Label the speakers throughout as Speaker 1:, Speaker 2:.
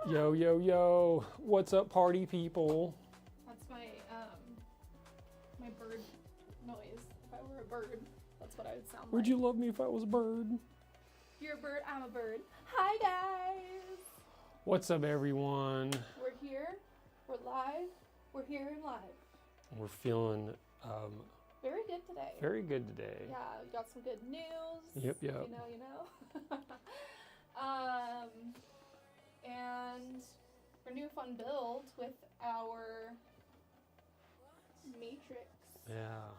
Speaker 1: Yo, yo, yo. What's up, party people?
Speaker 2: That's my bird noise. If I were a bird, that's what I would sound like.
Speaker 1: Would you love me if I was a bird?
Speaker 2: You're a bird, I'm a bird. Hi, guys.
Speaker 1: What's up, everyone?
Speaker 2: We're here. We're live. We're here and live.
Speaker 1: We're feeling
Speaker 2: Very good today.
Speaker 1: very good today.
Speaker 2: Yeah, we got some good news.
Speaker 1: Yep.
Speaker 2: You know. And our new fun build with our Matrix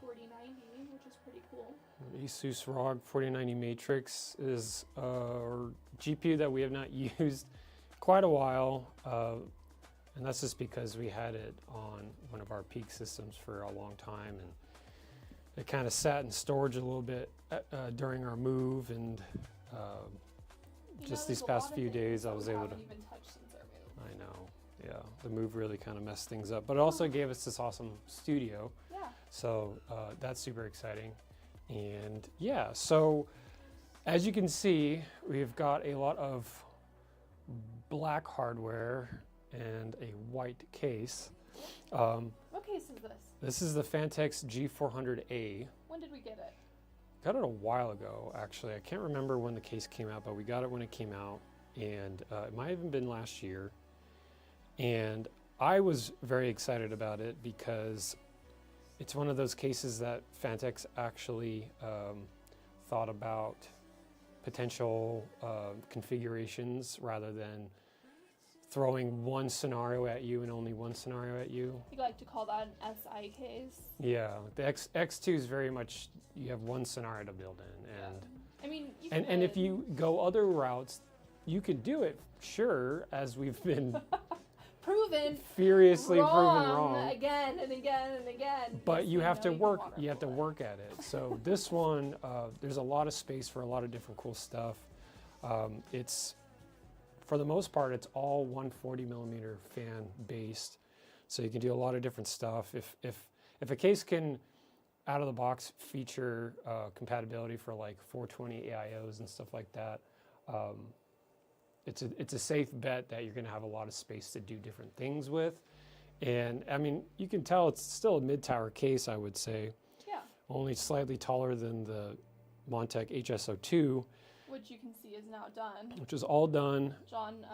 Speaker 2: 4090, which is pretty cool.
Speaker 1: Asus ROG 4090 Matrix is a GPU that we have not used quite a while, and that's just because we had it on one of our peak systems for a long time, and it kind of sat in storage a little bit during our move, and just these past few days I was able to.
Speaker 2: Even touched since our move.
Speaker 1: I know, yeah. The move really kind of messed things up, but it also gave us this awesome studio.
Speaker 2: Yeah.
Speaker 1: So that's super exciting. And yeah, so as you can see, we've got a lot of black hardware and a white case.
Speaker 2: What case is this?
Speaker 1: This is the Fantex G400A.
Speaker 2: When did we get it?
Speaker 1: Got it a while ago, actually. I can't remember when the case came out, but we got it when it came out, and it might have even been last year. And I was very excited about it because it's one of those cases that Fantex actually thought about potential configurations rather than throwing one scenario at you and only one scenario at you.
Speaker 2: You like to call that an SI case?
Speaker 1: Yeah, the X2 is very much, you have one scenario to build in. And
Speaker 2: I mean,
Speaker 1: and if you go other routes, you could do it, sure, as we've been furiously proven wrong
Speaker 2: again and again and again.
Speaker 1: But you have to work. You have to work at it. So this one, there's a lot of space for a lot of different cool stuff. It's, for the most part, it's all 140 millimeter fan based, so you can do a lot of different stuff. If a case can, out of the box, feature compatibility for like 420 AIOs and stuff like that, it's a safe bet that you're going to have a lot of space to do different things with. And I mean, you can tell it's still a mid-tower case, I would say.
Speaker 2: Yeah.
Speaker 1: Only slightly taller than the Montec HSO2.
Speaker 2: Which you can see is now done.
Speaker 1: Which is all done.
Speaker 2: John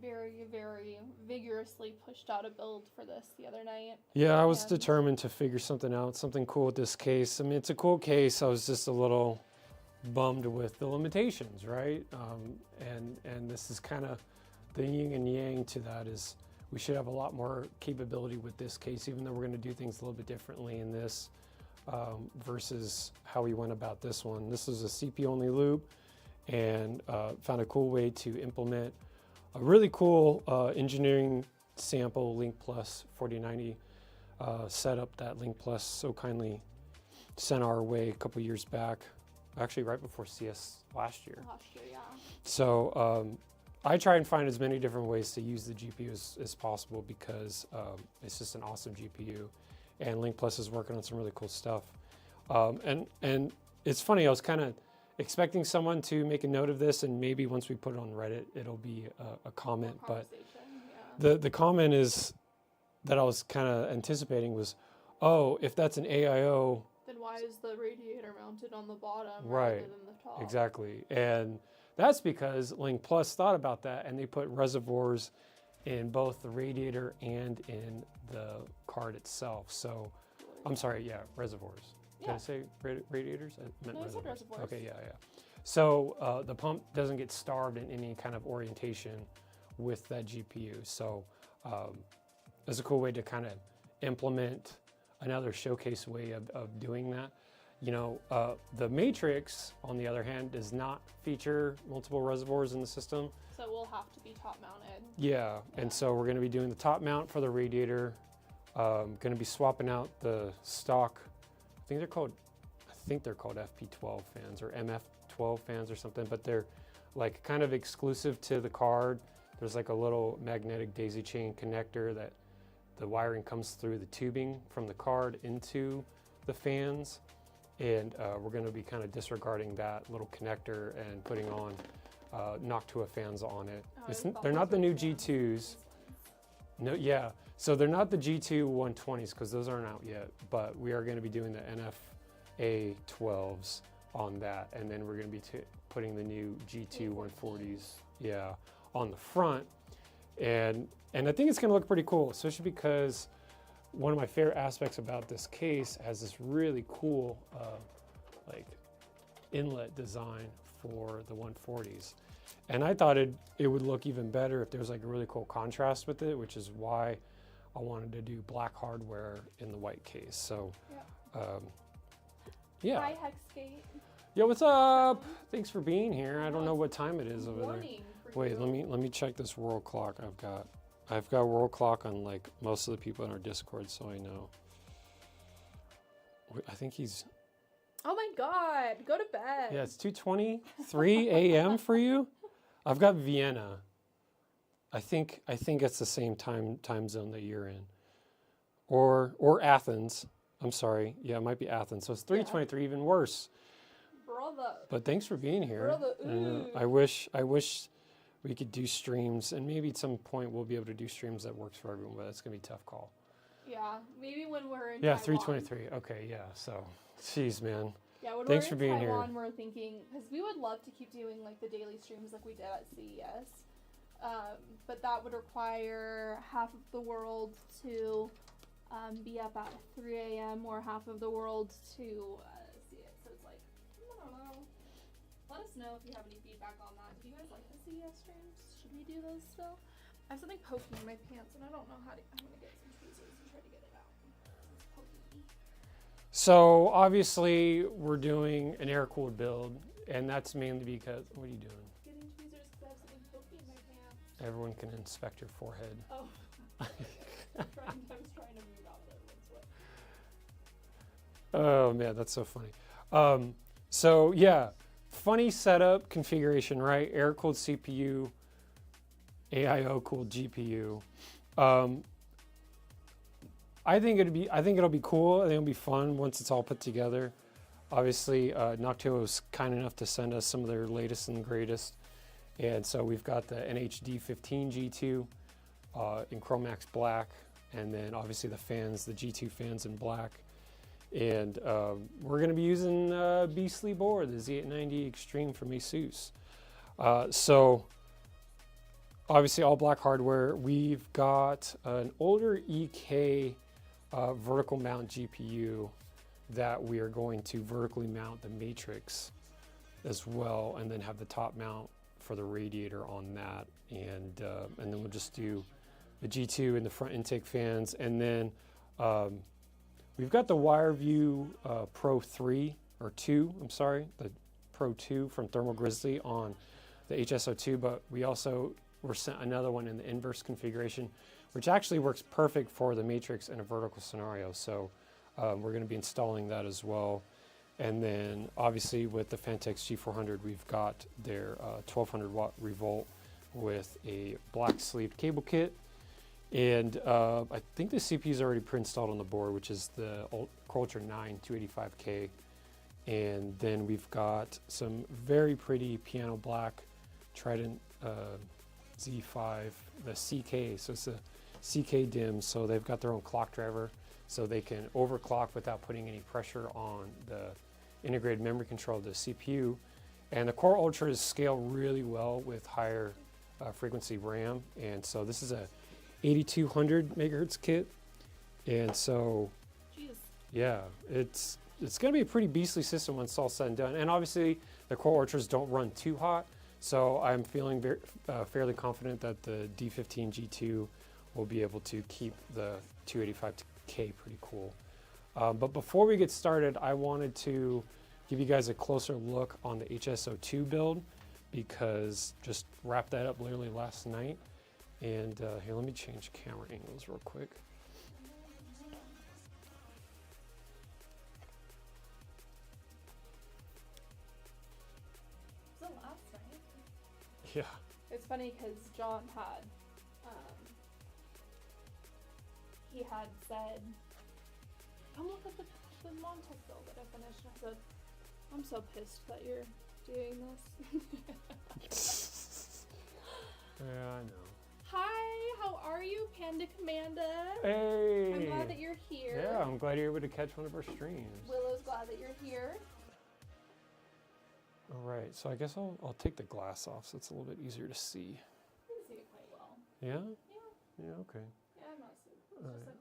Speaker 2: very, very vigorously pushed out a build for this the other night.
Speaker 1: Yeah, I was determined to figure something out, something cool with this case. I mean, it's a cool case. I was just a little bummed with the limitations, right? And this is kind of the yin and yang to that, is we should have a lot more capability with this case, even though we're going to do things a little bit differently in this versus how we went about this one. This is a CP-only loop, and found a cool way to implement a really cool engineering sample Link Plus 4090 setup that Link Plus so kindly sent our way a couple years back. Actually, right before CS last year.
Speaker 2: Yeah.
Speaker 1: So I try and find as many different ways to use the GPU as possible because it's just an awesome GPU, and Link Plus is working on some really cool stuff. And it's funny, I was kind of expecting someone to make a note of this, and maybe once we put it on Reddit, it'll be a comment. But the comment is that I was kind of anticipating was, oh, if that's an AIO.
Speaker 2: Then why is the radiator mounted on the bottom
Speaker 1: rather
Speaker 2: than the top?
Speaker 1: Exactly. And that's because Link Plus thought about that, and they put reservoirs in both the radiator and in the card itself. So, I'm sorry, yeah, reservoirs.
Speaker 2: Yeah.
Speaker 1: Did I say radiators? I meant
Speaker 2: no, you said reservoirs.
Speaker 1: Okay, yeah. So the pump doesn't get starved in any kind of orientation with that GPU. So it's a cool way to kind of implement another showcase way of doing that. You know, the Matrix, on the other hand, does not feature multiple reservoirs in the system.
Speaker 2: So it will have to be top mounted.
Speaker 1: Yeah, and so we're going to be doing the top mount for the radiator. Going to be swapping out the stock, I think they're called FP12 fans or MF12 fans or something, but they're like kind of exclusive to the card. There's like a little magnetic daisy chain connector that the wiring comes through the tubing from the card into the fans. And we're going to be kind of disregarding that little connector and putting on Noctua fans on it. They're not the new G2s. No, yeah. So they're not the G2 120s because those aren't out yet. But we are going to be doing the NFA 12s on that, and then we're going to be putting the new G2 140s, yeah, on the front. And I think it's going to look pretty cool, especially because one of my favorite aspects about this case has this really cool like inlet design for the 140s. And I thought it would look even better if there was like a really cool contrast with it, which is why I wanted to do black hardware in the white case. So, yeah.
Speaker 2: Hi, Hexgate.
Speaker 1: Yo, what's up? Thanks for being here. I don't know what time it is over there.
Speaker 2: Morning for
Speaker 1: Wait,
Speaker 2: you.
Speaker 1: let me check this world clock I've got. I've got world clock on like most of the people in our Discord, so I know. Wait, I think he's.
Speaker 2: Oh my God, go to bed.
Speaker 1: Yeah, it's 2:23 a.m. for you. I've got Vienna. I think it's the same time zone that you're in, or Athens. I'm sorry. Yeah, it might be Athens. So it's 3:23, even worse.
Speaker 2: Brother.
Speaker 1: But thanks for being here.
Speaker 2: Brother,
Speaker 1: And, I wish we could do streams, and maybe at some point we'll be able to do streams that works for everyone. But that's gonna be a tough call.
Speaker 2: Yeah, maybe when we're in
Speaker 1: Yeah,
Speaker 2: Taiwan.
Speaker 1: 3:23. Okay, yeah. So, jeez, man.
Speaker 2: Yeah, when
Speaker 1: Thanks
Speaker 2: we're
Speaker 1: for
Speaker 2: in
Speaker 1: being
Speaker 2: Taiwan,
Speaker 1: here.
Speaker 2: we're thinking, because we would love to keep doing like the daily streams like we did at CES, but that would require half of the world to be up at 3 a.m. or half of the world to see it. So it's like, I don't know. Let us know if you have any feedback on that. Do you guys like the CES streams? Should we do those still? I have something poking in my pants and I don't know how to. I'm gonna get some tweezers and try to get it out. It's poking.
Speaker 1: So obviously we're doing an air-cooled build, and that's mainly because what are you doing?
Speaker 2: Getting tweezers because I have something poking in my pants.
Speaker 1: Everyone can inspect your forehead.
Speaker 2: Oh. I was trying to move out of everyone's way.
Speaker 1: Oh man, that's so funny. So yeah, funny setup configuration, right? Air-cooled CPU, AIO-cooled GPU. I think it'll be cool. I think it'll be fun once it's all put together. Obviously, Noctua was kind enough to send us some of their latest and greatest, and so we've got the NHD 15 G2 in Chromax Black, and then obviously the fans, the G2 fans in black. And we're going to be using Beastly board, the Z890 Extreme from Asus. So obviously all black hardware. We've got an older EK vertical mount GPU that we are going to vertically mount the matrix as well, and then have the top mount for the radiator on that. And then we'll just do the G2 and the front intake fans. And then we've got the WireView Pro 3, or 2, I'm sorry, the Pro 2 from Thermal Grizzly on the HSO2, but we also were sent another one in the inverse configuration, which actually works perfect for the matrix in a vertical scenario. So we're going to be installing that as well. And then obviously with the Fantex G400, we've got their 1200 watt revolt with a black sleeved cable kit. And I think the CPU is already pre-installed on the board, which is the Core Ultra 9 285K. And then we've got some very pretty piano black Trident Z5, the CK. So it's a CK DIMM. So they've got their own clock driver, so they can overclock without putting any pressure on the integrated memory control of the CPU. And the Core Ultras scale really well with higher frequency RAM. And so this is a 8200 megahertz kit. And so,
Speaker 2: Jeez.
Speaker 1: yeah, it's going to be a pretty beastly system when it's all said and done. And obviously the Core Ultras don't run too hot. So I'm feeling fairly confident that the D15 G2 will be able to keep the 285K pretty cool. But before we get started, I wanted to give you guys a closer look on the HSO2 build, because just wrapped that up literally last night. And here, let me change camera angles real quick.
Speaker 2: Was it last night?
Speaker 1: Yeah.
Speaker 2: It's funny because John had, he had said, come look at the Montec build that I finished. And I said, I'm so pissed that you're doing this.
Speaker 1: Yeah, I know.
Speaker 2: Hi, how are you, Panda Commanda?
Speaker 1: Hey.
Speaker 2: I'm glad that you're here.
Speaker 1: Yeah, I'm glad you're able to catch one of our streams.
Speaker 2: Willow's glad that you're here.
Speaker 1: All right, so I guess I'll take the glass off so it's a little bit easier to see.
Speaker 2: You can see it quite well.
Speaker 1: Yeah?
Speaker 2: Yeah.
Speaker 1: Yeah, okay.
Speaker 2: Yeah, I'm not super. It's
Speaker 1: All
Speaker 2: just
Speaker 1: right.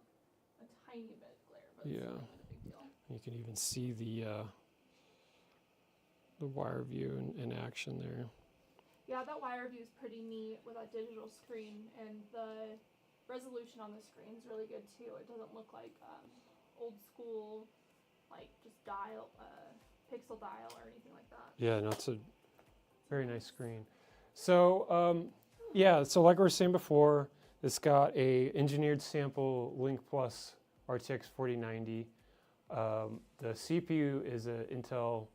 Speaker 2: a tiny bit glare, but
Speaker 1: Yeah.
Speaker 2: it's not a big deal.
Speaker 1: You can even see the wire view in action there.
Speaker 2: Yeah, that wire view is pretty neat with that digital screen, and the resolution on the screen is really good too. It doesn't look like old school, like just dial, pixel dial or anything like that.
Speaker 1: Yeah, no, it's a very nice screen. So yeah, so like we were saying before, it's got a engineered sample Link Plus RTX 4090. The CPU is an Intel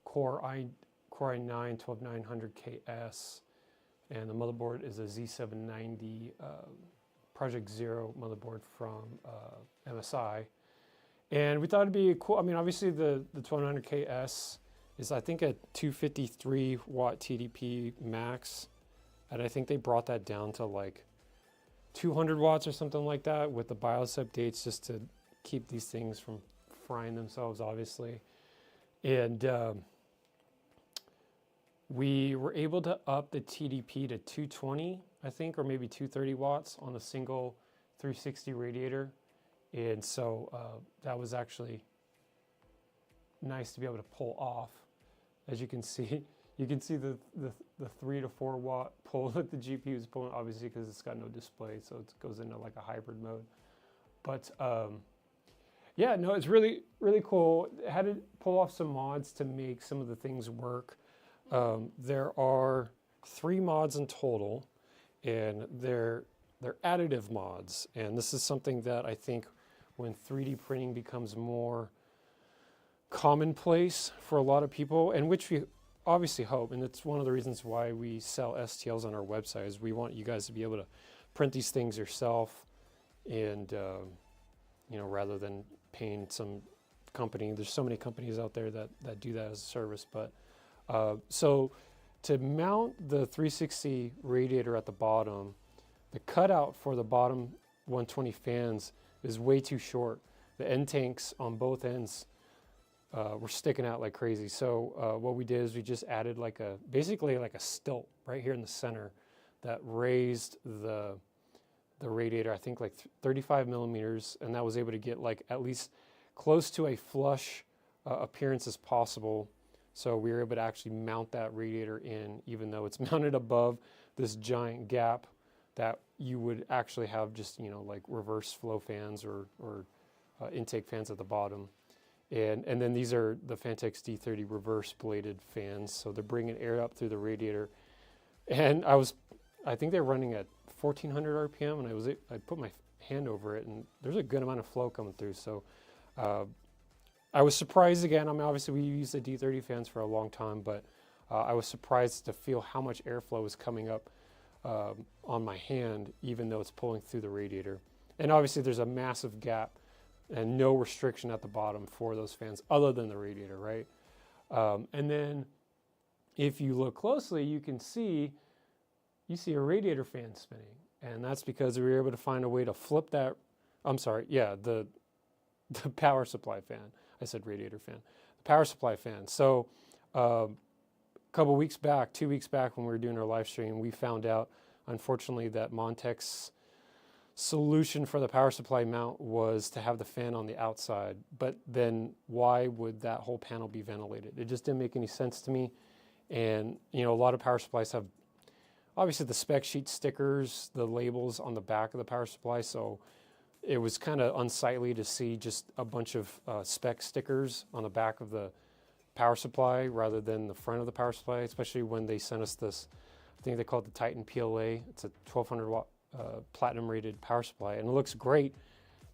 Speaker 1: Core i9 12900KS, and the motherboard is a Z790 Project Zero motherboard from MSI. And we thought it'd be cool. I mean, obviously the 1200KS is, I think, a 253 watt TDP max, and I think they brought that down to like 200 watts or something like that with the BIOS updates, just to keep these things from frying themselves, obviously. And we were able to up the TDP to 220, I think, or maybe 230 watts on a single 360 radiator. And so that was actually nice to be able to pull off. As you can see the 3 to 4 watt pull that the GPU is pulling, obviously, because it's got no display, so it goes into like a hybrid mode. But yeah, no, it's really, really cool. I had to pull off some mods to make some of the things work. There are 3 mods in total, and they're additive mods. And this is something that I think when 3D printing becomes more commonplace for a lot of people, and which we obviously hope, and it's one of the reasons why we sell STLs on our website, is we want you guys to be able to print these things yourself, and you know, rather than paying some company. There's so many companies out there that do that as a service. But so to mount the 360 radiator at the bottom, the cutout for the bottom 120 fans is way too short. The end tanks on both ends were sticking out like crazy. So what we did is we just added basically like a stilt right here in the center that raised the radiator, I think like 35 millimeters, and that was able to get like at least close to a flush appearance as possible. So we were able to actually mount that radiator in, even though it's mounted above this giant gap that you would actually have just, you know, like reverse flow fans or intake fans at the bottom. And then these are the Fantex D30 reverse bladed fans. So they're bringing air up through the radiator. And I think they're running at 1400 RPM, and I put my hand over it, and there's a good amount of flow coming through. So I was surprised again. I mean, obviously we used the D30 fans for a long time, but I was surprised to feel how much airflow is coming up on my hand, even though it's pulling through the radiator. And obviously there's a massive gap and no restriction at the bottom for those fans other than the radiator, right? And then if you look closely, you see a radiator fan spinning. And that's because we were able to find a way to flip that. I'm sorry, yeah, the power supply fan. I said radiator fan. The power supply fan. So a couple weeks back, 2 weeks back, when we were doing our live stream, we found out, unfortunately, that Montec's solution for the power supply mount was to have the fan on the outside. But then why would that whole panel be ventilated? It just didn't make any sense to me. And, you know, a lot of power supplies have, obviously, the spec sheet stickers, the labels on the back of the power supply. So it was kind of unsightly to see just a bunch of spec stickers on the back of the power supply rather than the front of the power supply, especially when they sent us this, I think they call it the Titan PLA. It's a 1200 watt platinum rated power supply, and it looks great,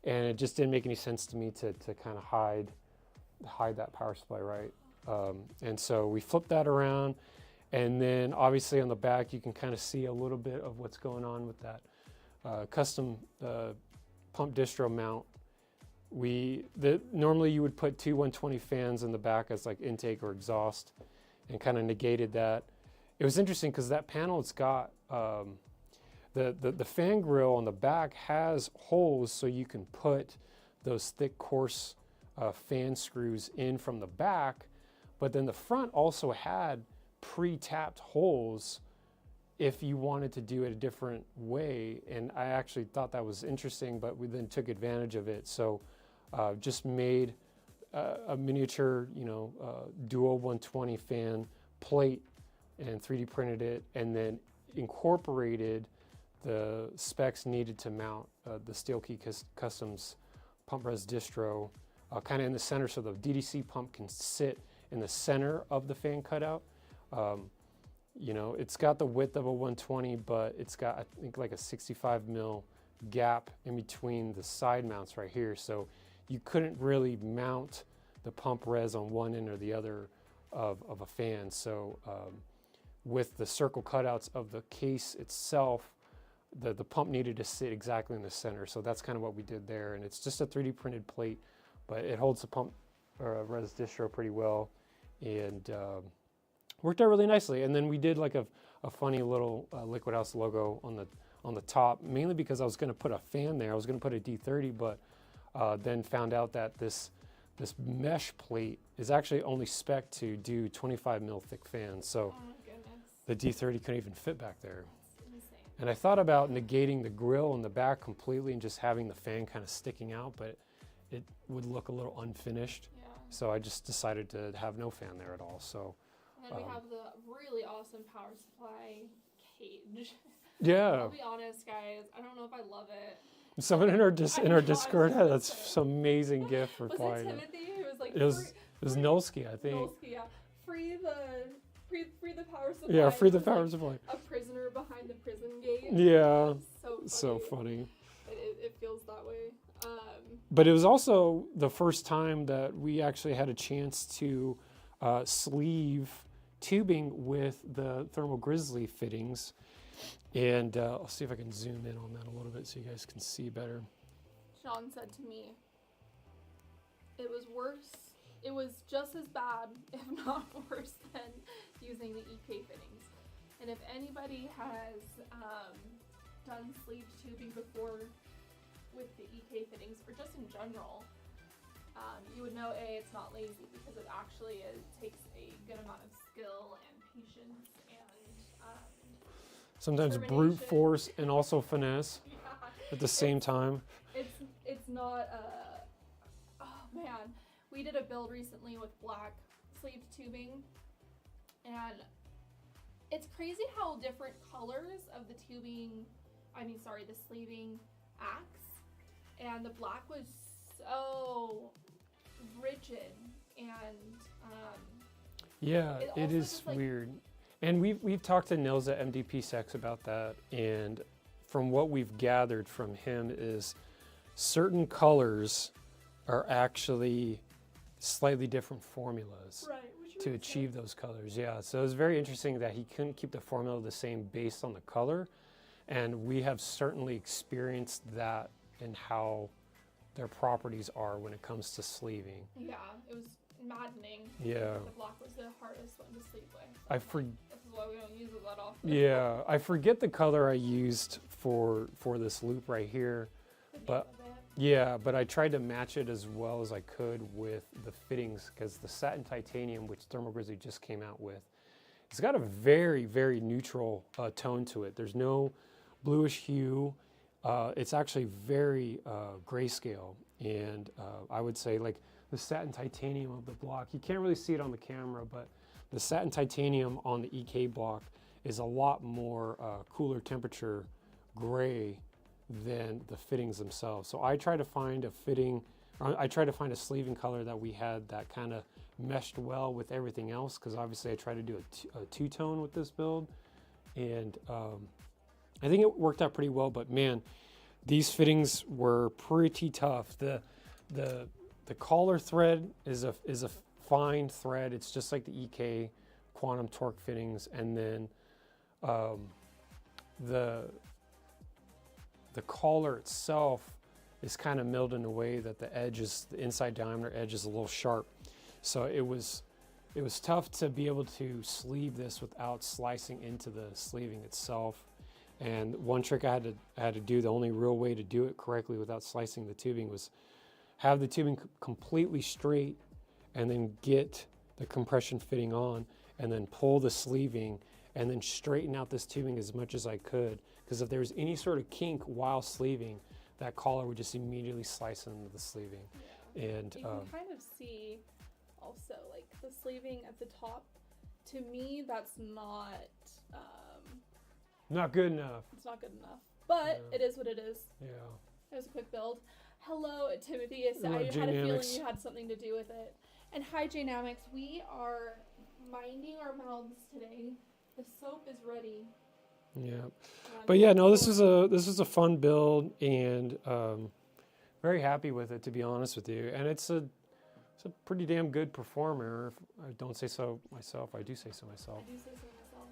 Speaker 1: and it just didn't make any sense to me to kind of hide that power supply, right? And so we flipped that around, and then obviously on the back you can kind of see a little bit of what's going on with that custom pump distro mount. Normally you would put 2 120 fans in the back as like intake or exhaust, and kind of negated that. It was interesting because that panel, it's got the fan grill on the back has holes so you can put those thick, coarse fan screws in from the back, but then the front also had pre-tapped holes if you wanted to do it a different way. And I actually thought that was interesting, but we then took advantage of it. So just made a miniature, dual 120 fan plate and 3D printed it, and then incorporated the specs needed to mount the Steelkey Customs pump res distro kind of in the center, so the DDC pump can sit in the center of the fan cutout. You know, it's got the width of a 120, but it's got, I think, like a 65 mil gap in between the side mounts right here. So you couldn't really mount the pump res on one end or the other of a fan. So with the circle cutouts of the case itself, the pump needed to sit exactly in the center. So that's kind of what we did there. And it's just a 3D printed plate, but it holds the pump res distro pretty well. And worked out really nicely. And then we did like a funny little Liquid House logo on the top, mainly because I was going to put a fan there. I was going to put a D30, but then found out that this mesh plate is actually only spec to do 25 mil thick fans. So
Speaker 2: Oh my goodness.
Speaker 1: the D30 couldn't even fit back there.
Speaker 2: That's insane.
Speaker 1: And I thought about negating the grill in the back completely and just having the fan kind of sticking out, but it would look a little unfinished.
Speaker 2: Yeah.
Speaker 1: So I just decided to have no fan there at all. So
Speaker 2: And then we have the really awesome power supply cage.
Speaker 1: yeah.
Speaker 2: I'll be honest, guys. I don't know if I love it.
Speaker 1: Someone in our
Speaker 2: know,
Speaker 1: Discord
Speaker 2: I
Speaker 1: had
Speaker 2: was
Speaker 1: some amazing gift for
Speaker 2: Was
Speaker 1: replying.
Speaker 2: it Timothy? It was like
Speaker 1: It was Nolsky, I think.
Speaker 2: Nolsky, yeah. Free the power supply.
Speaker 1: Yeah, free the
Speaker 2: It was
Speaker 1: power
Speaker 2: like
Speaker 1: supply.
Speaker 2: A prisoner behind the prison gate.
Speaker 1: Yeah,
Speaker 2: So funny.
Speaker 1: so funny.
Speaker 2: It feels that way.
Speaker 1: But it was also the first time that we actually had a chance to sleeve tubing with the Thermal Grizzly fittings. And I'll see if I can zoom in on that a little bit so you guys can see better.
Speaker 2: Sean said to me, it was worse. It was just as bad, if not worse, than using the EK fittings. And if anybody has done sleeved tubing before with the EK fittings, or just in general, you would know it's not lazy, because it actually takes a good amount of skill and patience and
Speaker 1: Sometimes brute
Speaker 2: determination.
Speaker 1: force and also finesse
Speaker 2: Yeah,
Speaker 1: at the same time.
Speaker 2: it's not oh man, we did a build recently with black sleeved tubing, and it's crazy how different colors of the tubing, the sleeving acts, and the black was so rigid, and
Speaker 1: Yeah,
Speaker 2: It
Speaker 1: it
Speaker 2: also
Speaker 1: is
Speaker 2: just, like-
Speaker 1: weird. And we've talked to Nils at MDP Sex about that, and from what we've gathered from him is certain colors are actually slightly different formulas
Speaker 2: right,
Speaker 1: to achieve those colors. Yeah, so it was very interesting that he couldn't keep the formula the same based on the color, and we have certainly experienced that in how their properties are when it comes to sleeving.
Speaker 2: Yeah, it was maddening.
Speaker 1: Yeah.
Speaker 2: The black was the hardest one to sleeve with. This is why we don't use it that often.
Speaker 1: Yeah, I forget the color I used for this loop right here.
Speaker 2: The name
Speaker 1: But-
Speaker 2: of it.
Speaker 1: Yeah, but I tried to match it as well as I could with the fittings, because the satin titanium, which Thermal Grizzly just came out with, it's got a very, very neutral tone to it. There's no bluish hue. It's actually very grayscale, and I would say like the satin titanium of the block, you can't really see it on the camera, but the satin titanium on the EK block is a lot more cooler temperature gray than the fittings themselves. So I try to find a sleeving color that we had that kind of meshed well with everything else, because obviously I try to do a two-tone with this build, and I think it worked out pretty well. But man, these fittings were pretty tough. The collar thread is a fine thread. It's just like the EK quantum torque fittings, and then the collar itself is kind of milled in a way that the inside diameter edge is a little sharp. So it was tough to be able to sleeve this without slicing into the sleeving itself. And one trick I had to do, the only real way to do it correctly without slicing the tubing, was have the tubing completely straight, and then get the compression fitting on, and then pull the sleeving, and then straighten out this tubing as much as I could. Because if there was any sort of kink while sleeving, that collar would just immediately slice into the sleeving.
Speaker 2: Yeah.
Speaker 1: And
Speaker 2: You can kind of see also like the sleeving at the top to me, that's not,
Speaker 1: Not good enough.
Speaker 2: it's not good enough. But
Speaker 1: Yeah.
Speaker 2: it is what it is.
Speaker 1: Yeah.
Speaker 2: It was a quick build. Hello, Timothy. I
Speaker 1: Hello,
Speaker 2: had a feeling
Speaker 1: J-Namics.
Speaker 2: you had something to do with it. And hi, J-Namics. We are minding our mouths today. The soap is ready.
Speaker 1: Yeah. But yeah, no, this is a fun build, and very happy with it, to be honest with you. And it's a pretty damn good performer. If I don't say so myself, I do say so myself.
Speaker 2: I do say so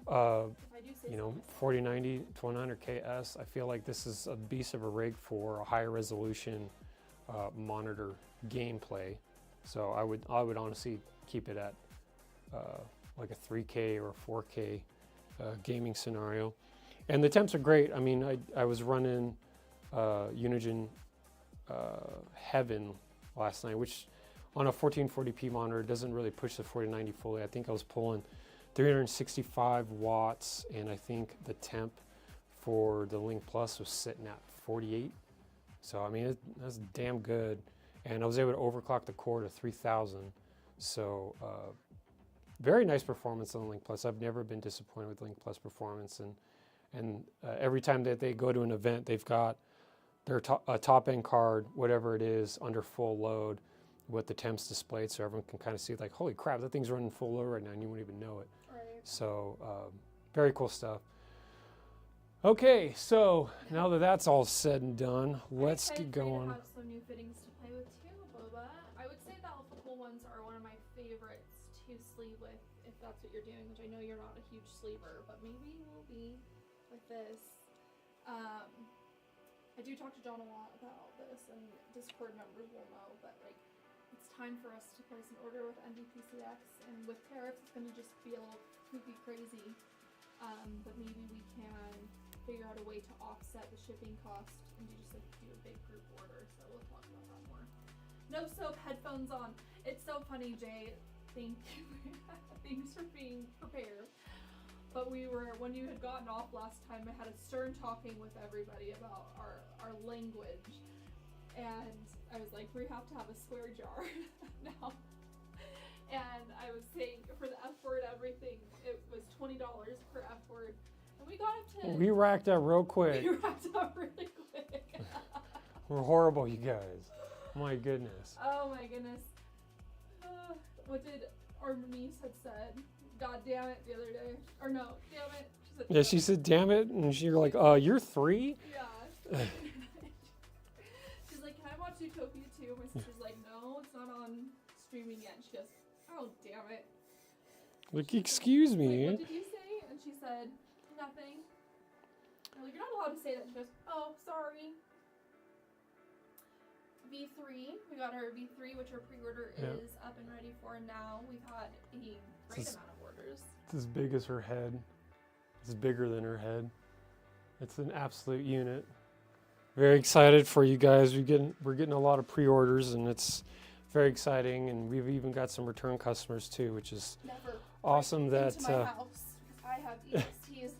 Speaker 2: myself. If I do say
Speaker 1: You
Speaker 2: so
Speaker 1: know,
Speaker 2: myself.
Speaker 1: 4090, 1200KS. I feel like this is a beast of a rig for a higher resolution monitor gameplay. So I would honestly keep it at like a 3K or a 4K gaming scenario. And the temps are great. I mean, I was running Unigine Heaven last night, which on a 1440p monitor doesn't really push the 4090 fully. I think I was pulling 365 watts, and I think the temp for the Link Plus was sitting at 48. So I mean, that's damn good. And I was able to overclock the core to 3000. So very nice performance on the Link Plus. I've never been disappointed with Link Plus performance, and every time that they go to an event, they've got their top end card, whatever it is, under full load with the temps displayed, so everyone can kind of see like, holy crap, that thing's running full load right now, and you wouldn't even know it.
Speaker 2: Right.
Speaker 1: So very cool stuff. Okay, so now that that's all said and done, let's get going.
Speaker 2: I have some new fittings to play with too, Boba. I would say the Alpha Cool ones are one of my favorites to sleeve with, if that's what you're doing, which I know you're not a huge sleever, but maybe you will be with this. I do talk to John a lot about this, and Discord members will know, but like, it's time for us to place an order with NDPCX, and with tariffs, it's going to just be a little kooky crazy. But maybe we can figure out a way to offset the shipping cost and do a big group order. So we'll talk about that more. No soap, headphones on. It's so funny, Jay. Thank you. Thanks for being prepared. But when you had gotten off last time, I had a stern talking with everybody about our language. And I was like, we have to have a swear jar now. And I was saying for the F word, everything, it was $20 per F word. And we got up to...
Speaker 1: We racked up real quick.
Speaker 2: We racked up really quick.
Speaker 1: We're horrible, you guys. My goodness.
Speaker 2: Oh my goodness. What did our niece had said? God damn it the other day. Or no, damn it. She said,
Speaker 1: Yeah, she said, damn it. And you're like, you're 3?
Speaker 2: Yeah. She's like, can I watch Utopia 2? My sister's like, no, it's not on streaming yet. And she goes, oh, damn it.
Speaker 1: Like, excuse me.
Speaker 2: Like, what did you say? And she said, nothing. I'm like, you're not allowed to say that. She goes, oh, sorry. V3, we got our V3, which our pre-order is up and ready for now. We've had a great amount of orders.
Speaker 1: It's as big as her head. It's bigger than her head. It's an absolute unit. Very excited for you guys. We're getting a lot of pre-orders, and it's very exciting. And we've even got some return customers too, which is awesome. That
Speaker 2: into my house, because I have EXTs.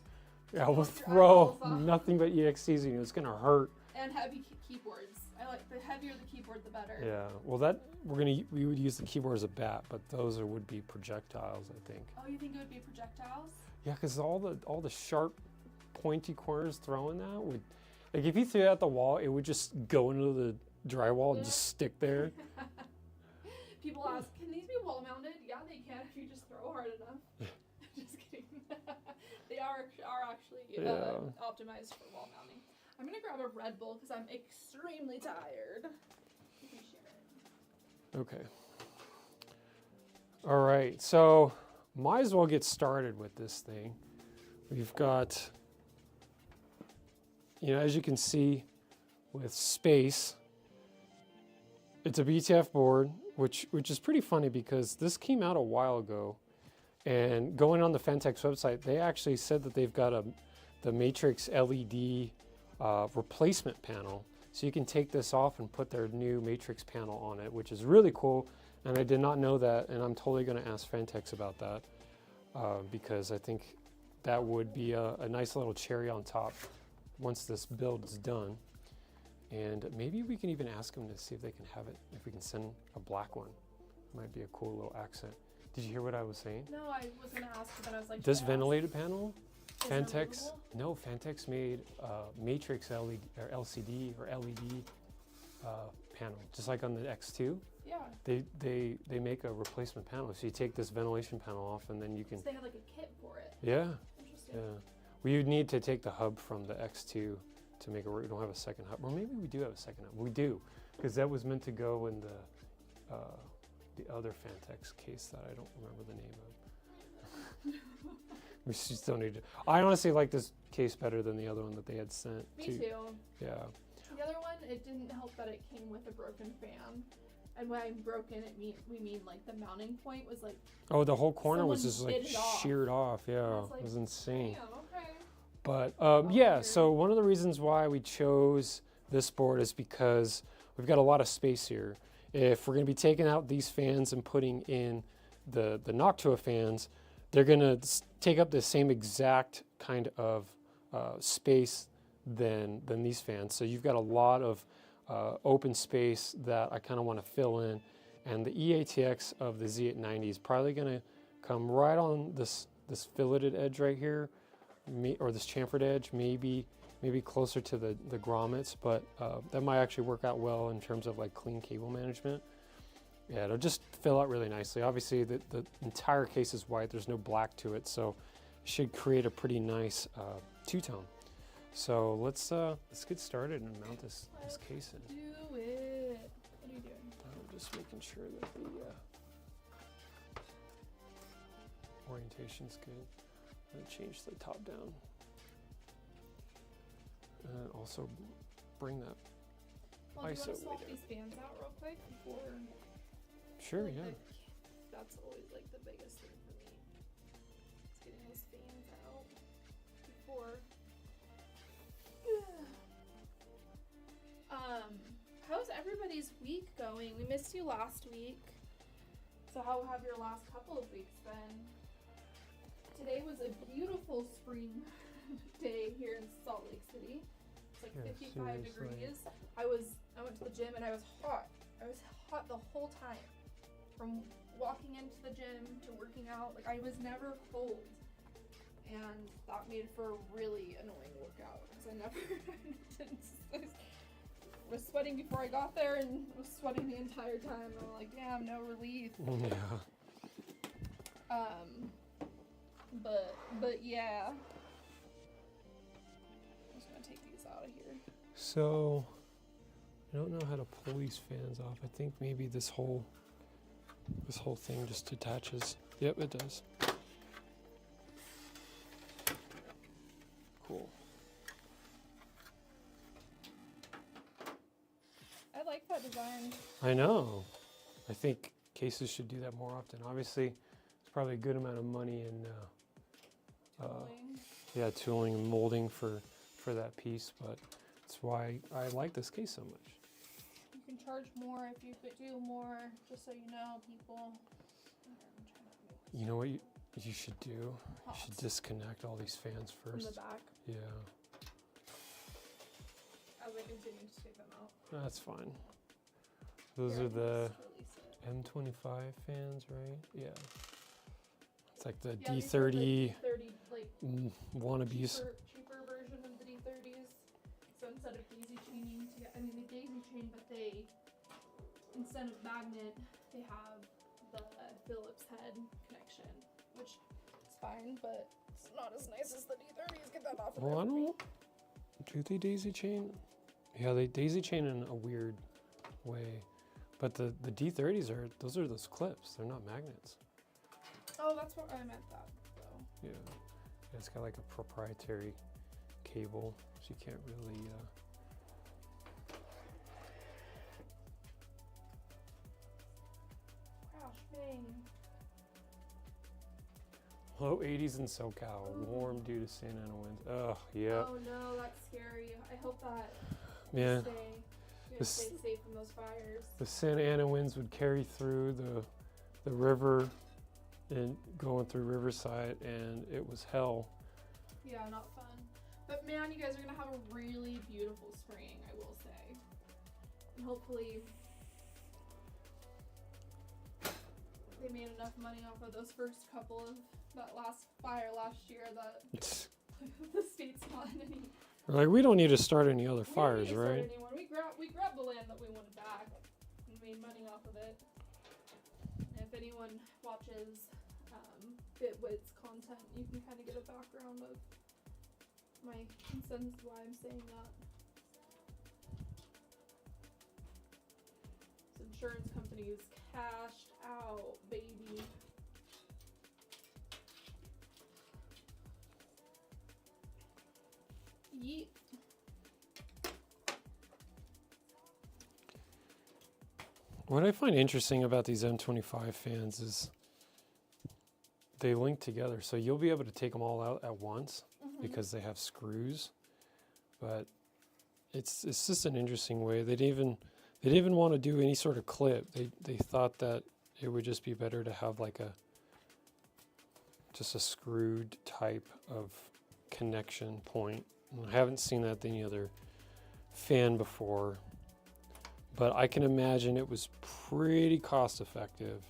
Speaker 1: Yeah, we'll throw nothing but EXTs in you. It's gonna hurt.
Speaker 2: And heavy keyboards. I like the heavier the keyboard, the better.
Speaker 1: Yeah. Well, we would use the keyboard as a bat, but those would be projectiles, I think.
Speaker 2: Oh, you think it would be projectiles?
Speaker 1: Yeah, because all the sharp, pointy corners throwing that would, like, if you threw it at the wall, it would just go into the drywall and just stick there.
Speaker 2: People ask, can these be wall mounted? Yeah, they can if you just throw hard enough. Just kidding. They are actually optimized for wall mounting. I'm gonna grab a Red Bull because I'm extremely tired.
Speaker 1: Okay. All right, so might as well get started with this thing. We've got, as you can see with space, it's a BTF board, which is pretty funny because this came out a while ago, and going on the Fentex website, they actually said that they've got the Matrix LED replacement panel, so you can take this off and put their new Matrix panel on it, which is really cool. And I did not know that, and I'm totally going to ask Fentex about that because I think that would be a nice little cherry on top once this build is done. And maybe we can even ask them to see if they can have it, if we can send a black one. Might be a cool little accent. Did you hear what I was saying?
Speaker 2: No, I was gonna ask, but then I was like,
Speaker 1: This
Speaker 2: should I ask?
Speaker 1: ventilated panel,
Speaker 2: Is it
Speaker 1: Fantex,
Speaker 2: removable?
Speaker 1: no, Fantex made matrix LED or LCD or LED panel, just like on the X2.
Speaker 2: Yeah.
Speaker 1: They make a replacement panel. So you take this ventilation panel off, and then you can.
Speaker 2: So they have like a kit for it.
Speaker 1: Yeah,
Speaker 2: Interesting.
Speaker 1: yeah. We would need to take the hub from the X2 to make it work. We don't have a second hub, or maybe we do have a second hub. We do, because that was meant to go in the other Fantex case that I don't remember the name of. We just don't need to. I honestly like this case better than the other one that they had sent.
Speaker 2: Me too.
Speaker 1: Yeah.
Speaker 2: The other one, it didn't help that it came with a broken fan. And when broken, we mean like the mounting point was like.
Speaker 1: Oh, the whole corner was just
Speaker 2: someone
Speaker 1: like
Speaker 2: bit it off.
Speaker 1: sheared off. Yeah,
Speaker 2: was like,
Speaker 1: it was insane.
Speaker 2: Damn, okay.
Speaker 1: But yeah,
Speaker 2: weird.
Speaker 1: so one of the reasons why we chose this board is because we've got a lot of space here. If we're going to be taking out these fans and putting in the Noctua fans, they're going to take up the same exact kind of space than these fans. So you've got a lot of open space that I kind of want to fill in. And the EATX of the Z890 is probably going to come right on this filleted edge right here, or this chamfered edge, maybe closer to the grommets, but that might actually work out well in terms of like clean cable management. Yeah, it'll just fill out really nicely. Obviously, the entire case is white. There's no black to it, so it should create a pretty nice two-tone. So let's get started and mount this case in.
Speaker 2: Do it. What are you doing?
Speaker 1: I'm just making sure that the orientation's good. I'm gonna change the top down. And also bring that.
Speaker 2: Well, do you want
Speaker 1: ISO
Speaker 2: to
Speaker 1: way
Speaker 2: swap
Speaker 1: down.
Speaker 2: these fans out real quick before?
Speaker 1: Sure,
Speaker 2: like,
Speaker 1: yeah.
Speaker 2: That's always like the biggest thing for me. Is getting those fans out before. How's everybody's week going? We missed you last week. So how have your last couple of weeks been? Today was a beautiful spring day here in Salt Lake City. It's like
Speaker 1: Yeah,
Speaker 2: 55
Speaker 1: seriously.
Speaker 2: degrees. I went to the gym and I was hot. I was hot the whole time. From walking into the gym to working out, like I was never cold. And that made for a really annoying workout because I never I was sweating before I got there and was sweating the entire time. And I'm like, damn, no relief.
Speaker 1: Yeah.
Speaker 2: But yeah. I'm just gonna take these out of here.
Speaker 1: So I don't know how to pull these fans off. I think maybe this whole thing just detaches. Yep, it does. Cool.
Speaker 2: I like that design.
Speaker 1: I know. I think cases should do that more often. Obviously, it's probably a good amount of money in
Speaker 2: Tooling.
Speaker 1: tooling and molding for that piece, but that's why I like this case so much.
Speaker 2: You can charge more if you could do more, just so you know, people. I'm trying to
Speaker 1: You know what you should do? You
Speaker 2: Hot.
Speaker 1: should disconnect all these fans
Speaker 2: From the
Speaker 1: first.
Speaker 2: back,
Speaker 1: Yeah,
Speaker 2: as I continue to take them out.
Speaker 1: that's fine. Those
Speaker 2: Here,
Speaker 1: are the
Speaker 2: just release it.
Speaker 1: M25 fans, right? Yeah. It's like the
Speaker 2: Yeah, these are the
Speaker 1: D30
Speaker 2: D30, like
Speaker 1: wannabes.
Speaker 2: cheaper version of the D30s. So instead of daisy chaining, they daisy chain, but they, instead of magnet, they have the Phillips head connection, which is fine, but it's not as nice as the D30s. Get that off of
Speaker 1: Well, I
Speaker 2: there.
Speaker 1: don't. Do they daisy chain? Yeah, they daisy chain in a weird way. But the D30s those are those clips. They're not magnets.
Speaker 2: Oh, that's what I meant that, though.
Speaker 1: Yeah. It's got like a proprietary cable, so you can't really.
Speaker 2: Gosh, dang.
Speaker 1: Low 80s in SoCal, warm due to Santa Ana winds. Ugh, yeah.
Speaker 2: Oh no, that's scary. I hope that
Speaker 1: Man,
Speaker 2: you
Speaker 1: This-
Speaker 2: stay safe from those fires.
Speaker 1: the Santa Ana winds would carry through the river and going through Riverside, and it was hell.
Speaker 2: Yeah, not fun. But man, you guys are gonna have a really beautiful spring, I will say. And hopefully they made enough money off of those first couple of that last fire last year that the state's not in any.
Speaker 1: Like, we don't need to start any other fires,
Speaker 2: We don't
Speaker 1: right?
Speaker 2: need to start anyone. We grabbed the land that we wanted back and made money off of it. And if anyone watches Bitwit's content, you can kind of get a background of my concerns why I'm saying that. This insurance companies cashed out, baby. Yeet.
Speaker 1: What I find interesting about these M25 fans is they link together, so you'll be able to take them all out at once because they have screws. But it's just an interesting way. They didn't even want to do any sort of clip. They thought that it would just be better to have like just a screwed type of connection point. I haven't seen that in any other fan before, but I can imagine it was pretty cost effective.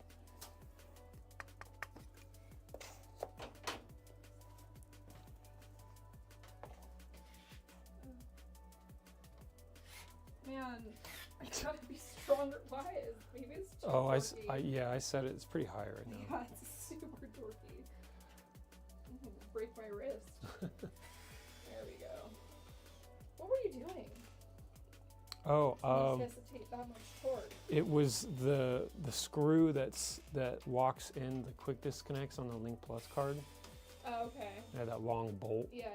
Speaker 2: Man, I gotta be stronger. Why is maybe it's too
Speaker 1: Oh,
Speaker 2: dorky.
Speaker 1: yeah, I said it. It's pretty high right now.
Speaker 2: Yeah, it's super dorky. I'm gonna break my wrist. There we go. What were you doing?
Speaker 1: Oh,
Speaker 2: Necessitate that much torque.
Speaker 1: it was the screw that locks in the quick disconnects on the Link Plus card.
Speaker 2: Oh, okay.
Speaker 1: Yeah, that long bolt.
Speaker 2: Yeah.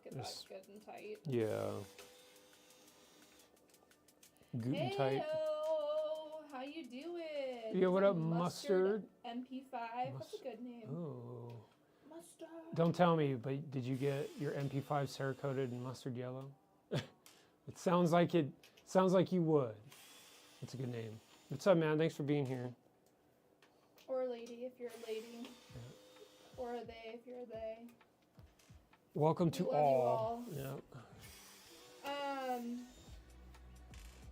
Speaker 2: Get
Speaker 1: Yes.
Speaker 2: that good and tight.
Speaker 1: Yeah. Guten tight.
Speaker 2: Heyo, how you doing?
Speaker 1: Yeah, what up, Mustard?
Speaker 2: MP5. That's a good name.
Speaker 1: Ooh.
Speaker 2: Mustard.
Speaker 1: Don't tell me, but did you get your MP5 Cerakoted in mustard yellow? It sounds like it. Sounds like you would. It's a good name. What's up, man? Thanks for being here.
Speaker 2: Or a lady if you're a lady. Or a they if you're a they.
Speaker 1: Welcome
Speaker 2: We
Speaker 1: to
Speaker 2: love you
Speaker 1: all.
Speaker 2: all.
Speaker 1: Yeah.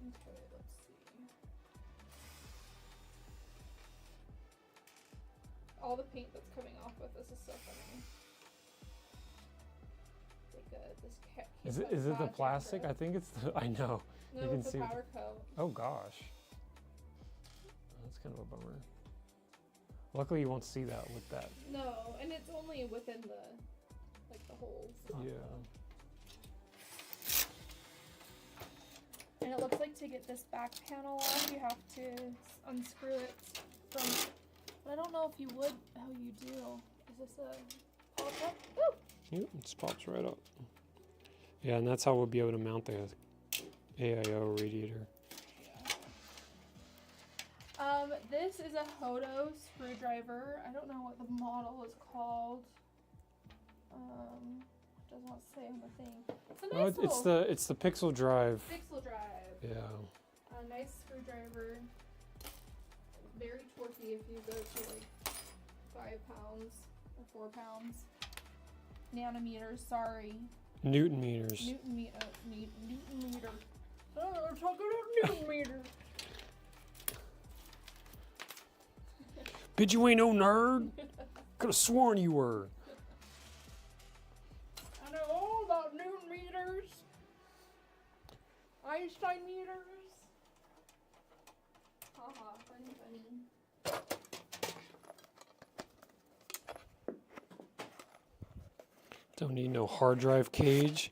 Speaker 2: Okay, let's see. All the paint that's coming off with this is so funny. It's like this
Speaker 1: Is it the plastic? I think it's the. I know.
Speaker 2: No,
Speaker 1: you can
Speaker 2: it's
Speaker 1: see
Speaker 2: a
Speaker 1: it.
Speaker 2: powder coat.
Speaker 1: Oh gosh. That's kind of a bummer. Luckily, you won't see that with that.
Speaker 2: No, and it's only within the holes.
Speaker 1: Yeah.
Speaker 2: And it looks like to get this back panel off, you have to unscrew it from. But I don't know if you would. How you do? Is this a pop up? Woo!
Speaker 1: Yep, it just pops right up. Yeah, and that's how we'll be able to mount the AIO radiator.
Speaker 2: This is a Hodo screwdriver. I don't know what the model is called. It does not say on the thing. It's a nice
Speaker 1: It's the Pixel Drive.
Speaker 2: Pixel Drive.
Speaker 1: Yeah.
Speaker 2: A nice screwdriver. Very torquey if you go to like 5 pounds or 4 pounds. Nanometers, sorry.
Speaker 1: Newton meters.
Speaker 2: Newton meter. Oh, we're talking about Newton meter.
Speaker 1: Bitch, you ain't no nerd. Could have sworn you were.
Speaker 2: I know all about Newton meters. Einstein meters. Haha, funny.
Speaker 1: Don't need no hard drive cage.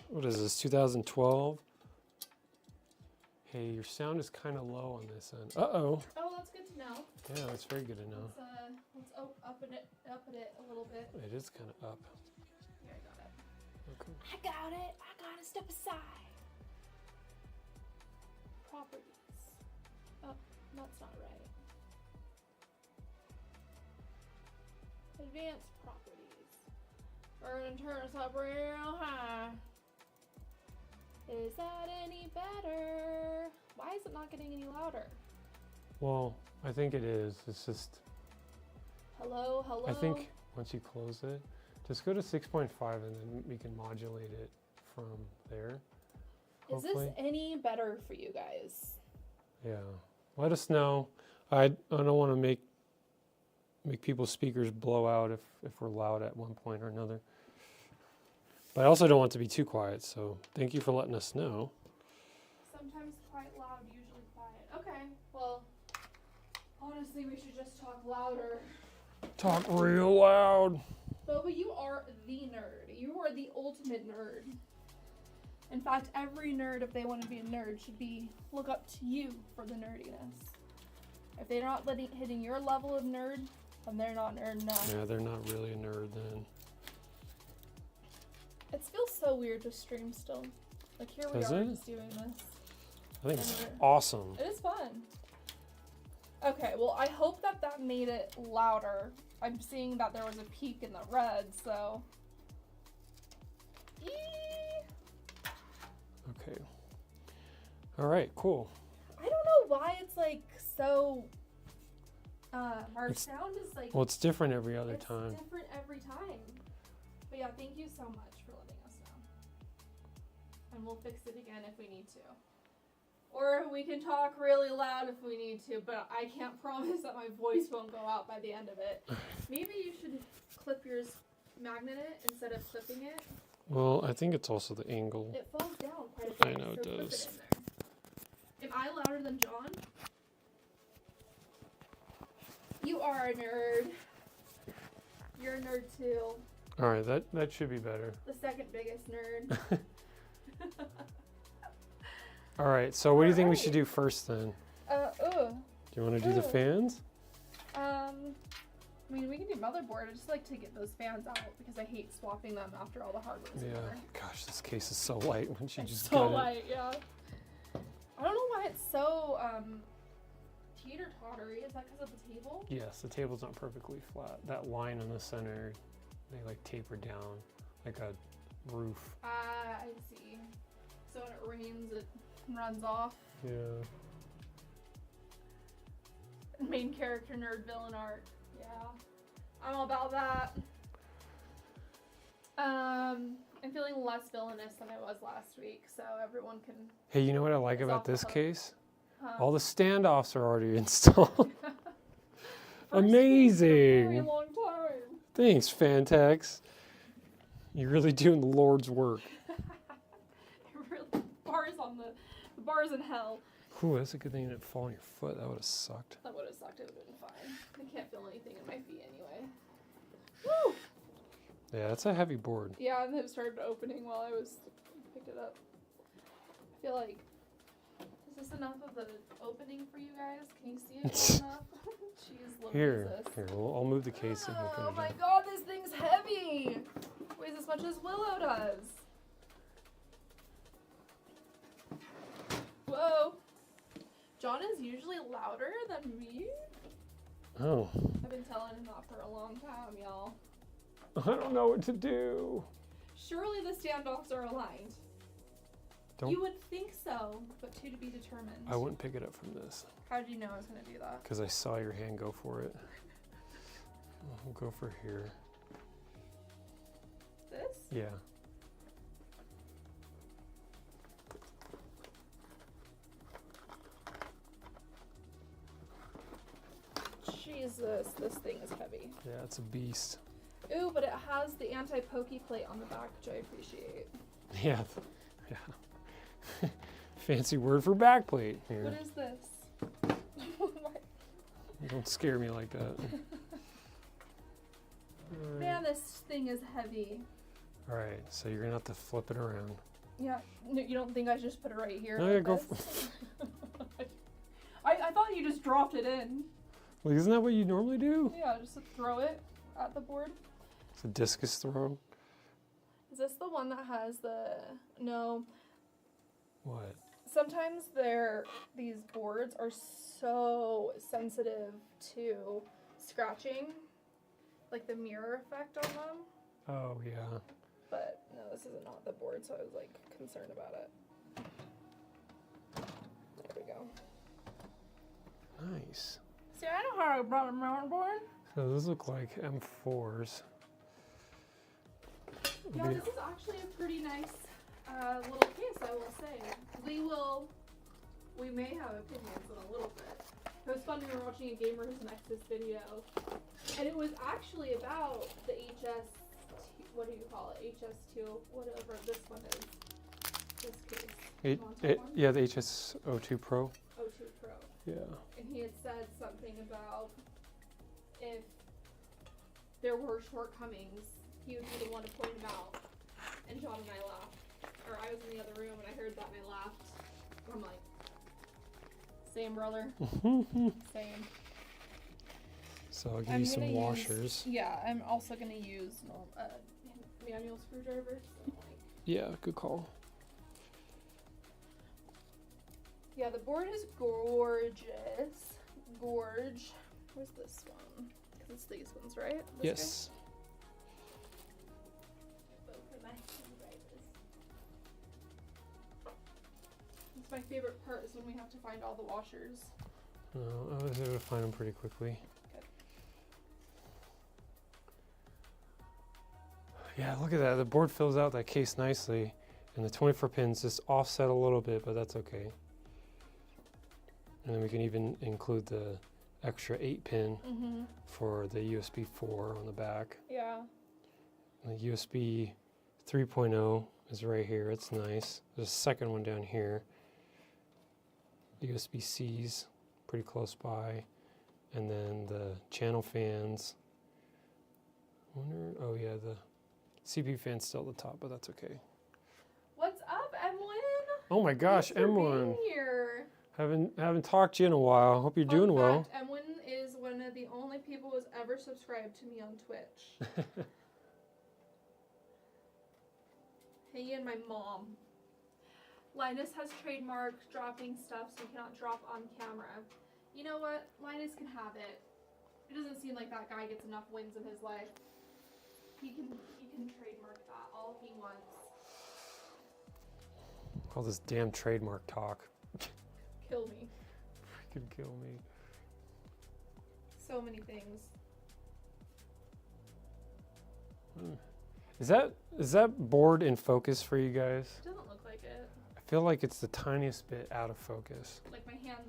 Speaker 1: What is this, 2012? Hey, your sound is kind of low on this end. Uh-oh.
Speaker 2: Oh, that's good to know.
Speaker 1: Yeah, that's very good to know.
Speaker 2: Let's up it a little bit.
Speaker 1: It is kind of up.
Speaker 2: Yeah, I got it.
Speaker 1: Okay.
Speaker 2: I got it. I gotta step aside. Properties. Oh, that's not right. Advanced properties. We're gonna turn this up real high. Is that any better? Why is it not getting any louder?
Speaker 1: Well, I think it is. It's just,
Speaker 2: Hello?
Speaker 1: I think once you close it, just go to 6.5 and then we can modulate it from there.
Speaker 2: Is this any better for you guys?
Speaker 1: Yeah. Let us know. I don't want to make people's speakers blow out if we're loud at one point or another. But I also don't want it to be too quiet, so thank you for letting us know.
Speaker 2: Sometimes quite loud, usually quiet. Okay, well, honestly, we should just talk louder.
Speaker 1: Talk real loud.
Speaker 2: Boba, you are the nerd. You are the ultimate nerd. In fact, every nerd, if they want to be a nerd, should look up to you for the nerdiness. If they're not hitting your level of nerd, then they're not nerd enough.
Speaker 1: Yeah, they're not really a nerd then.
Speaker 2: It feels so weird to stream still. Like here we are just doing this.
Speaker 1: I think it's awesome.
Speaker 2: It is fun. Okay, well I hope that made it louder. I'm seeing that there was a peak in the red, so.
Speaker 1: Okay. All right, cool.
Speaker 2: I don't know why it's like so. Our sound is like.
Speaker 1: Well, it's different every other time.
Speaker 2: It's different every time. But yeah, thank you so much for letting us know. And we'll fix it again if we need to. Or we can talk really loud if we need to, but I can't promise that my voice won't go out by the end of it. Maybe you should clip yours, magnet it instead of clipping it.
Speaker 1: Well, I think it's also the angle.
Speaker 2: It falls down quite a bit.
Speaker 1: I know it does.
Speaker 2: Clip it in there. Am I louder than John? You are a nerd. You're a nerd too.
Speaker 1: All right, that should be better.
Speaker 2: The second biggest nerd.
Speaker 1: All right, so what do you think we should do first then? Do you want to do the fans?
Speaker 2: I mean, we can do motherboard. I just like to get those fans out because I hate swapping them after all the hardware's in there.
Speaker 1: Gosh, this case is so light when she just
Speaker 2: so
Speaker 1: got
Speaker 2: light, yeah. I don't know why it's so teeter-tottery. Is that because of the table?
Speaker 1: Yes, the table's not perfectly flat. That line in the center, they like taper down like a roof.
Speaker 2: I see. So when it rains, it runs off.
Speaker 1: Yeah.
Speaker 2: Main character nerd villain art. Yeah. I'm all about that. I'm feeling less villainous than I was last week, so everyone can.
Speaker 1: Hey, you know what I like about this case?
Speaker 2: Huh?
Speaker 1: All the standoffs are already installed. Amazing.
Speaker 2: Very long time.
Speaker 1: Thanks, Fantex. You're really doing the Lord's work.
Speaker 2: Really, bars in hell.
Speaker 1: Ooh, that's a good thing you didn't fall on your foot. That would have sucked.
Speaker 2: That would have sucked. It would have been fine. I can't feel anything in my feet anyway. Woo!
Speaker 1: Yeah, that's a heavy board.
Speaker 2: Yeah, and it started opening while I picked it up. I feel like, is this enough of the opening for you guys? Can you see it enough? Jeez, look
Speaker 1: Here,
Speaker 2: at this.
Speaker 1: I'll move the case and we'll
Speaker 2: Oh
Speaker 1: finish
Speaker 2: my
Speaker 1: it.
Speaker 2: god, this thing's heavy! Weighs as much as Willow does. Whoa. John is usually louder than me.
Speaker 1: Oh.
Speaker 2: I've been telling him that for a long time, y'all.
Speaker 1: I don't know what to do.
Speaker 2: Surely the standoffs are aligned. You would think so, but to be determined.
Speaker 1: I wouldn't pick it up from this.
Speaker 2: How did you know I was going to do that?
Speaker 1: Because I saw your hand go for it. We'll go for here.
Speaker 2: This?
Speaker 1: Yeah.
Speaker 2: Jesus, this thing is heavy.
Speaker 1: Yeah, it's a beast.
Speaker 2: Ooh, but it has the anti-pokey plate on the back, which I appreciate.
Speaker 1: Yeah. Yeah. Fancy word for backplate here.
Speaker 2: What is this?
Speaker 1: Don't scare me like that.
Speaker 2: Man, this thing is heavy.
Speaker 1: All right, so you're gonna have to flip it around.
Speaker 2: Yeah, no, you don't think I should just put it right here?
Speaker 1: No,
Speaker 2: like
Speaker 1: yeah, go
Speaker 2: this? I thought you just dropped it in.
Speaker 1: Well, isn't that what you normally do?
Speaker 2: Yeah, just throw it at the board.
Speaker 1: It's a discus throw.
Speaker 2: Is this the one that has the... No.
Speaker 1: What?
Speaker 2: Sometimes these boards are so sensitive to scratching, like the mirror effect on them.
Speaker 1: Oh, yeah.
Speaker 2: But no, this is not the board, so I was like concerned about it. There we go.
Speaker 1: Nice.
Speaker 2: See, I know how I brought a motherboard.
Speaker 1: So those look like M4s.
Speaker 2: Yeah, this is actually a pretty nice little case, I will say. We will we may have opinions in a little bit. It was fun, we were watching a Gamer's Nexus video, and it was actually about the what do you call it? HS2, whatever this one is. This case.
Speaker 1: Yeah, the HS02 Pro.
Speaker 2: 02 Pro.
Speaker 1: Yeah.
Speaker 2: And he had said something about if there were shortcomings, he would be the one to point them out. And John and I laughed. Or I was in the other room and I heard that and I laughed. I'm like, same, brother. Same.
Speaker 1: So I'll give you some washers.
Speaker 2: Yeah, I'm also going to use manual screwdrivers. So like,
Speaker 1: yeah, good call.
Speaker 2: yeah, the board is gorgeous. Gorge. Where's this one? Because it's these ones, right? This
Speaker 1: Yes.
Speaker 2: It's my favorite part is when we have to find all the washers.
Speaker 1: I was able to find them pretty quickly.
Speaker 2: Okay.
Speaker 1: Yeah, look at that. The board fills out that case nicely, and the 24 pins just offset a little bit, but that's okay. And then we can even include the extra 8-pin for the USB 4 on the back.
Speaker 2: Yeah.
Speaker 1: And the USB 3.0 is right here. It's nice. There's a second one down here. USB-C's pretty close by. And then the channel fans. Oh yeah, the CPU fan's still at the top, but that's okay.
Speaker 2: What's up, Emlyn?
Speaker 1: Oh my gosh,
Speaker 2: Thanks for
Speaker 1: Emlyn.
Speaker 2: being here.
Speaker 1: Haven't talked to you in a while. Hope you're doing well.
Speaker 2: Fact, Emlyn is one of the only people who's ever subscribed to me on Twitch. He and my mom. Linus has trademarked dropping stuff so he cannot drop on camera. You know what? Linus can have it. It doesn't seem like that guy gets enough wins in his life. He can trademark that all he wants.
Speaker 1: All this damn trademark talk.
Speaker 2: Kill me.
Speaker 1: Freaking kill me.
Speaker 2: So many things.
Speaker 1: Is that board in focus for you guys?
Speaker 2: Doesn't look like it.
Speaker 1: I feel like it's the tiniest bit out of focus.
Speaker 2: Like my hand.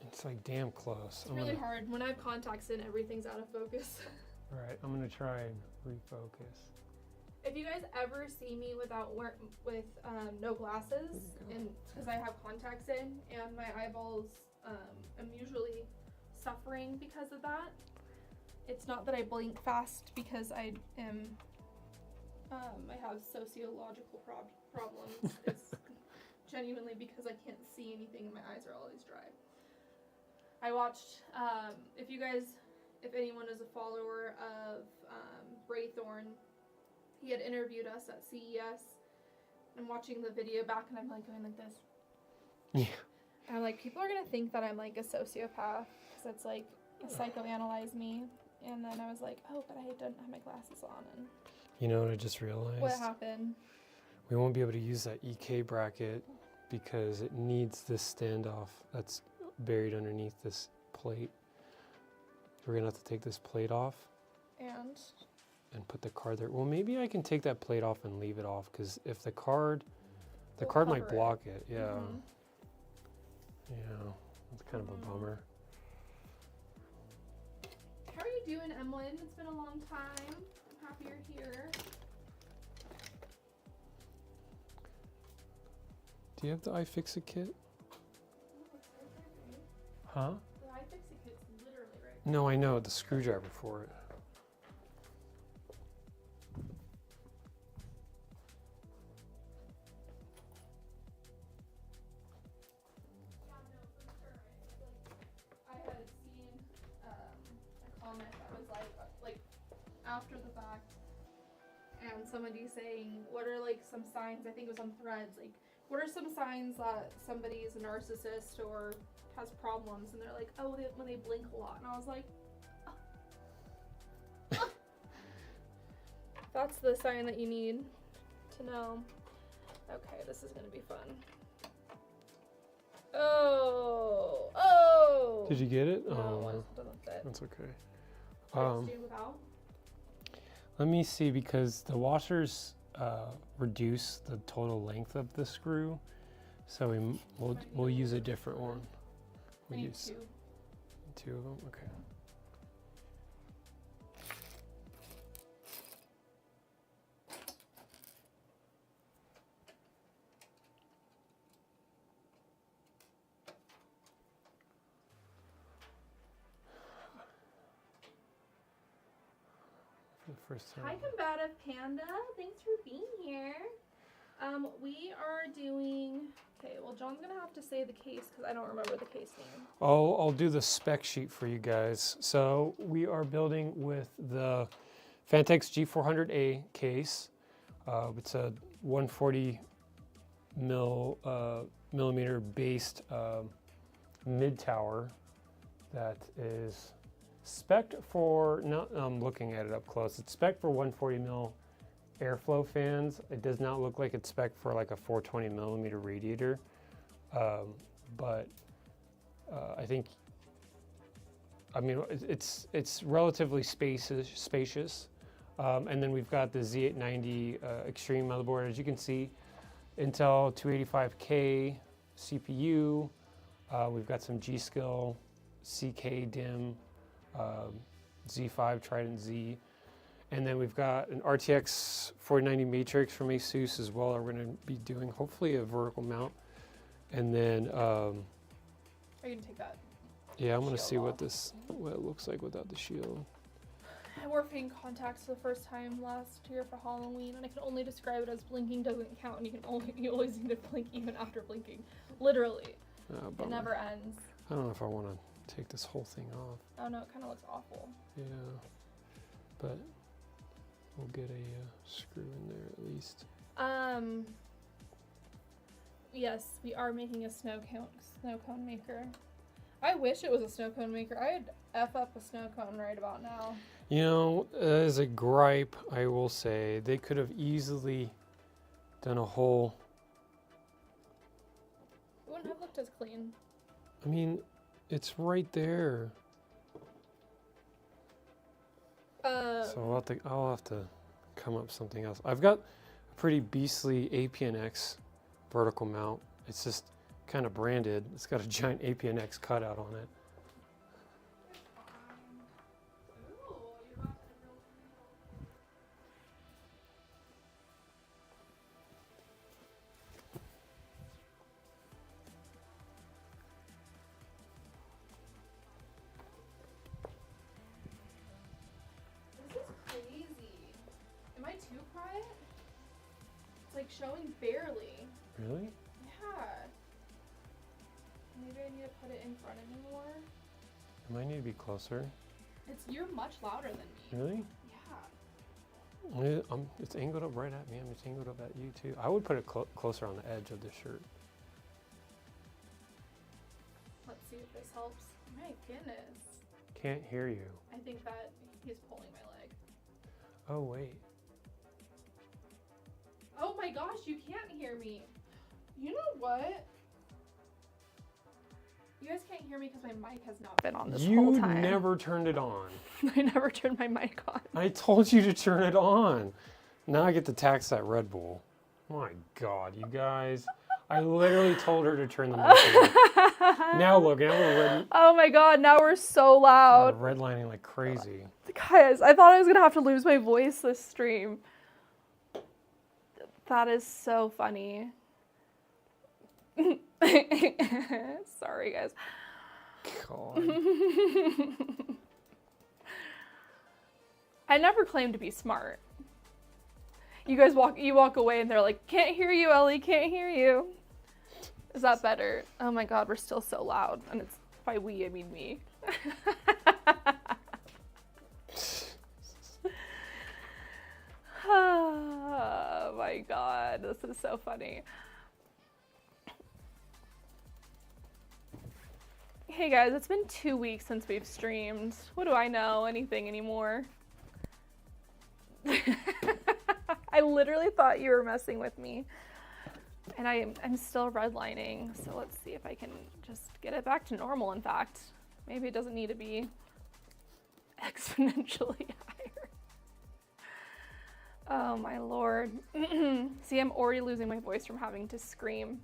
Speaker 1: It's like damn close.
Speaker 2: It's really hard. When I have contacts in, everything's out of focus.
Speaker 1: All right, I'm gonna try and refocus.
Speaker 2: If you guys ever see me with no glasses, and because I have contacts in, and my eyeballs, I'm usually suffering because of that. It's not that I blink fast because I am. I have sociological problems. It's genuinely because I can't see anything and my eyes are always dry. I watched. If anyone is a follower of Raythorn, he had interviewed us at CES. I'm watching the video back and I'm like going like this.
Speaker 1: Yeah.
Speaker 2: And I'm like, people are gonna think that I'm like a sociopath because it's like psychoanalyze me. And then I was like, oh, but I don't have my glasses on. And
Speaker 1: You know what I just realized?
Speaker 2: what happened?
Speaker 1: We won't be able to use that EK bracket because it needs this standoff that's buried underneath this plate. We're gonna have to take this plate off and put the card there. Well, maybe I can take that plate off and leave it off because if the card might block it. Yeah.
Speaker 2: Mm-hmm.
Speaker 1: Yeah, that's kind of a bummer.
Speaker 2: How are you doing, Emlyn? It's been a long time. I'm happy you're here.
Speaker 1: Do you have the iFixit kit? Huh?
Speaker 2: The iFixit kit's literally right.
Speaker 1: No, I know, the screwdriver for it.
Speaker 2: I had seen a comment that was like after the fact, and somebody saying, what are like some signs, I think it was on Threads, like, what are some signs that somebody is a narcissist or has problems? And they're like, oh, when they blink a lot. And I was like, oh. That's the sign that you need to know. Okay, this is gonna be fun. Oh!
Speaker 1: Did you get it?
Speaker 2: No, it doesn't fit.
Speaker 1: That's okay.
Speaker 2: Should I just do without?
Speaker 1: Let me see, because the washers reduce the total length of the screw. So we'll use a different one.
Speaker 2: I
Speaker 1: We'll
Speaker 2: need
Speaker 1: use two of them. Okay. For the first time.
Speaker 2: Hi, combative panda. Thanks for being here. We are doing. Okay, well, John's gonna have to say the case because I don't remember the case name.
Speaker 1: I'll do the spec sheet for you guys. So we are building with the Fantex G400A case. It's a 140 millimeter based mid tower that is spec'd for, I'm looking at it up close, it's spec'd for 140 mil airflow fans. It does not look like it's spec'd for like a 420 millimeter radiator, but I think, it's relatively spacious. And then we've got the Z890 Extreme motherboard. As you can see, Intel 285K CPU. We've got some G-Skill, CK DIMM, Z5 Trident Z. And then we've got an RTX 4090 Matrix from ASUS as well. We're going to be doing hopefully a vertical mount. And then,
Speaker 2: Are you gonna take that?
Speaker 1: yeah, I'm going to see
Speaker 2: off?
Speaker 1: what it looks like without the shield.
Speaker 2: I wore Fang contacts for the first time last year for Halloween, and I can only describe it as blinking doesn't count, and you always need to blink even after blinking. Literally. It
Speaker 1: Bummer.
Speaker 2: never ends.
Speaker 1: I don't know if I want to take this whole thing off.
Speaker 2: Oh no, it kind of looks awful.
Speaker 1: Yeah, but we'll get a screw in there at least.
Speaker 2: Yes, we are making a snow cone maker. I wish it was a snow cone maker. I'd F up a snow cone right about now.
Speaker 1: You know, as a gripe, I will say they could have easily done a whole.
Speaker 2: It wouldn't have looked as clean.
Speaker 1: I mean, it's right there. So I'll have to come up with something else. I've got a pretty beastly APNX vertical mount. It's just kind of branded. It's got a giant APNX cutout on it.
Speaker 2: Showing barely.
Speaker 1: Really?
Speaker 2: Yeah. Maybe I need to put it in front of me more.
Speaker 1: I might need to be closer.
Speaker 2: You're much louder than me.
Speaker 1: Really?
Speaker 2: Yeah.
Speaker 1: It's angled up right at me. It's angled up at you too. I would put it closer on the edge of the shirt.
Speaker 2: Let's see if this helps. My goodness.
Speaker 1: Can't hear you.
Speaker 2: I think that he's pulling my leg.
Speaker 1: Oh wait.
Speaker 2: Oh my gosh, you can't hear me. You know what? You guys can't hear me because my mic has not been on this whole time.
Speaker 1: You never turned it on.
Speaker 2: I never turned my mic on.
Speaker 1: I told you to turn it on. Now I get to tax that Red Bull. My God, you guys. I literally told her to turn the mic on. Now look, now we're
Speaker 2: Oh my God, now we're so loud.
Speaker 1: redlining like crazy.
Speaker 2: Guys, I thought I was going to have to lose my voice this stream. That is so funny. Sorry, guys.
Speaker 1: God.
Speaker 2: I never claimed to be smart. You guys walk away and they're like, can't hear you, Ellie, can't hear you. Is that better? Oh my God, we're still so loud. And it's by we, I mean me. Oh my God, this is so funny. Hey guys, it's been 2 weeks since we've streamed. What do I know? Anything anymore? I literally thought you were messing with me. And I'm still redlining, so let's see if I can just get it back to normal, in fact. Maybe it doesn't need to be exponentially higher. Oh my Lord. See, I'm already losing my voice from having to scream.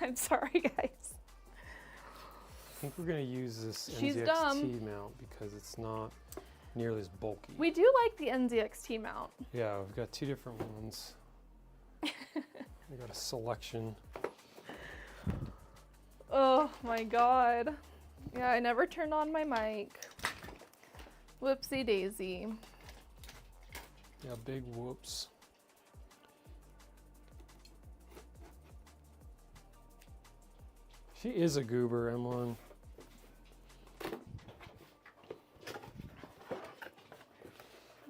Speaker 2: I'm sorry, guys.
Speaker 1: I think we're going to use this
Speaker 2: She's
Speaker 1: NZXT
Speaker 2: dumb.
Speaker 1: mount because it's not nearly as bulky.
Speaker 2: We do like the NZXT mount.
Speaker 1: Yeah, we've got 2 different ones. We got a selection.
Speaker 2: Oh my god. Yeah, I never turned on my mic. Whoopsie daisy.
Speaker 1: Yeah, big whoops. She is a goober, Emlyn.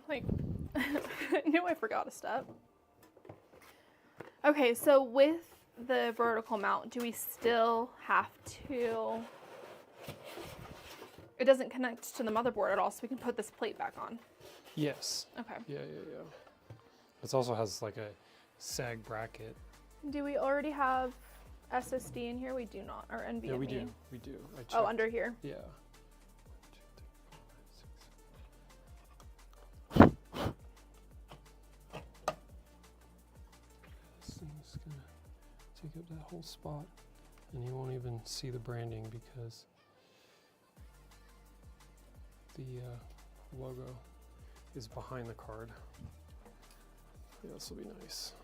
Speaker 2: Like, I knew I forgot a step. Okay, so with the vertical mount, do we still have to... It doesn't connect to the motherboard at all, so we can put this plate back on.
Speaker 1: Yes.
Speaker 2: Okay.
Speaker 1: Yeah. It also has like a sag bracket.
Speaker 2: Do we already have SSD in here? We do not. Or NVMe?
Speaker 1: Yeah, we do. We do. I checked.
Speaker 2: Oh, under here?
Speaker 1: Yeah. This thing's gonna take up that whole spot, and you won't even see the branding because the logo is behind the card. Yeah, this will be nice.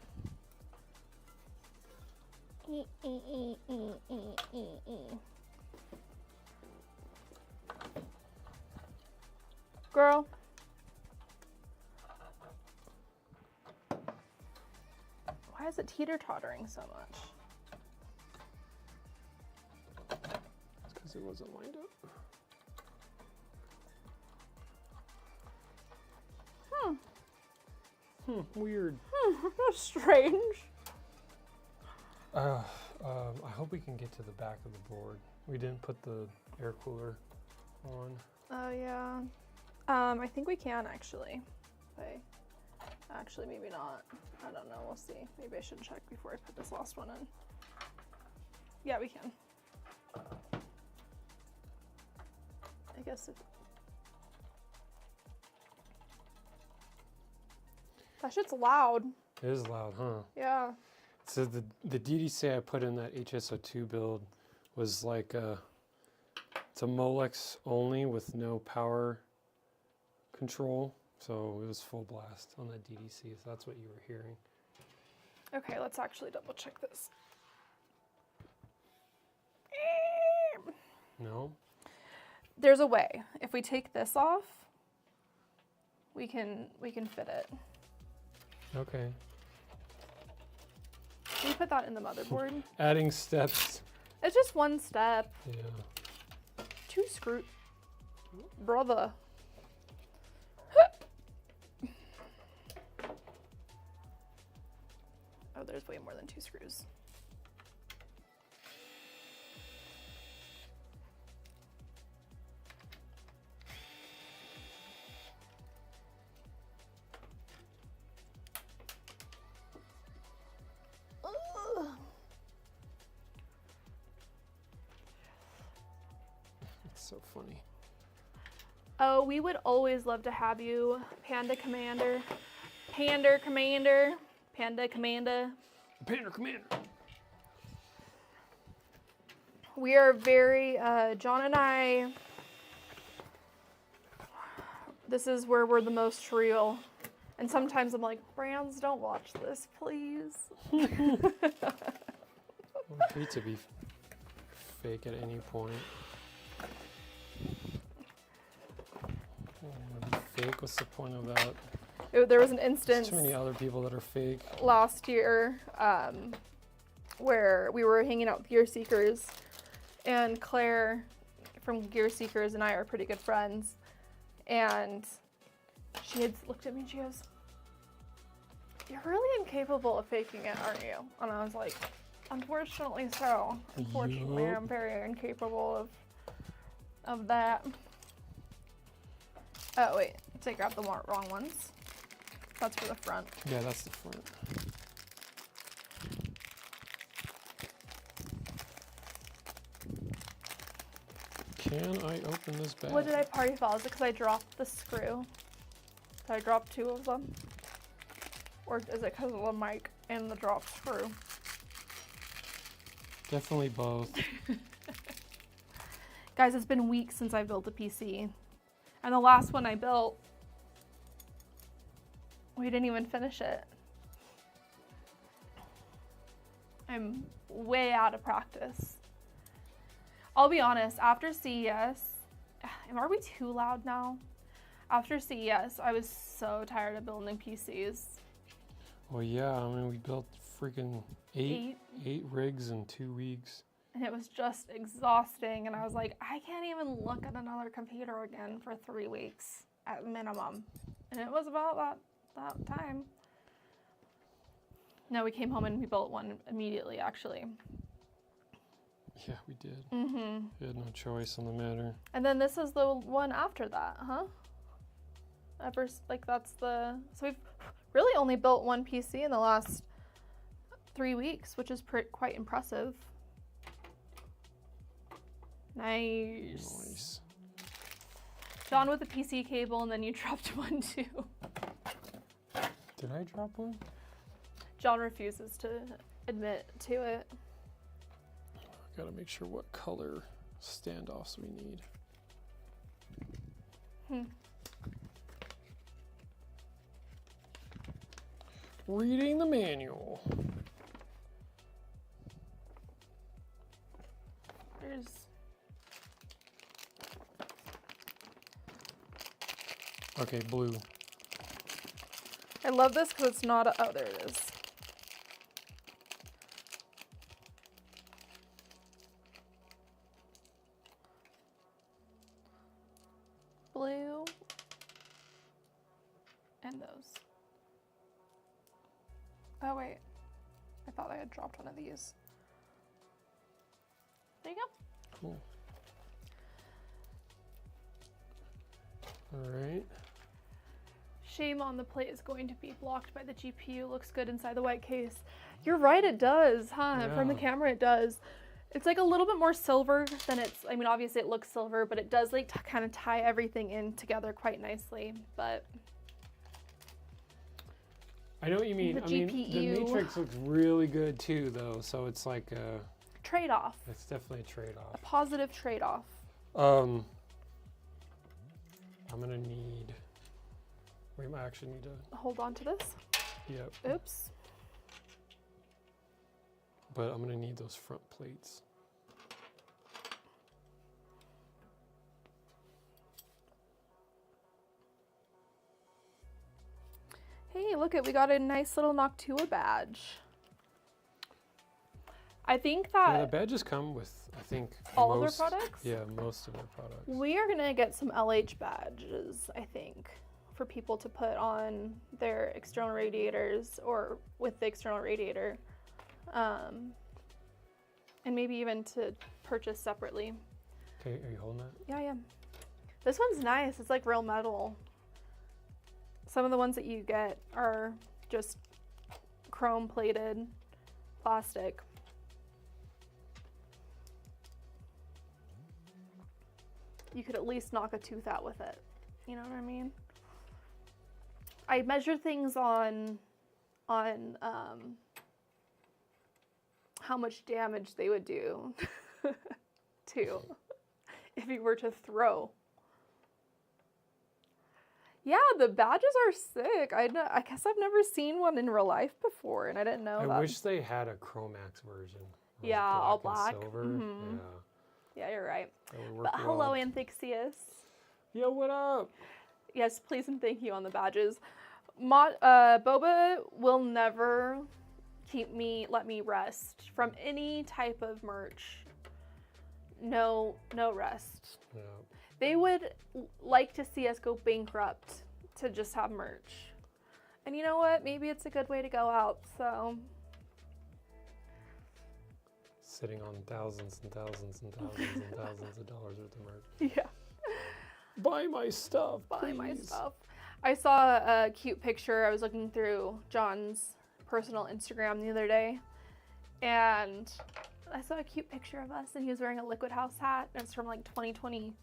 Speaker 2: Girl. Why is it teeter-tottering so much?
Speaker 1: It's because it wasn't lined up. Weird.
Speaker 2: That's strange.
Speaker 1: I hope we can get to the back of the board. We didn't put the air cooler on.
Speaker 2: Oh, yeah. I think we can, actually. But actually, maybe not. I don't know. We'll see. Maybe I should check before I put this last one in. Yeah, we can. I guess if... That shit's loud.
Speaker 1: It is loud, huh?
Speaker 2: Yeah.
Speaker 1: So the DDC I put in that HSO2 build was like it's a Molex only with no power control. So it was full blast on that DDC. So that's what you were hearing.
Speaker 2: Okay, let's actually double check this.
Speaker 1: No?
Speaker 2: There's a way. If we take this off, we can fit it.
Speaker 1: Okay.
Speaker 2: Can you put that in the motherboard?
Speaker 1: Adding steps.
Speaker 2: It's just one step.
Speaker 1: Yeah.
Speaker 2: 2 screws. Brother. Oh, there's way more than 2 screws.
Speaker 1: So funny.
Speaker 2: Oh, we would always love to have you, Panda Commander. Panda Commander. Panda Commander.
Speaker 1: Panda Commander.
Speaker 2: We are very, John and I, this is where we're the most real. And sometimes I'm like, brands, don't watch this, please.
Speaker 1: I'm free to be fake at any point. Fake? What's the point of that?
Speaker 2: There was an
Speaker 1: There's
Speaker 2: instance
Speaker 1: too many other people that are fake.
Speaker 2: last year where we were hanging out with Gear Seekers, and Claire from Gear Seekers and I are pretty good friends, and she had looked at me and she goes, "You're really incapable of faking it, aren't you?" And I was like, "Unfortunately so. Unfortunately,
Speaker 1: Yup.
Speaker 2: I'm very incapable of that." Oh wait, I grabbed the wrong ones. That's for the front.
Speaker 1: Yeah, that's the front. Can I open this bag?
Speaker 2: What did I party foul? Is it because I dropped the screw? Did I drop 2 of them? Or is it because of the mic and the drop screw?
Speaker 1: Definitely both.
Speaker 2: Guys, it's been weeks since I built a PC. And the last one I built, we didn't even finish it. I'm way out of practice. I'll be honest, after CES, are we too loud now? After CES, I was so tired of building PCs.
Speaker 1: Well, yeah, I mean, we built freaking eight rigs in 2 weeks.
Speaker 2: And it was just exhausting. And I was like, I can't even look at another computer again for 3 weeks at minimum. And it was about that time. No, we came home and we built one immediately, actually.
Speaker 1: Yeah, we did.
Speaker 2: Mm-hmm.
Speaker 1: We had no choice on the matter.
Speaker 2: And then this is the one after that, huh? So we've really only built one PC in the last 3 weeks, which is quite impressive. Nice. John with a PC cable, and then you dropped one too.
Speaker 1: Did I drop one?
Speaker 2: John refuses to admit to it.
Speaker 1: I gotta make sure what color standoffs we need. Reading the manual. Okay, blue.
Speaker 2: I love this because it's not oh, there it is. Blue. And those. Oh, wait. I thought I had dropped one of these. There you go.
Speaker 1: Cool. All right.
Speaker 2: Shame on the plate is going to be blocked by the GPU. Looks good inside the white case. You're right, it does, huh?
Speaker 1: Yeah.
Speaker 2: From the camera, it does. It's like a little bit more silver than I mean, obviously it looks silver, but it does like kind of tie everything in together quite nicely, but.
Speaker 1: I know what you mean.
Speaker 2: The
Speaker 1: I mean,
Speaker 2: GPU.
Speaker 1: the Matrix looks really good too, though, so it's like a
Speaker 2: trade-off.
Speaker 1: It's definitely a trade-off.
Speaker 2: A positive trade-off.
Speaker 1: I'm gonna need. We might actually need to
Speaker 2: hold on to this.
Speaker 1: Yep.
Speaker 2: Oops.
Speaker 1: But I'm gonna need those front plates.
Speaker 2: Hey, look we got a nice little Noctua badge. I think that
Speaker 1: Yeah, the badges come with, I think,
Speaker 2: all of their products?
Speaker 1: Yeah, most of their products.
Speaker 2: We are gonna get some LH badges, I think, for people to put on their external radiators or with the external radiator. And maybe even to purchase separately.
Speaker 1: Okay, are you holding that?
Speaker 2: Yeah, I am. This one's nice. It's like real metal. Some of the ones that you get are just chrome plated plastic. You could at least knock a tooth out with it. You know what I mean? I measure things on how much damage they would do to if you were to throw. Yeah, the badges are sick. I guess I've never seen one in real life before, and I didn't know that.
Speaker 1: I wish they had a Chromax version.
Speaker 2: Yeah, all black.
Speaker 1: And silver.
Speaker 2: Mm-hmm.
Speaker 1: Yeah.
Speaker 2: Yeah, you're right.
Speaker 1: That would work
Speaker 2: But
Speaker 1: well.
Speaker 2: hello, Anthixius.
Speaker 1: Yo, what up?
Speaker 2: Yes, please and thank you on the badges. Boba will never let me rest from any type of merch. No rest.
Speaker 1: Yeah.
Speaker 2: They would like to see us go bankrupt to just have merch. And you know what? Maybe it's a good way to go out, so.
Speaker 1: Sitting on thousands and thousands and thousands and thousands of dollars worth of merch.
Speaker 2: Yeah.
Speaker 1: Buy my stuff,
Speaker 2: Buy my
Speaker 1: please.
Speaker 2: stuff. I saw a cute picture. I was looking through John's personal Instagram the other day, and I saw a cute picture of us, and he was wearing a Liquid House hat. And it's from like 2020.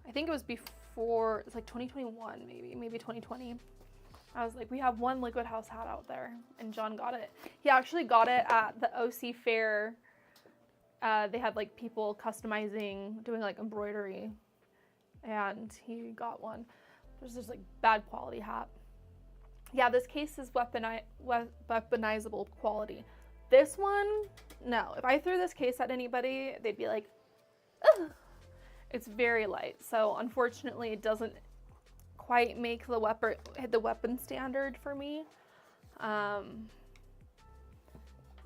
Speaker 2: I think it was before, it's like 2021 maybe 2020. I was like, we have one Liquid House hat out there, and John got it. He actually got it at the OC Fair they had like people customizing, doing like embroidery, and he got one. There's just like bad quality hat. Yeah, this case is weaponizable quality. This one, no. If I threw this case at anybody, they'd be like, ugh. It's very light, so unfortunately it doesn't quite make the weapon standard for me.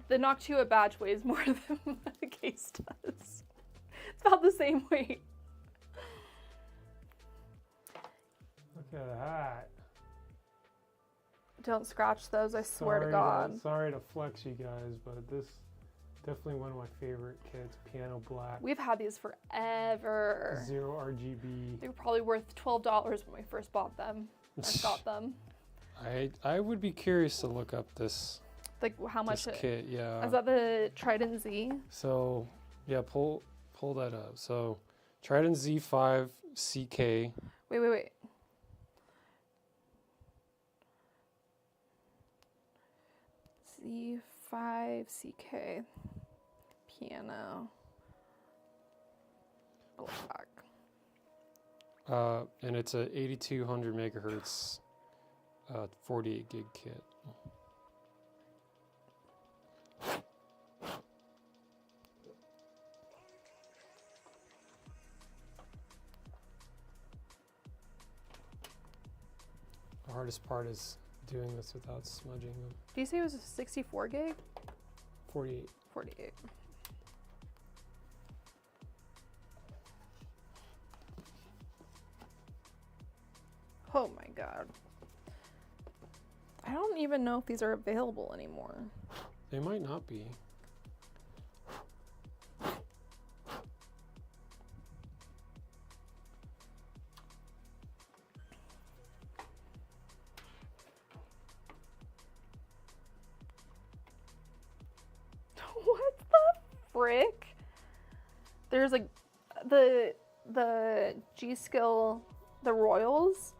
Speaker 2: The Noctua badge weighs more than the case does. It's about the same weight.
Speaker 1: Look at that.
Speaker 2: Don't scratch those, I swear to God.
Speaker 1: Sorry to flex you guys, but this definitely one of my favorite kits. Piano black.
Speaker 2: We've had these forever.
Speaker 1: 0 RGB.
Speaker 2: They were probably worth $12 when we first bought them. I got them.
Speaker 1: I would be curious to look up this.
Speaker 2: Like how much
Speaker 1: this kit, yeah.
Speaker 2: Is that the Trident Z?
Speaker 1: So yeah, pull that up. So Trident Z5 CK.
Speaker 2: Wait. Z5 CK piano black.
Speaker 1: And it's a 8200 megahertz 48 gig kit. The hardest part is doing this without smudging them.
Speaker 2: Do you say it was a 64 gig?
Speaker 1: 48.
Speaker 2: 48. Oh my God. I don't even know if these are available anymore.
Speaker 1: They might not be.
Speaker 2: What the frick? There's like the G-Skill, the Royals.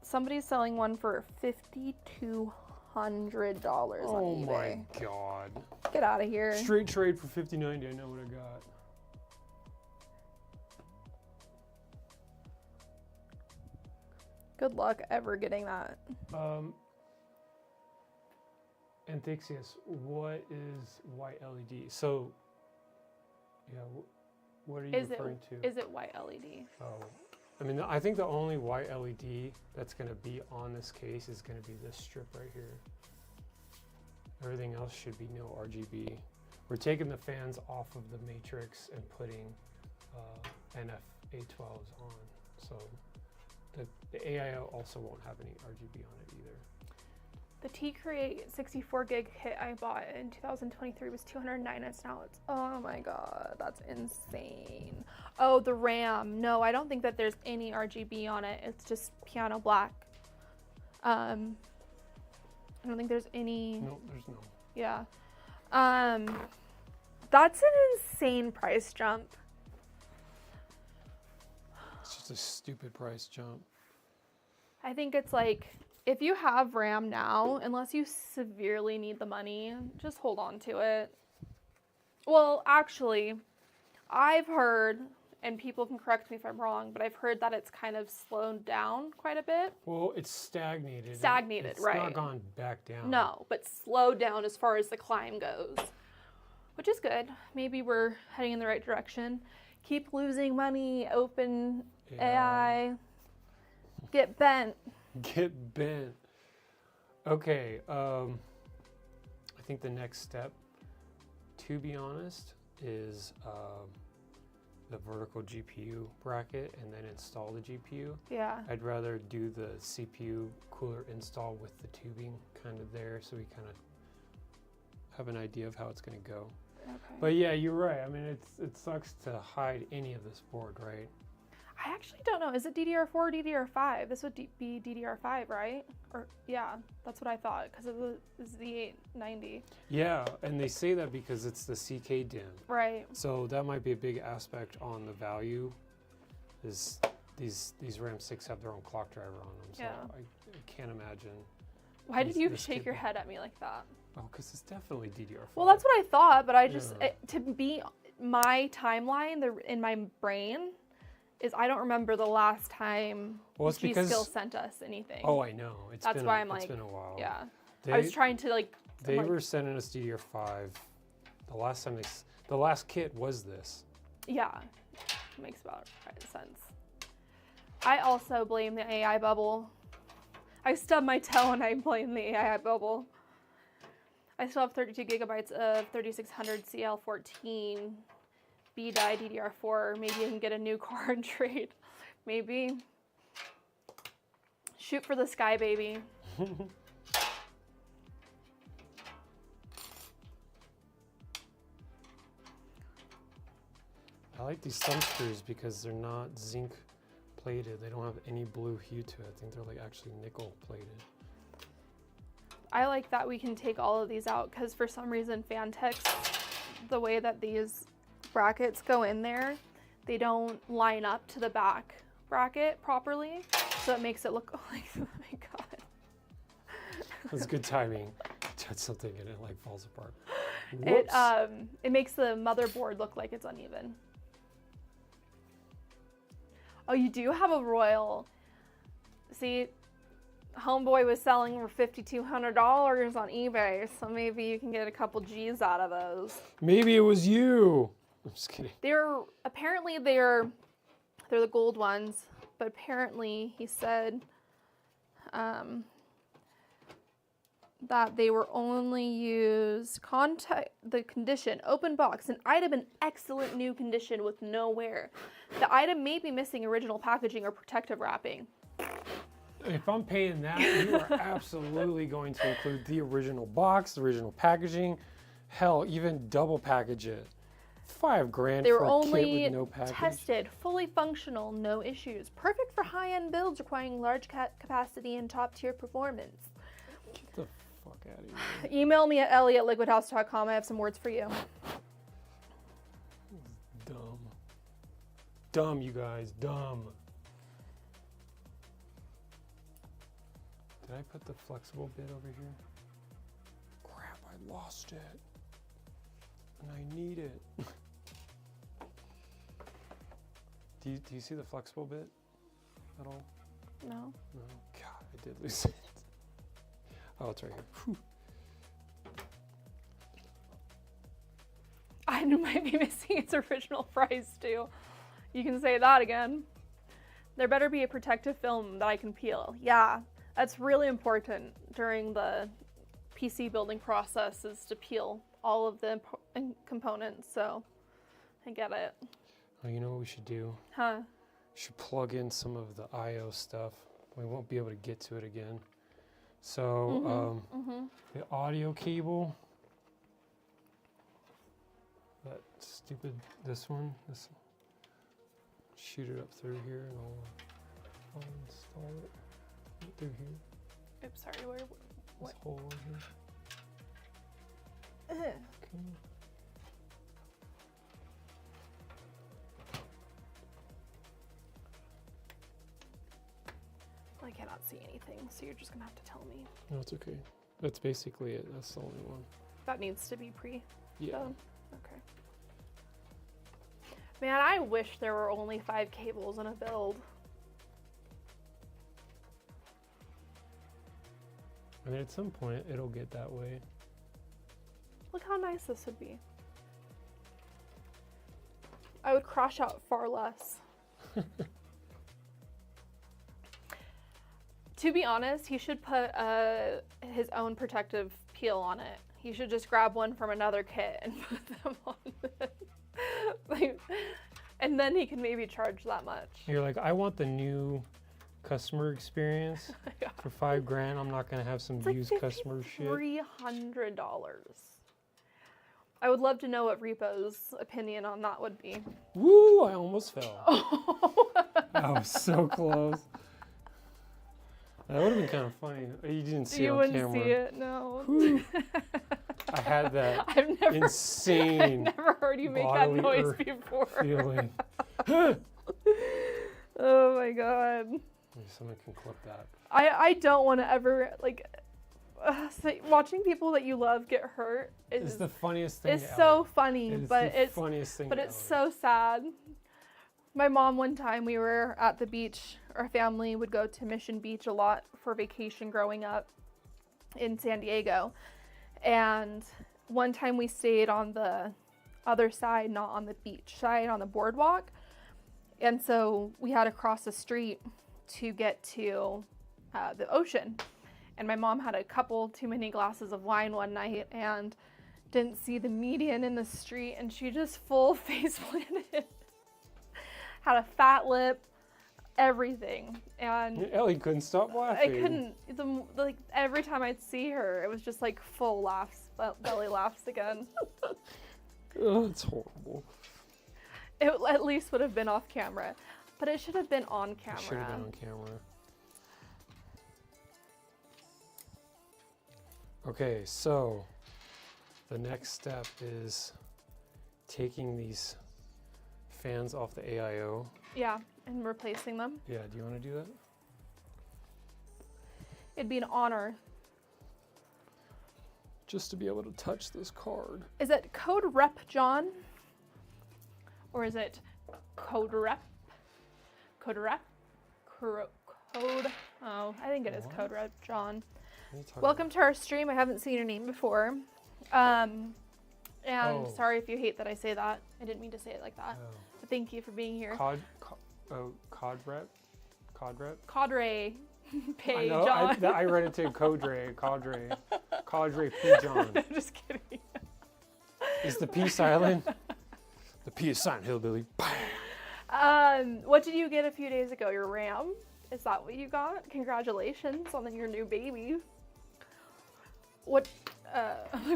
Speaker 2: Somebody's selling one for $5,200 on eBay.
Speaker 1: Oh my God.
Speaker 2: Get out of here.
Speaker 1: Straight trade for $50.90. I know what I got.
Speaker 2: Good luck ever getting that.
Speaker 1: Anthixius, what is white LED? So, yeah, what are you referring to?
Speaker 2: Is it white LED?
Speaker 1: Oh, I mean, I think the only white LED that's going to be on this case is going to be this strip right here. Everything else should be no RGB. We're taking the fans off of the matrix and putting NF-A12s on. So the AIO also won't have any RGB on it either.
Speaker 2: The T-Create 64 gig kit I bought in 2023 was $209. It's now it's, oh my God, that's insane. Oh, the RAM. No, I don't think that there's any RGB on it. It's just piano black. I don't think there's any.
Speaker 1: No, there's no.
Speaker 2: Yeah. That's an insane price jump.
Speaker 1: It's just a stupid price jump.
Speaker 2: I think it's like, if you have RAM now, unless you severely need the money, just hold on to it. Well, actually, I've heard, and people can correct me if I'm wrong, but I've heard that it's kind of slowed down quite a bit.
Speaker 1: Well, it's stagnated.
Speaker 2: Stagnated, right.
Speaker 1: It's not gone back down.
Speaker 2: No, but slowed down as far as the climb goes, which is good. Maybe we're heading in the right direction. Keep losing money, open AI, get bent.
Speaker 1: Get bent. Okay, I think the next step, to be honest, is the vertical GPU bracket and then install the GPU.
Speaker 2: Yeah.
Speaker 1: I'd rather do the CPU cooler install with the tubing kind of there so we kind of have an idea of how it's going to go.
Speaker 2: Okay.
Speaker 1: But yeah, you're right. I mean, it sucks to hide any of this board, right?
Speaker 2: I actually don't know. Is it DDR4 or DDR5? This would be DDR5, right? Or yeah, that's what I thought because it was the 890.
Speaker 1: Yeah, and they say that because it's the CK DIMM.
Speaker 2: Right.
Speaker 1: So that might be a big aspect on the value. Is these RAM 6 have their own clock driver on them? So
Speaker 2: Yeah.
Speaker 1: I can't imagine.
Speaker 2: Why did you
Speaker 1: this
Speaker 2: shake
Speaker 1: could
Speaker 2: your
Speaker 1: be-
Speaker 2: head at me like that?
Speaker 1: Oh, because it's definitely DDR5.
Speaker 2: Well, that's what I thought, but I just,
Speaker 1: Yeah.
Speaker 2: to be my timeline in my brain is I don't remember the last time
Speaker 1: Well, it's because
Speaker 2: G-Skill sent us anything.
Speaker 1: Oh, I know.
Speaker 2: That's why I'm
Speaker 1: it's
Speaker 2: like,
Speaker 1: been a while.
Speaker 2: yeah.
Speaker 1: They,
Speaker 2: I was trying to like.
Speaker 1: They
Speaker 2: I'm
Speaker 1: were
Speaker 2: like,
Speaker 1: sending us DDR5. The last time the last kit was this.
Speaker 2: yeah, makes about right sense. I also blame the AI bubble. I stubbed my toe and I blame the AI bubble. I still have 32 gigabytes of 3600 CL14 B-die DDR4. Maybe I can get a new car and trade. Maybe. Shoot for the sky, baby.
Speaker 1: I like these thumb screws because they're not zinc plated. They don't have any blue hue to it. I think they're like actually nickel plated.
Speaker 2: I like that we can take all of these out because for some reason Fantex, the way that these brackets go in there, they don't line up to the back bracket properly. So it makes it look like, oh my God.
Speaker 1: That's good timing. Touch something and it like falls apart. Whoops.
Speaker 2: It makes the motherboard look like it's uneven. Oh, you do have a Royal. See, Homeboy was selling for $5,200 on eBay, so maybe you can get a couple G's out of those.
Speaker 1: Maybe it was you. I'm just kidding.
Speaker 2: They're the gold ones, but apparently he said that they were only used the condition, open box, an item in excellent new condition with no wear. The item may be missing original packaging or protective wrapping.
Speaker 1: If I'm paying that, you are absolutely going to include the original box, the original packaging, hell, even double package it. $5 grand
Speaker 2: They
Speaker 1: for
Speaker 2: were
Speaker 1: a
Speaker 2: only
Speaker 1: kit with no package.
Speaker 2: tested, fully functional, no issues. Perfect for high-end builds requiring large capacity and top-tier performance.
Speaker 1: Get the fuck out of here.
Speaker 2: Email me at ellie@liquidhouse.com. I have some words for you.
Speaker 1: Dumb. Dumb, you guys, dumb. Did I put the flexible bit over here? Crap, I lost it. And I need it. Do you see the flexible bit at all?
Speaker 2: No.
Speaker 1: No? God, I did lose it. Oh, it's right here. Whew.
Speaker 2: I might be missing its original price too. You can say that again. There better be a protective film that I can peel. Yeah, that's really important during the PC building process is to peel all of the components, so I get it.
Speaker 1: Oh, you know what we should do?
Speaker 2: Huh?
Speaker 1: We should plug in some of the I/O stuff. We won't be able to get to it again. So the audio cable, that stupid, this one, shoot it up through here and I'll install it through here.
Speaker 2: Oops, sorry, where?
Speaker 1: This hole in here. Okay.
Speaker 2: I cannot see anything, so you're just gonna have to tell me.
Speaker 1: No, it's okay. That's basically it. That's the only one.
Speaker 2: That needs to be
Speaker 1: Yeah.
Speaker 2: done. Okay. Man, I wish there were only 5 cables in a build.
Speaker 1: I mean, at some point, it'll get that way.
Speaker 2: Look how nice this would be. I would crash out far less. To be honest, he should put his own protective peel on it. He should just grab one from another kit and put them on it. And then he can maybe charge that much.
Speaker 1: You're like, I want the new customer experience
Speaker 2: Yeah.
Speaker 1: for $5 grand. I'm not gonna have some
Speaker 2: It's like
Speaker 1: used customer shit.
Speaker 2: $300. I would love to know what Repo's opinion on that would be.
Speaker 1: Woo! I almost fell. I was so close. That would have been kind of funny. You didn't see it
Speaker 2: You
Speaker 1: on
Speaker 2: wouldn't
Speaker 1: camera.
Speaker 2: see it, no.
Speaker 1: Whew. I had that
Speaker 2: I've never
Speaker 1: insane
Speaker 2: never heard you make that
Speaker 1: bodily
Speaker 2: noise before.
Speaker 1: feeling.
Speaker 2: Oh my god.
Speaker 1: Maybe someone can clip that.
Speaker 2: I don't want to ever, like, watching people that you love get hurt
Speaker 1: It's the funniest thing
Speaker 2: It's
Speaker 1: ever.
Speaker 2: so funny,
Speaker 1: It is
Speaker 2: but
Speaker 1: the funniest thing
Speaker 2: but it's
Speaker 1: ever.
Speaker 2: so sad. My mom, one time we were at the beach. Our family would go to Mission Beach a lot for vacation growing up in San Diego. And one time we stayed on the other side, not on the beach side, on the boardwalk. And so we had to cross the street to get to the ocean. And my mom had a couple too many glasses of wine one night and didn't see the median in the street, and she just full face planted. Had a fat lip, everything. And
Speaker 1: Ellie couldn't stop laughing.
Speaker 2: I couldn't, like every time I'd see her, it was just like full laughs, belly laughs again.
Speaker 1: Oh, it's horrible.
Speaker 2: It at least would have been off camera, but it should have been on camera.
Speaker 1: It should have been on camera. Okay, so the next step is taking these fans off the AIO.
Speaker 2: Yeah, and replacing them.
Speaker 1: Yeah, do you want to do that?
Speaker 2: It'd be an honor.
Speaker 1: Just to be able to touch this card.
Speaker 2: Is it code rep John? Or is it code rep? Code rep? Code. Oh, I think it is
Speaker 1: What?
Speaker 2: code rep John.
Speaker 1: What are you talking
Speaker 2: Welcome to our stream. I haven't seen your name before. And
Speaker 1: Oh.
Speaker 2: sorry if you hate that I say that. I didn't mean to say it like that.
Speaker 1: about?
Speaker 2: But thank you for being here.
Speaker 1: Cod rep? Cod rep?
Speaker 2: Cadre Pay
Speaker 1: I know,
Speaker 2: John.
Speaker 1: I read it to Cadre P. John.
Speaker 2: I'm just kidding.
Speaker 1: Is the P silent? The P is silent, hillbilly.
Speaker 2: What did you get a few days ago? Your Ram? Is that what you got? Congratulations on your new baby. What?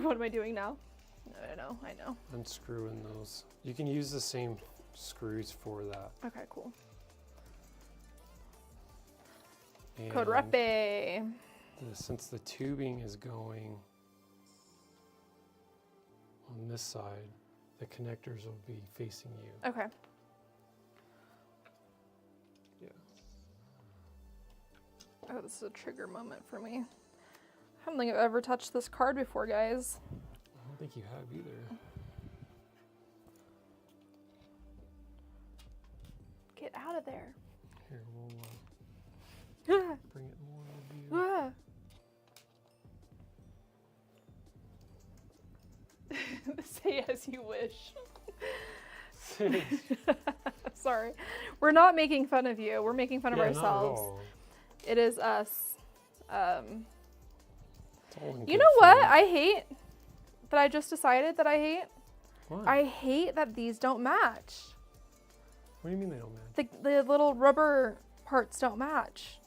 Speaker 2: What am I doing now? I know.
Speaker 1: Unscrewing those. You can use the same screws for that.
Speaker 2: Okay, cool.
Speaker 1: And
Speaker 2: Code Repe.
Speaker 1: since the tubing is going on this side, the connectors will be facing you.
Speaker 2: Okay.
Speaker 1: Yeah.
Speaker 2: Oh, this is a trigger moment for me. I don't think I've ever touched this card before, guys.
Speaker 1: I don't think you have either.
Speaker 2: Get out of there.
Speaker 1: Here, we'll
Speaker 2: Ah,
Speaker 1: bring it more over you.
Speaker 2: Say as you wish.
Speaker 1: Yeah,
Speaker 2: Sorry. We're not making fun of you. We're making fun of
Speaker 1: not at
Speaker 2: ourselves.
Speaker 1: all.
Speaker 2: It is us.
Speaker 1: It's all in
Speaker 2: You
Speaker 1: good
Speaker 2: know what
Speaker 1: fun.
Speaker 2: I hate? That I just decided that I hate?
Speaker 1: What?
Speaker 2: I hate that these don't match.
Speaker 1: What do you mean they don't match?
Speaker 2: The little rubber parts don't match.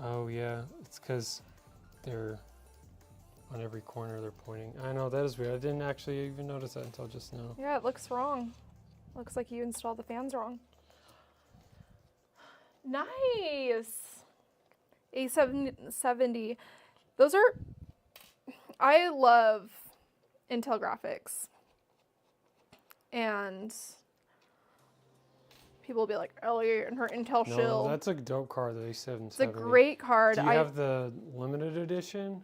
Speaker 1: Oh yeah, it's because they're on every corner they're pointing. I know, that is weird. I didn't actually even notice that until just now.
Speaker 2: Yeah, it looks wrong. Looks like you installed the fans wrong. Nice. A770. Those are... I love Intel graphics. And people will be like, Ellie and her Intel
Speaker 1: No,
Speaker 2: shield.
Speaker 1: that's a dope card, the A770.
Speaker 2: It's a great card.
Speaker 1: Do you have the limited edition?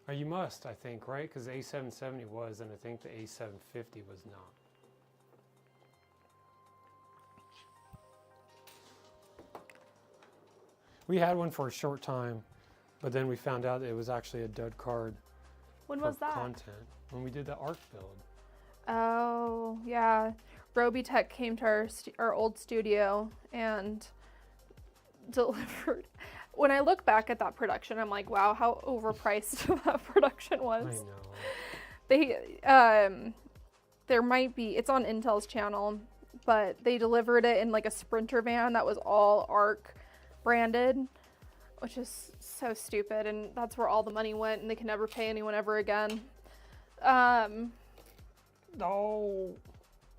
Speaker 1: Or you must, I think, right? Because the A770 was, and I think the A750 was not. We had one for a short time, but then we found out it was actually a dud card.
Speaker 2: When
Speaker 1: for
Speaker 2: was that?
Speaker 1: Content. When we did the ARC build.
Speaker 2: Oh, yeah. Robitech came to our old studio and delivered. When I look back at that production, I'm like, wow, how overpriced that production was.
Speaker 1: I know.
Speaker 2: They, there might be, it's on Intel's channel, but they delivered it in like a Sprinter van that was all ARC branded, which is so stupid, and that's where all the money went, and they can never pay anyone ever again.
Speaker 1: No.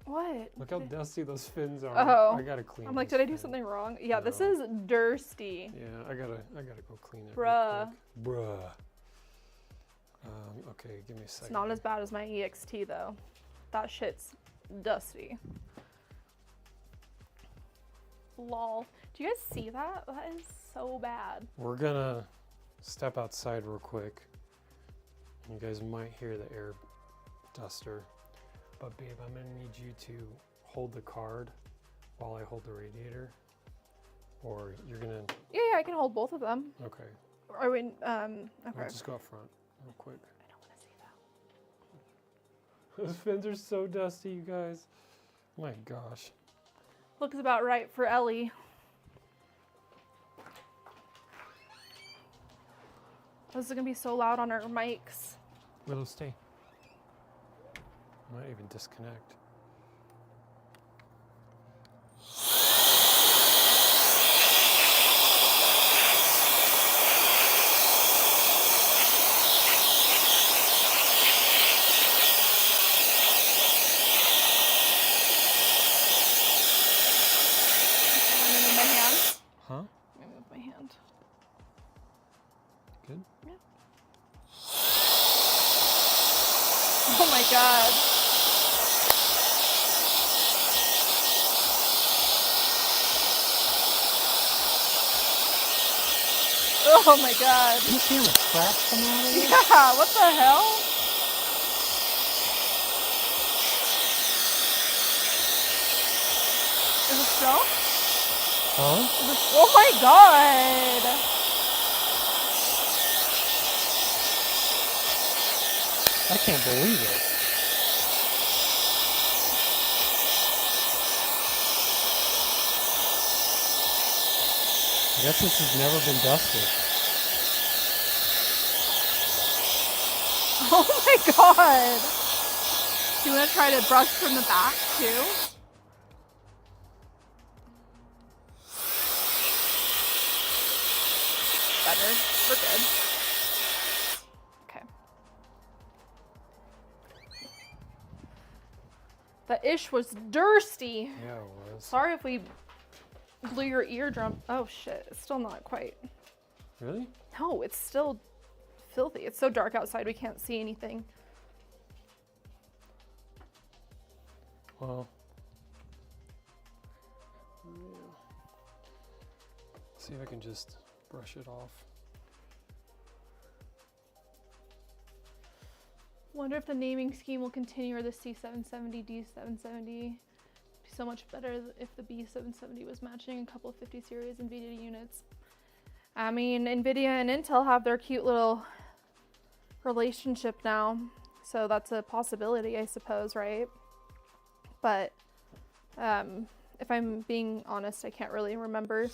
Speaker 2: What?
Speaker 1: Look how dusty those fins are.
Speaker 2: Oh.
Speaker 1: I gotta clean.
Speaker 2: I'm like,
Speaker 1: those
Speaker 2: did I do
Speaker 1: fins.
Speaker 2: something wrong? Yeah, this
Speaker 1: No.
Speaker 2: is dirsty.
Speaker 1: Yeah, I gotta go clean it. real
Speaker 2: Bruh.
Speaker 1: quick. Bruh. Okay, give me a second.
Speaker 2: It's not as bad as my EXT though. That shit's dusty. Lol. Do you guys see that? That is so bad.
Speaker 1: We're gonna step outside real quick. You guys might hear the air duster. But babe, I'm gonna need you to hold the card while I hold the radiator. Or you're gonna...
Speaker 2: Yeah, I can hold both of them.
Speaker 1: Okay.
Speaker 2: I mean, okay.
Speaker 1: I'll just go up front real quick.
Speaker 2: I don't want to see that.
Speaker 1: Those fins are so dusty, you guys. My gosh.
Speaker 2: Looks about right for Ellie. This is gonna be so loud on our mics.
Speaker 1: Willow, stay. I might even disconnect. Huh?
Speaker 2: I'm gonna move my hand.
Speaker 1: Good?
Speaker 2: Yeah. Oh my god. Oh my god.
Speaker 1: You see the cracks coming out of it?
Speaker 2: Yeah, what the hell? Is it still?
Speaker 1: Huh?
Speaker 2: Oh my god!
Speaker 1: I can't believe it. I guess this has never been dusted.
Speaker 2: Oh my god! Do you want to try to brush from the back too? Better. We're good. Okay. The ish was thirsty.
Speaker 1: Yeah, it was.
Speaker 2: Sorry if we blew your eardrum. Oh shit, it's still not quite.
Speaker 1: Really?
Speaker 2: No, it's still filthy. It's so dark outside we can't see anything.
Speaker 1: Well. See if I can just brush it off.
Speaker 2: Wonder if the naming scheme will continue or the C770, D770 be so much better if the B770 was matching a couple of 50 series NVIDIA units. I mean, NVIDIA and Intel have their cute little relationship now, so that's a possibility, I suppose, right? But if I'm being honest, I can't really remember.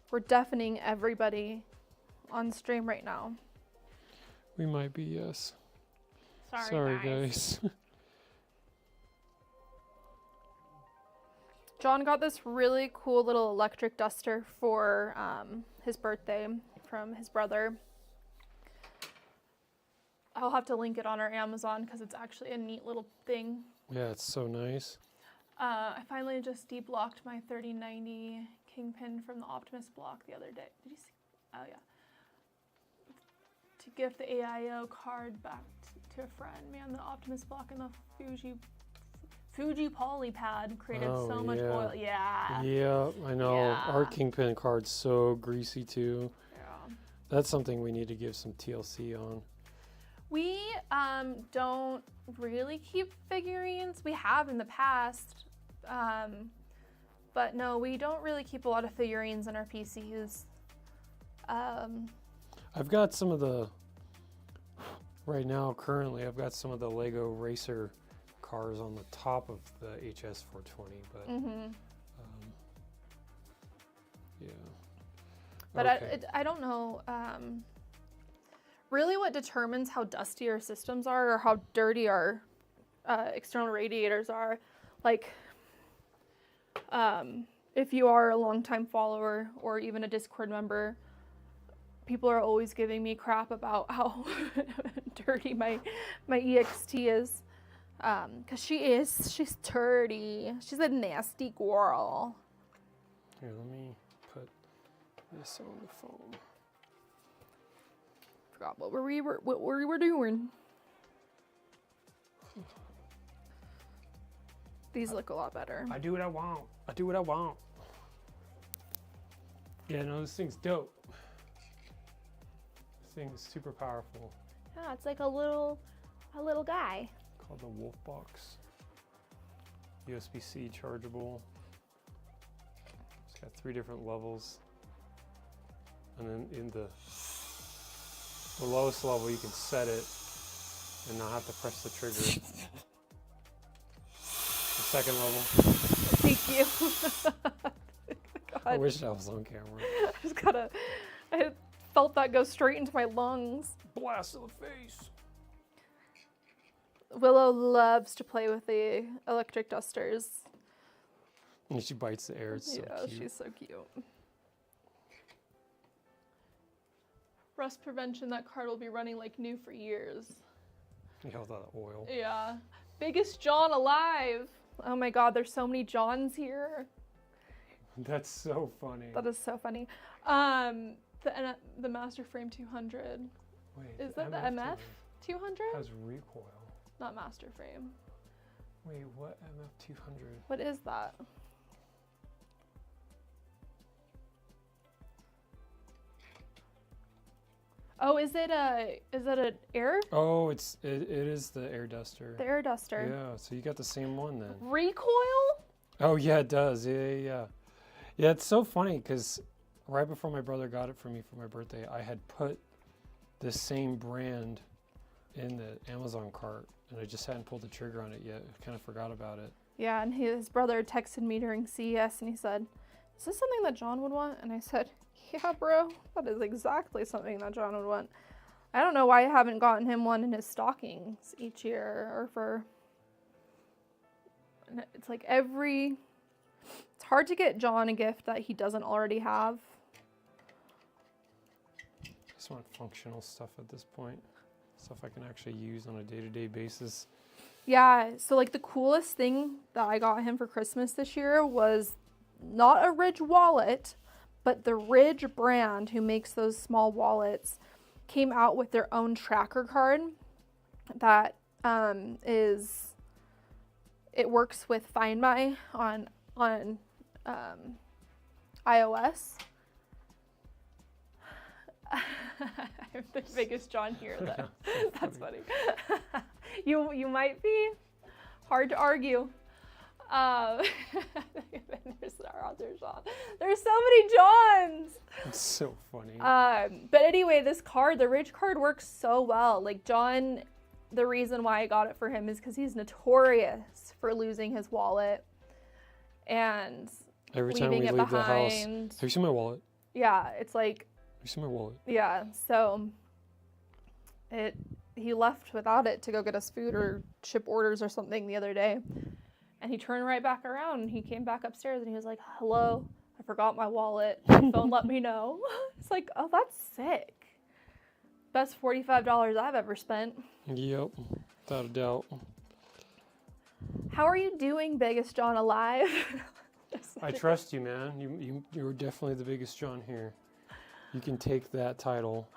Speaker 2: We're deafening everybody on stream right now.
Speaker 1: We might be, yes.
Speaker 2: Sorry
Speaker 1: guys.
Speaker 2: John got this really cool little electric duster for his birthday from his brother. I'll have to link it on our Amazon because it's actually a neat little thing.
Speaker 1: Yeah, it's so nice.
Speaker 2: I finally just deblocked my 3090 Kingpin from the Optimus block the other day. Did you see? Oh yeah. To gift the AIO card back to a friend. Man, the Optimus block and the Fuji Polypad created so much oil. Yeah.
Speaker 1: Yeah, I know.
Speaker 2: Yeah.
Speaker 1: Our Kingpin card's so greasy too.
Speaker 2: Yeah.
Speaker 1: That's something we need to give some TLC on.
Speaker 2: We don't really keep figurines. We have in the past. But no, we don't really keep a lot of figurines in our PCs.
Speaker 1: I've got some of the, right now, currently, I've got some of the Lego Racer cars on the top of the HS420, but yeah.
Speaker 2: But
Speaker 1: okay.
Speaker 2: I don't know. Really what determines how dusty our systems are or how dirty our external radiators are, like if you are a longtime follower or even a Discord member, people are always giving me crap about how dirty my EXT is. Cause she's dirty. She's a nasty girl.
Speaker 1: Here, let me put this on the phone.
Speaker 2: Forgot what we were doing. These look a lot better.
Speaker 1: I do what I want. I do what I want. Yeah, no, this thing's dope. This thing is super powerful.
Speaker 2: Yeah, it's like a little guy.
Speaker 1: Called the Wolf Box. USB-C chargeable. It's got 3 different levels. And then in the lowest level, you can set it and not have to press the trigger. The second level.
Speaker 2: Thank you. God.
Speaker 1: I wish I was on camera.
Speaker 2: I felt that go straight into my lungs.
Speaker 1: Blast to the face.
Speaker 2: Willow loves to play with the electric dusters.
Speaker 1: And she bites the air. It's so
Speaker 2: Yeah,
Speaker 1: cute.
Speaker 2: she's so cute. Rust prevention, that card will be running like new for years.
Speaker 1: You have that oil.
Speaker 2: Yeah. Biggest John alive. Oh my god, there's so many Johns here.
Speaker 1: That's so funny.
Speaker 2: That is so funny. The Master Frame 200.
Speaker 1: Wait,
Speaker 2: Is that the MF 200?
Speaker 1: has recoil.
Speaker 2: Not Master Frame.
Speaker 1: Wait, what MF 200?
Speaker 2: What is that? Oh, is it an air?
Speaker 1: Oh, it is the air duster.
Speaker 2: The air duster.
Speaker 1: Yeah, so you got the same one then.
Speaker 2: Recoil?
Speaker 1: Oh yeah, it does. Yeah. Yeah, it's so funny because right before my brother got it for me for my birthday, I had put the same brand in the Amazon cart, and I just hadn't pulled the trigger on it yet. I kind of forgot about it.
Speaker 2: Yeah, and his brother texted me during CES and he said, "Is this something that John would want?" And I said, "Yeah, bro, that is exactly something that John would want." I don't know why I haven't gotten him one in his stockings each year or for... It's like it's hard to get John a gift that he doesn't already have.
Speaker 1: I just want functional stuff at this point. Stuff I can actually use on a day-to-day basis.
Speaker 2: Yeah, so like the coolest thing that I got him for Christmas this year was not a Ridge wallet, but the Ridge brand who makes those small wallets came out with their own tracker card that it works with Find My on iOS. I'm the biggest John here, though. That's funny. You might be. Hard to argue. There's our other John. There's so many Johns.
Speaker 1: It's so funny.
Speaker 2: But anyway, this card, the Ridge card, works so well. Like John, the reason why I got it for him is because he's notorious for losing his wallet and
Speaker 1: Every time we
Speaker 2: leaving
Speaker 1: leave
Speaker 2: it
Speaker 1: the house,
Speaker 2: behind.
Speaker 1: have you seen my wallet?
Speaker 2: Yeah, it's like,
Speaker 1: Have you seen my wallet?
Speaker 2: yeah. So he left without it to go get us food or ship orders or something the other day. And he turned right back around and he came back upstairs and he was like, "Hello, I forgot my wallet. My phone let me know." It's like, oh, that's sick. Best $45 I've ever spent.
Speaker 1: Yep, without a doubt.
Speaker 2: How are you doing, biggest John alive?
Speaker 1: I trust you, man. You're definitely the biggest John here. You can take that title.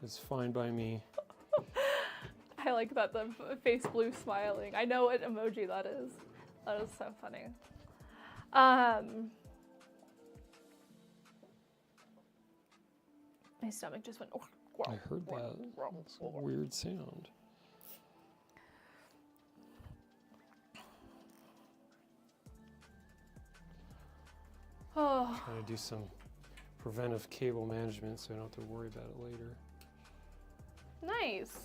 Speaker 1: It's fine by me.
Speaker 2: I like that, the face blue smiling. I know what emoji that is. That is so funny. My stomach just went...
Speaker 1: I heard that. That's a weird sound.
Speaker 2: Oh,
Speaker 1: Trying to do some preventive cable management so I don't have to worry about it later.
Speaker 2: nice.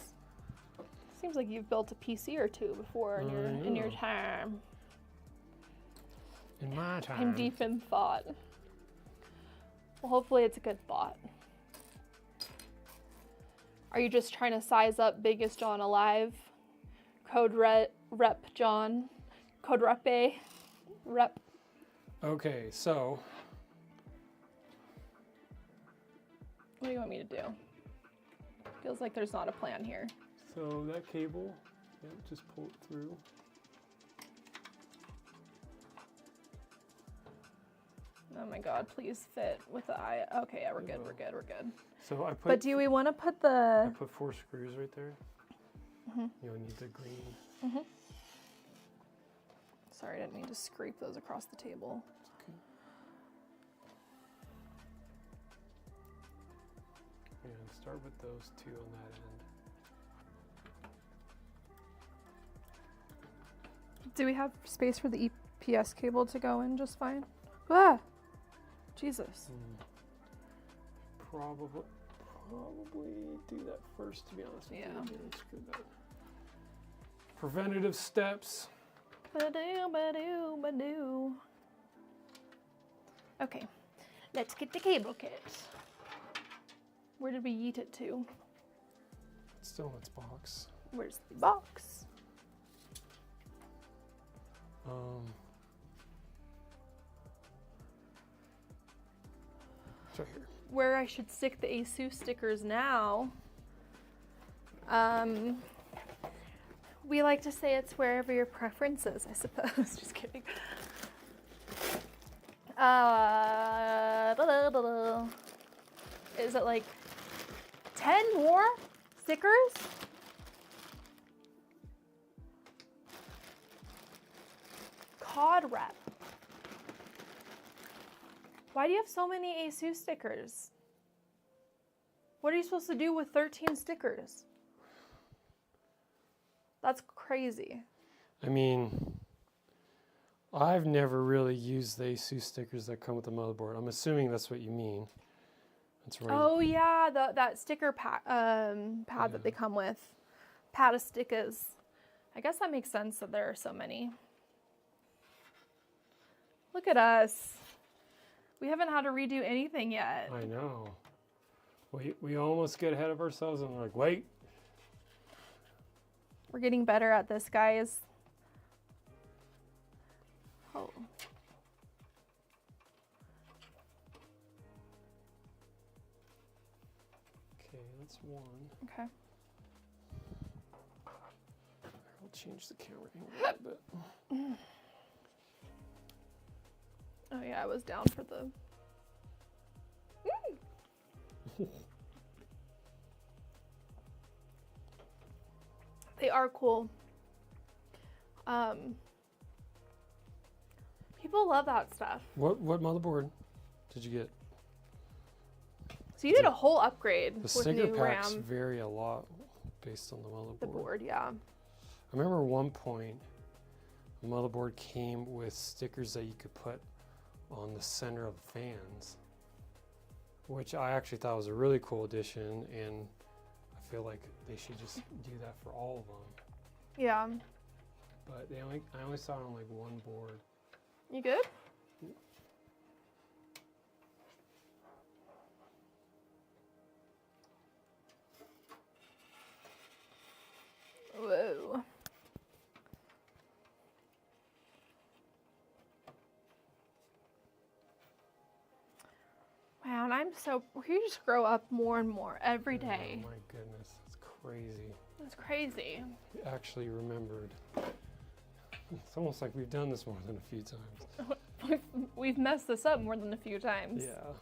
Speaker 2: Seems like you've built a PC or two before in your time.
Speaker 1: In my time.
Speaker 2: I'm deep in thought. Well, hopefully it's a good thought. Are you just trying to size up biggest John alive? Code rep John. Code rep.
Speaker 1: Okay, so
Speaker 2: What do you want me to do? Feels like there's not a plan here.
Speaker 1: that cable, yeah, just pull it through.
Speaker 2: Oh my god, please fit with the eye. Okay, yeah, we're good.
Speaker 1: So I put.
Speaker 2: But do we want to put
Speaker 1: I
Speaker 2: the...
Speaker 1: put 4 screws right there.
Speaker 2: Mhm.
Speaker 1: You'll need the green.
Speaker 2: Sorry, I didn't mean to scrape those across the table.
Speaker 1: And start with those two on that end.
Speaker 2: Do we have space for the EPS cable to go in just fine? Ah! Jesus.
Speaker 1: Probably do that first, to be honest with you.
Speaker 2: Yeah.
Speaker 1: Screw that. Preventative steps.
Speaker 2: Ba-doo, ba-doo, ba-doo. Okay, let's get the cable kit. Where did we yeet it to?
Speaker 1: It's still in its box.
Speaker 2: Where's the box?
Speaker 1: It's right here.
Speaker 2: Where I should stick the ASUS stickers now. We like to say it's wherever your preference is, I suppose. Just kidding. Is it like 10 more stickers? COD rep. Why do you have so many ASUS stickers? What are you supposed to do with 13 stickers? That's crazy.
Speaker 1: I mean, I've never really used the ASUS stickers that come with the motherboard. I'm assuming that's what you mean. That's right.
Speaker 2: Oh yeah, that sticker pad that they come with. Pad of stickers. I guess that makes sense that there are so many. Look at us. We haven't had to redo anything yet.
Speaker 1: I know. We almost get ahead of ourselves and we're like, wait.
Speaker 2: We're getting better at this, guys. Oh.
Speaker 1: Okay, that's one.
Speaker 2: Okay.
Speaker 1: I'll change the camera angle a little bit.
Speaker 2: Oh yeah, I was down for the... They are cool. People love that stuff.
Speaker 1: What motherboard did you get?
Speaker 2: So you did a whole upgrade
Speaker 1: The
Speaker 2: with
Speaker 1: sticker
Speaker 2: new
Speaker 1: packs
Speaker 2: RAM.
Speaker 1: vary a lot based on the motherboard.
Speaker 2: The board, yeah.
Speaker 1: I remember at one point, the motherboard came with stickers that you could put on the center of the fans, which I actually thought was a really cool addition, and I feel like they should just do that for all of them.
Speaker 2: Yeah.
Speaker 1: But I only saw it on like one board.
Speaker 2: You good? Whoa. Man, we just grow up more and more every day.
Speaker 1: Oh my goodness, that's crazy.
Speaker 2: That's crazy.
Speaker 1: We actually remembered. It's almost like we've done this more than a few times.
Speaker 2: We've messed this up more than a few times.
Speaker 1: Yeah.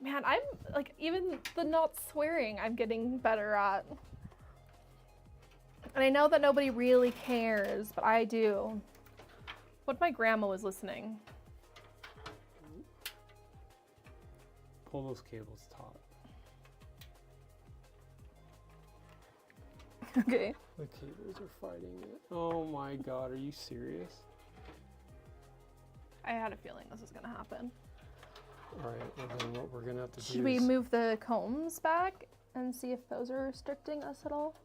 Speaker 2: Man, I'm like, even the not swearing, I'm getting better at. And I know that nobody really cares, but I do. What if my grandma was listening?
Speaker 1: Pull those cables taut.
Speaker 2: Okay.
Speaker 1: The cables are fighting it. Oh my god, are you serious?
Speaker 2: I had a feeling this was gonna happen.
Speaker 1: Alright, well then what we're gonna have to do
Speaker 2: Should we
Speaker 1: is...
Speaker 2: move the combs back and see if those are restricting us at all?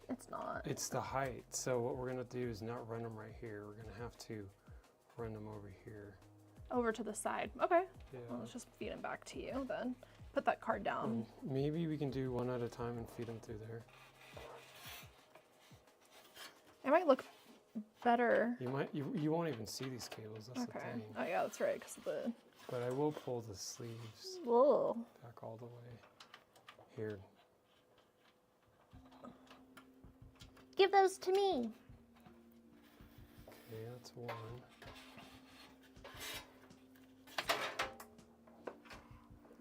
Speaker 2: It's not.
Speaker 1: It's the height, so what we're gonna do is not run them right here. We're gonna have to run them over here.
Speaker 2: Over to the side. Okay.
Speaker 1: Yeah.
Speaker 2: Well, let's just feed them back to you then. Put that card down.
Speaker 1: Maybe we can do one at a time and feed them through there.
Speaker 2: It might look better.
Speaker 1: You won't even see these cables, that's the
Speaker 2: Okay.
Speaker 1: thing.
Speaker 2: Oh yeah, that's right, because of the...
Speaker 1: But I will pull the sleeves
Speaker 2: Whoa.
Speaker 1: back all the way. Here.
Speaker 3: Give those to me.
Speaker 1: Okay, that's one.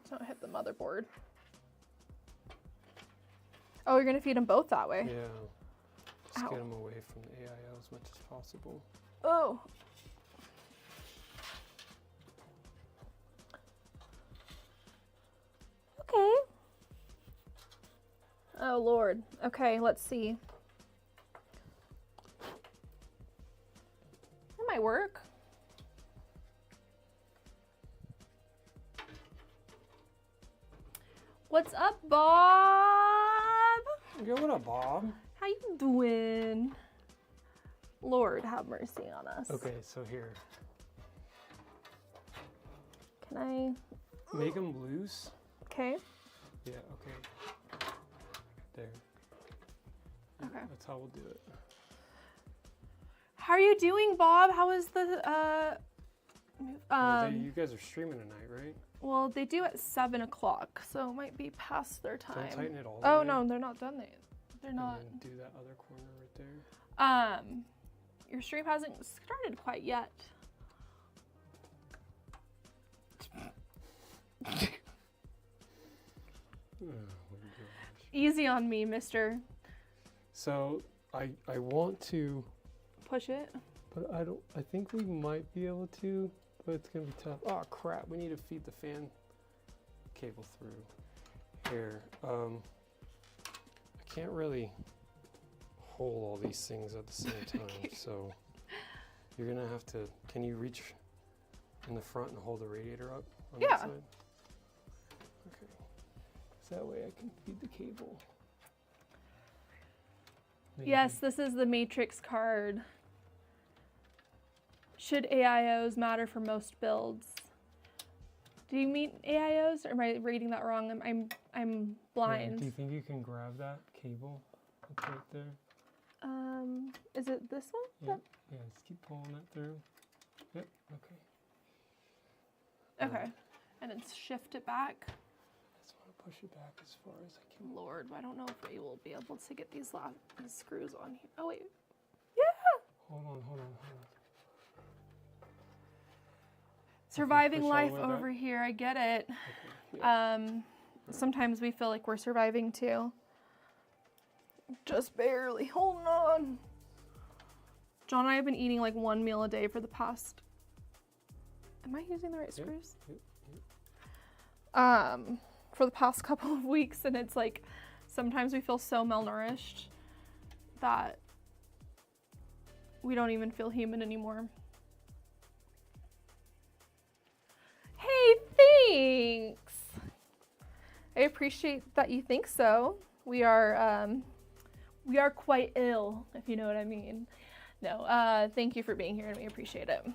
Speaker 2: Don't hit the motherboard. Oh, you're gonna feed them both that way?
Speaker 1: Yeah. Just
Speaker 2: Ow.
Speaker 1: get them away from the AIO as much as possible.
Speaker 2: Oh.
Speaker 3: Okay.
Speaker 2: Oh, Lord. Okay, let's see. That might work. What's up, Bob?
Speaker 1: Yo, what up, Bob?
Speaker 2: How you doing? Lord, have mercy on us.
Speaker 1: Okay, so here.
Speaker 2: Can I?
Speaker 1: Make them loose.
Speaker 2: Okay.
Speaker 1: Yeah, okay. There.
Speaker 2: Okay.
Speaker 1: That's how we'll do it.
Speaker 2: How are you doing, Bob? How is the
Speaker 1: You guys are streaming tonight, right?
Speaker 2: well, they do at 7 o'clock, so it might be past their time.
Speaker 1: Don't tighten it all the
Speaker 2: Oh
Speaker 1: way.
Speaker 2: no, they're not done yet. They're not.
Speaker 1: And then do that other corner right there.
Speaker 2: Your stream hasn't started quite yet.
Speaker 1: Oh my gosh.
Speaker 2: Easy on me, mister.
Speaker 1: So I want to,
Speaker 2: Push it.
Speaker 1: but I think we might be able to, but it's gonna be tough. Oh crap, we need to feed the fan cable through here. I can't really hold all these things at the same time, so you're gonna have to, can you reach in the front and hold the radiator up on
Speaker 2: Yeah.
Speaker 1: that side? Okay. So that way I can feed the cable. Maybe.
Speaker 2: Yes, this is the Matrix card. Should AIOs matter for most builds? Do you mean AIOs, or am I reading that wrong? I'm blind.
Speaker 1: Do you think you can grab that cable? That's right there.
Speaker 2: Is it this one?
Speaker 1: Yeah. Yeah, just keep pulling that through. Yep, okay.
Speaker 2: Okay. And then shift it back.
Speaker 1: I just want to push it back as far as I can.
Speaker 2: Lord, I don't know if we will be able to get these screws on here. Oh wait.
Speaker 1: Hold on.
Speaker 2: Surviving
Speaker 1: push all the
Speaker 2: life
Speaker 1: way back.
Speaker 2: over here. I get it.
Speaker 1: Okay. Yeah.
Speaker 2: Sometimes we feel like we're surviving too. Just barely. Hold on. John and I have been eating like one meal a day for the past. Am I using the right
Speaker 1: Yep,
Speaker 2: screws?
Speaker 1: yep.
Speaker 2: For the past couple of weeks, and it's like sometimes we feel so malnourished that we don't even feel human anymore. Hey, thanks. I appreciate that you think so. We are quite ill, if you know what I mean. No, thank you for being here, and we appreciate it.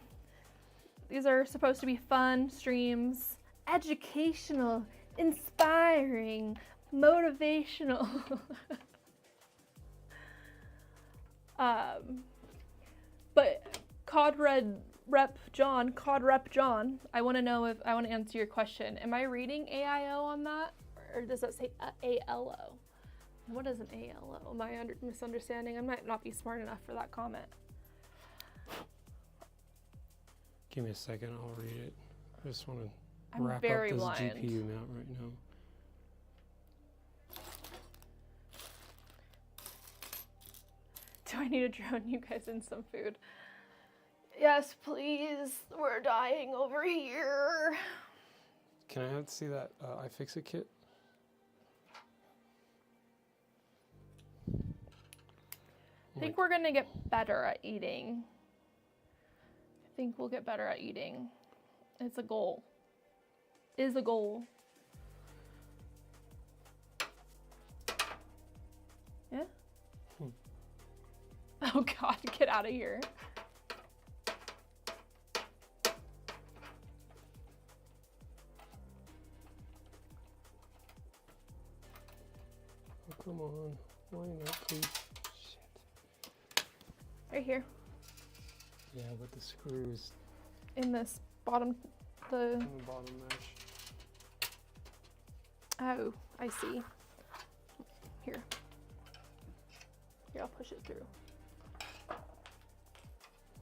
Speaker 2: These are supposed to be fun streams, educational, inspiring, motivational. But COD Rep John, I want to answer your question. Am I reading AIO on that, or does that say ALO? What is an ALO? Am I misunderstanding? I might not be smart enough for that comment.
Speaker 1: Give me a second, I'll read it. I just want to
Speaker 2: I'm
Speaker 1: wrap
Speaker 2: very
Speaker 1: up this
Speaker 2: blind.
Speaker 1: GPU mount right now.
Speaker 2: Do I need to drone you guys in some food? Yes, please. We're dying over here.
Speaker 1: Can I have to see that iFixit kit?
Speaker 2: I think we're gonna get better at eating. I think we'll get better at eating. It's a goal. Is a goal. Yeah? Oh God, get out of here.
Speaker 1: Oh, come on. Why not, please?
Speaker 2: Right here.
Speaker 1: Yeah, with the screws
Speaker 2: In this bottom,
Speaker 1: on the bottom mesh.
Speaker 2: oh, I see. Here. Here, I'll push it through.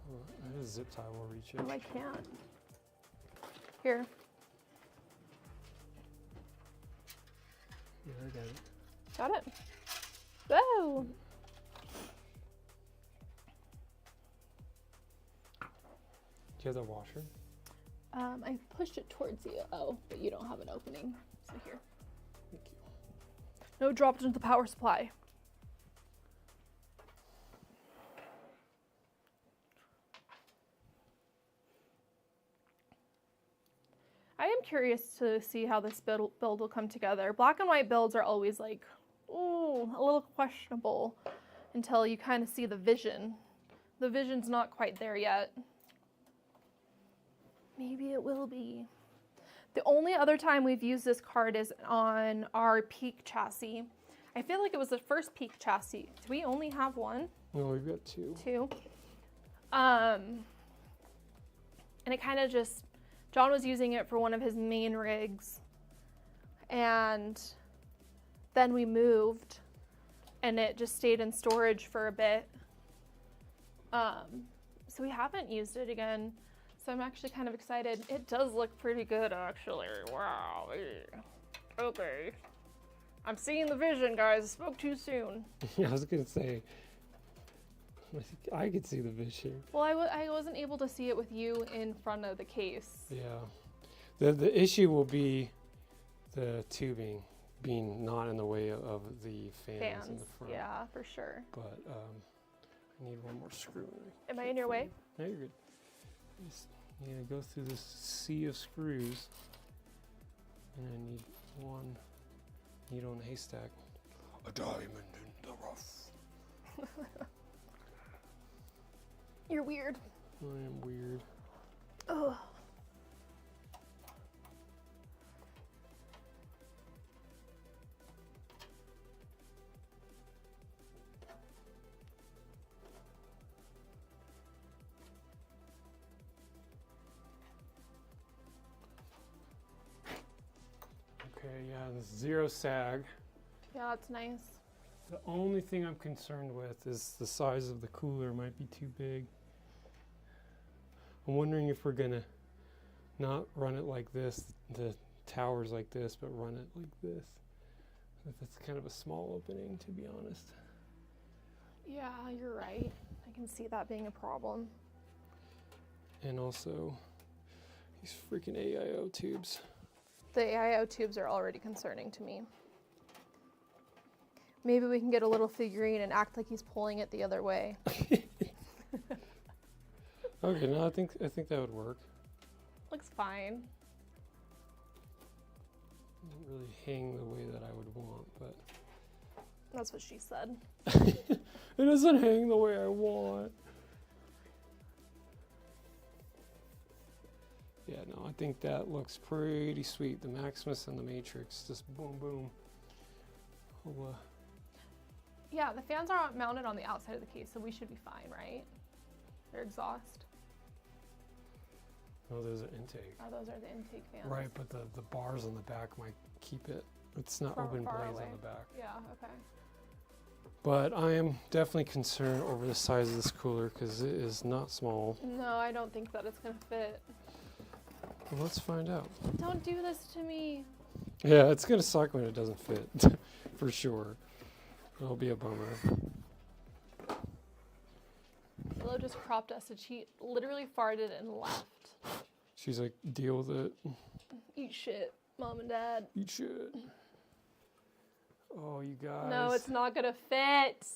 Speaker 1: Oh, this zip tie will reach it.
Speaker 2: Oh, I can't. Here.
Speaker 1: Yeah, I got it.
Speaker 2: Got it. Whoa!
Speaker 1: Do you have the washer?
Speaker 2: I pushed it towards you. Oh, but you don't have an opening. So here.
Speaker 1: Thank you.
Speaker 2: No, dropped into the power supply. I am curious to see how this build will come together. Black and white builds are always like, ooh, a little questionable until you kind of see the vision. The vision's not quite there yet. Maybe it will be. The only other time we've used this card is on our Peak chassis. I feel like it was the first Peak chassis. Do we only have one?
Speaker 1: No, we've got two.
Speaker 2: Two. And it kind of just, John was using it for one of his main rigs. And then we moved and it just stayed in storage for a bit. So we haven't used it again. So I'm actually kind of excited. It does look pretty good, actually. Wow. Okay. I'm seeing the vision, guys. I spoke too soon.
Speaker 1: Yeah, I was gonna say, I could see the vision.
Speaker 2: Well, I wasn't able to see it with you in front of the case.
Speaker 1: Yeah. The issue will be the tubing being not in the way of the fans in the front.
Speaker 2: Yeah, for sure.
Speaker 1: But I need one more screw.
Speaker 2: Am I in your way?
Speaker 1: No, you're good. Just need to go through this sea of screws. And I need one needle in a haystack. A diamond in the rough.
Speaker 2: You're weird.
Speaker 1: I am weird.
Speaker 2: Ugh.
Speaker 1: Okay, yeah, there's zero sag.
Speaker 2: Yeah, that's nice.
Speaker 1: The only thing I'm concerned with is the size of the cooler might be too big. I'm wondering if we're gonna not run it like this, the tower's like this, but run it like this. That's kind of a small opening, to be honest.
Speaker 2: Yeah, you're right. I can see that being a problem.
Speaker 1: And also, these freaking AIO tubes.
Speaker 2: The AIO tubes are already concerning to me. Maybe we can get a little figurine and act like he's pulling it the other way.
Speaker 1: Okay, no, I think that would work.
Speaker 2: Looks fine.
Speaker 1: Doesn't really hang the way that I would want, but
Speaker 2: That's what she said.
Speaker 1: it doesn't hang the way I want. Yeah, no, I think that looks pretty sweet. The Maximus and the Matrix, just boom, boom. Oh,
Speaker 2: Yeah, the fans are mounted on the outside of the case, so we should be fine, right? They're exhaust.
Speaker 1: oh, there's an intake.
Speaker 2: Oh, those are the intake fans.
Speaker 1: Right, but the bars on the back might keep it. It's not
Speaker 2: Far-
Speaker 1: open
Speaker 2: far
Speaker 1: blades
Speaker 2: away.
Speaker 1: on the back.
Speaker 2: Yeah, okay.
Speaker 1: But I am definitely concerned over the size of this cooler because it is not small.
Speaker 2: No, I don't think that it's gonna fit.
Speaker 1: Well, let's find out.
Speaker 2: Don't do this to me.
Speaker 1: Yeah, it's gonna suck when it doesn't fit, for sure. It'll be a bummer.
Speaker 2: Willow just cropped us and she literally farted and left.
Speaker 1: She's like, deal with it.
Speaker 2: Eat shit, mom and dad.
Speaker 1: Eat shit. Oh, you guys.
Speaker 2: No, it's not gonna fit.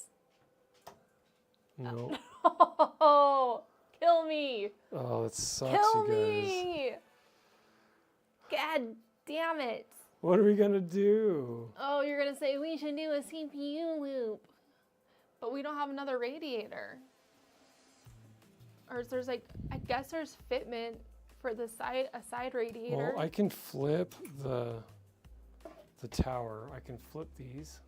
Speaker 1: No.
Speaker 2: Oh, kill me.
Speaker 1: Oh, that sucks,
Speaker 2: Kill
Speaker 1: you guys.
Speaker 2: me. God damn it.
Speaker 1: What are we gonna do?
Speaker 2: Oh, you're gonna say we should do a CPU loop. But we don't have another radiator. Or there's like, I guess there's fitment for the side, a side radiator.
Speaker 1: Well, I can flip the tower. I can flip these.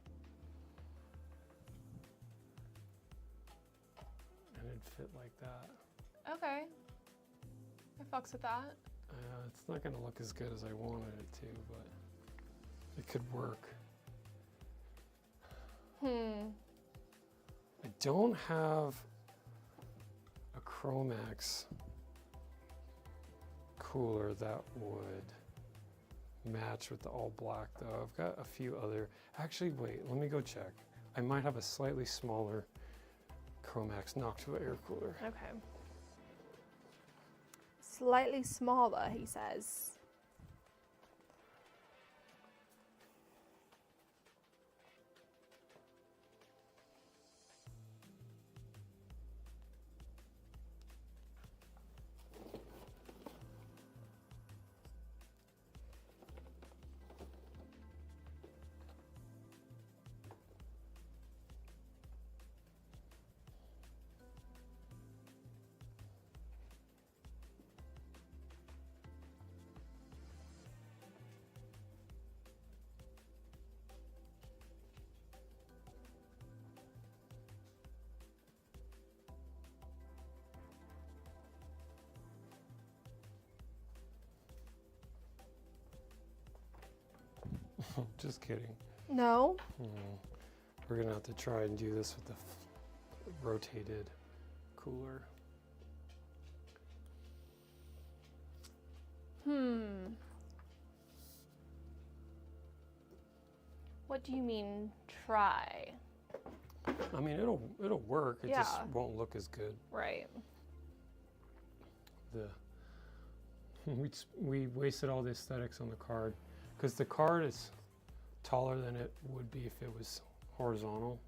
Speaker 1: And it'd fit like that.
Speaker 2: Okay. I fucks with that.
Speaker 1: It's not gonna look as good as I wanted it to, but it could work. I don't have a Chromax cooler that would match with the all black though. I've got a few other, actually wait, let me go check. I might have a slightly smaller Chromax Noctua air cooler.
Speaker 2: Okay. Slightly smaller, he says.
Speaker 1: Just kidding.
Speaker 2: No?
Speaker 1: We're gonna have to try and do this with the rotated cooler.
Speaker 2: What do you mean try?
Speaker 1: I mean, it'll work. It just
Speaker 2: Yeah.
Speaker 1: won't look as good.
Speaker 2: Right.
Speaker 1: We wasted all the aesthetics on the card because the card is taller than it would be if it was horizontal.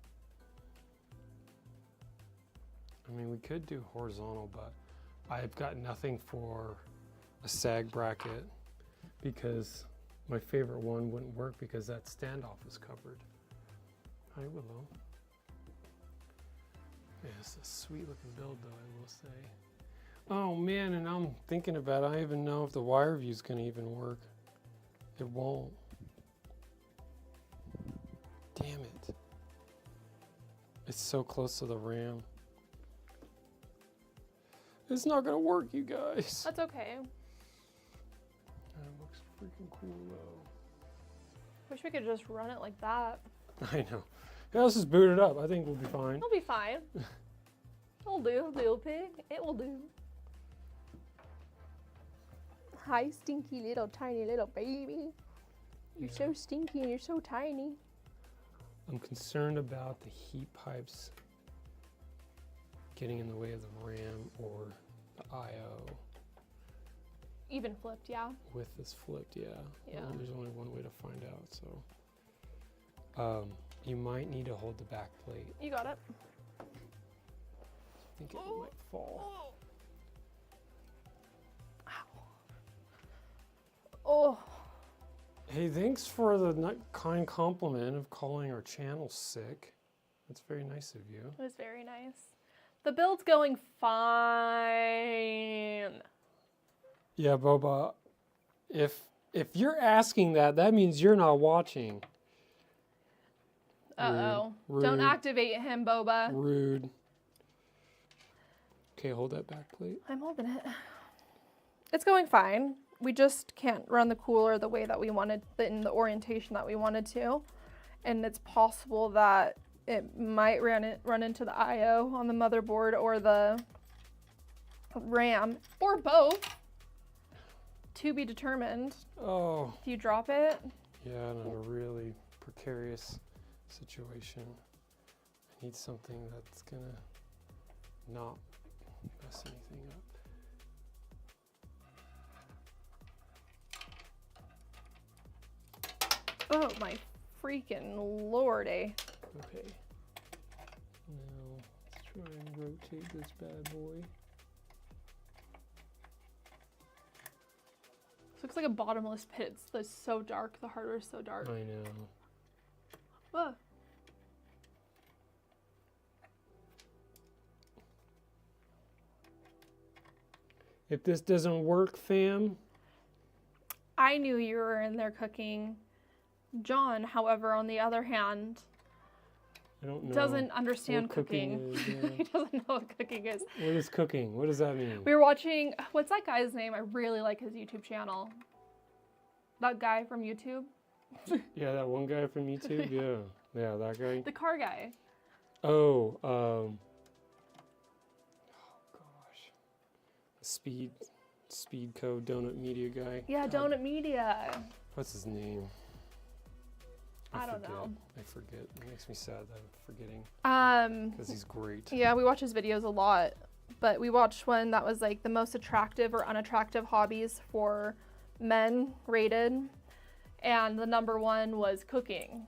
Speaker 1: I mean, we could do horizontal, but I've got nothing for a sag bracket because my favorite one wouldn't work because that standoff is covered. Hi, Willow. Yeah, it's a sweet looking build though, I will say. Oh man, and I'm thinking about it, I don't even know if the wire view is gonna even work. It won't. Damn it. It's so close to the RAM. It's not gonna work, you guys.
Speaker 2: That's okay.
Speaker 1: That looks freaking cool though.
Speaker 3: Wish we could just run it like that.
Speaker 1: I know. Yeah, let's just boot it up. I think we'll be fine.
Speaker 3: It'll be fine. It'll do, pig. It will do. Hi, stinky little tiny little baby. You're so stinky and you're so tiny.
Speaker 1: I'm concerned about the heat pipes getting in the way of the RAM or the I/O.
Speaker 2: Even flipped, yeah.
Speaker 1: With this flipped, yeah.
Speaker 2: Yeah.
Speaker 1: Well, there's only one way to find out, so. You might need to hold the back plate.
Speaker 2: You got it.
Speaker 1: I think it might fall.
Speaker 2: Oh.
Speaker 1: Hey, thanks for the kind compliment of calling our channel sick. That's very nice of you.
Speaker 2: It was very nice. The build's going fine.
Speaker 1: Yeah, Boba, if you're asking that, that means you're not watching.
Speaker 2: Uh-oh.
Speaker 1: Rude.
Speaker 2: Don't activate him, Boba.
Speaker 1: Rude. Okay, hold that back plate.
Speaker 2: I'm holding it. It's going fine. We just can't run the cooler the way that we wanted, in the orientation that we wanted to. And it's possible that it might run into the I/O on the motherboard or the RAM, or both. To be determined.
Speaker 1: Oh.
Speaker 2: If you drop it.
Speaker 1: Yeah, in a really precarious situation. I need something that's gonna not mess anything up.
Speaker 2: Oh my freaking lordy.
Speaker 1: Okay. Now let's try and rotate this bad boy.
Speaker 2: This looks like a bottomless pit. It's so dark. The hardware is so dark.
Speaker 1: I know.
Speaker 2: Oh.
Speaker 1: If this doesn't work, fam.
Speaker 2: I knew you were in there cooking. John, however, on the other hand,
Speaker 1: I don't know.
Speaker 2: doesn't understand
Speaker 1: what
Speaker 2: cooking.
Speaker 1: is, yeah.
Speaker 2: He doesn't know what cooking is.
Speaker 1: What is cooking? What does that mean?
Speaker 2: We were watching, what's that guy's name? I really like his YouTube channel. That guy from YouTube.
Speaker 1: Yeah, that one guy from YouTube. Yeah, yeah, that guy.
Speaker 2: The car guy.
Speaker 1: Oh, oh gosh, Speed Code Donut Media guy.
Speaker 2: Yeah,
Speaker 1: God,
Speaker 2: Donut Media.
Speaker 1: What's his name?
Speaker 2: I don't know.
Speaker 1: I forget. It makes me sad that I'm forgetting. Because he's great.
Speaker 2: Yeah, we watch his videos a lot. But we watched one that was like the most attractive or unattractive hobbies for men rated. And the number one was cooking.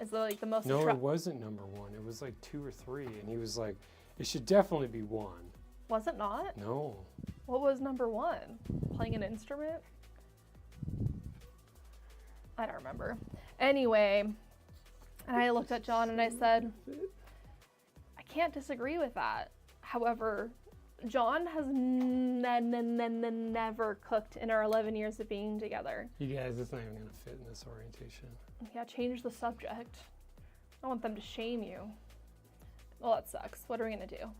Speaker 2: It's like the most
Speaker 1: No, it wasn't number one. It was like 2 or 3. And he was like, it should definitely be 1.
Speaker 2: Was it not?
Speaker 1: No.
Speaker 2: What was number one? Playing an instrument? I don't remember. Anyway, and I looked at John and I said, I can't disagree with that. However, John has never cooked in our 11 years of being together.
Speaker 1: You guys, it's not even going to fit in this orientation.
Speaker 2: Yeah, change the subject. I want them to shame you. Well, that sucks. What are we going to do?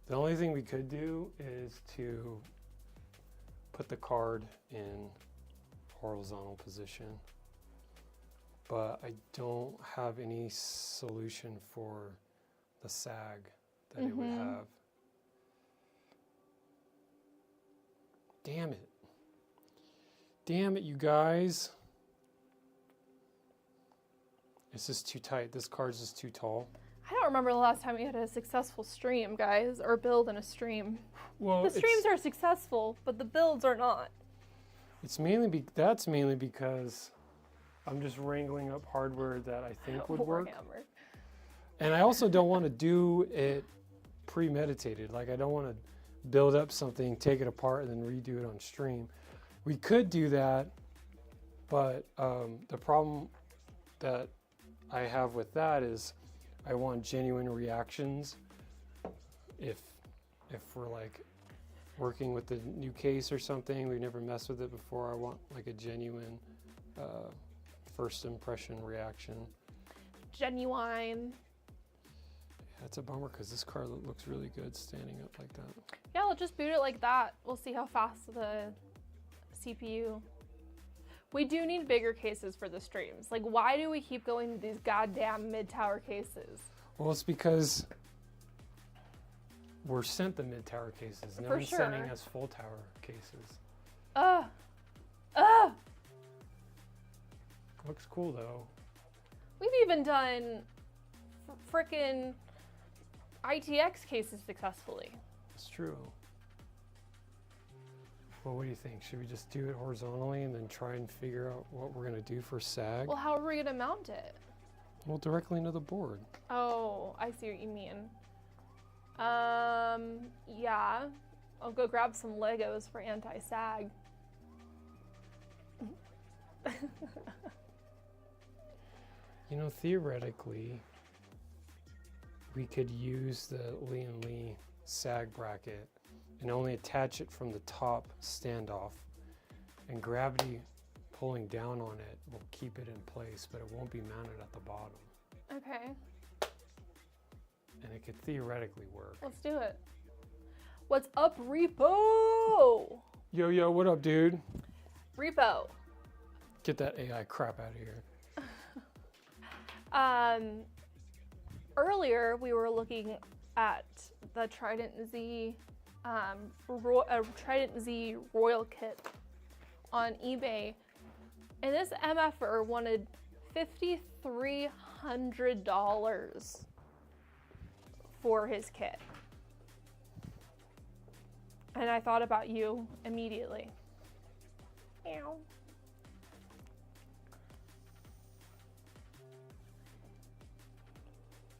Speaker 1: The only thing we could do is to put the card in horizontal position. but I don't have any solution for the sag that it would have. Damn it. Damn it, you guys. This is too tight. This card's just too tall.
Speaker 3: I don't remember the last time we had a successful stream, guys, or build in a stream.
Speaker 1: Well,
Speaker 3: The streams are successful, but the builds are not.
Speaker 1: It's mainly that's mainly because I'm just wrangling up hardware that I think would work.
Speaker 3: Warhammer.
Speaker 1: And I also don't want to do it premeditated. Like, I don't want to build up something, take it apart, and then redo it on stream. We could do that, but the problem that I have with that is I want genuine reactions. If we're like working with the new case or something, we've never messed with it before, I want like a genuine first impression reaction.
Speaker 3: Genuine.
Speaker 1: That's a bummer because this car looks really good standing up like that.
Speaker 3: Yeah, we'll just boot it like that. We'll see how fast the CPU. We do need bigger cases for the streams. Like, why do we keep going to these goddamn mid-tower cases?
Speaker 1: Well, it's because we're sent the mid-tower cases. No
Speaker 3: For
Speaker 1: one's
Speaker 3: sure.
Speaker 1: sending us full tower cases. Looks cool though.
Speaker 3: We've even done frickin' ITX cases successfully.
Speaker 1: It's true. Well, what do you think? Should we just do it horizontally and then try and figure out what we're gonna do for sag?
Speaker 3: Well, how are we gonna mount it?
Speaker 1: Well, directly into the board.
Speaker 3: Oh, I see what you mean. Yeah. I'll go grab some Legos for anti-sag.
Speaker 1: You know, theoretically, we could use the Lee & Lee sag bracket and only attach it from the top standoff, and gravity pulling down on it will keep it in place, but it won't be mounted at the bottom.
Speaker 3: Okay,
Speaker 1: And it could theoretically work.
Speaker 3: let's do it. What's up, Repo?
Speaker 1: Yo, what up, dude?
Speaker 3: Repo.
Speaker 1: Get that AI crap out of here.
Speaker 3: Earlier we were looking at the Trident Z, Trident Z Royal Kit on eBay, and this MFer wanted $5,300 for his kit. And I thought about you immediately. Meow.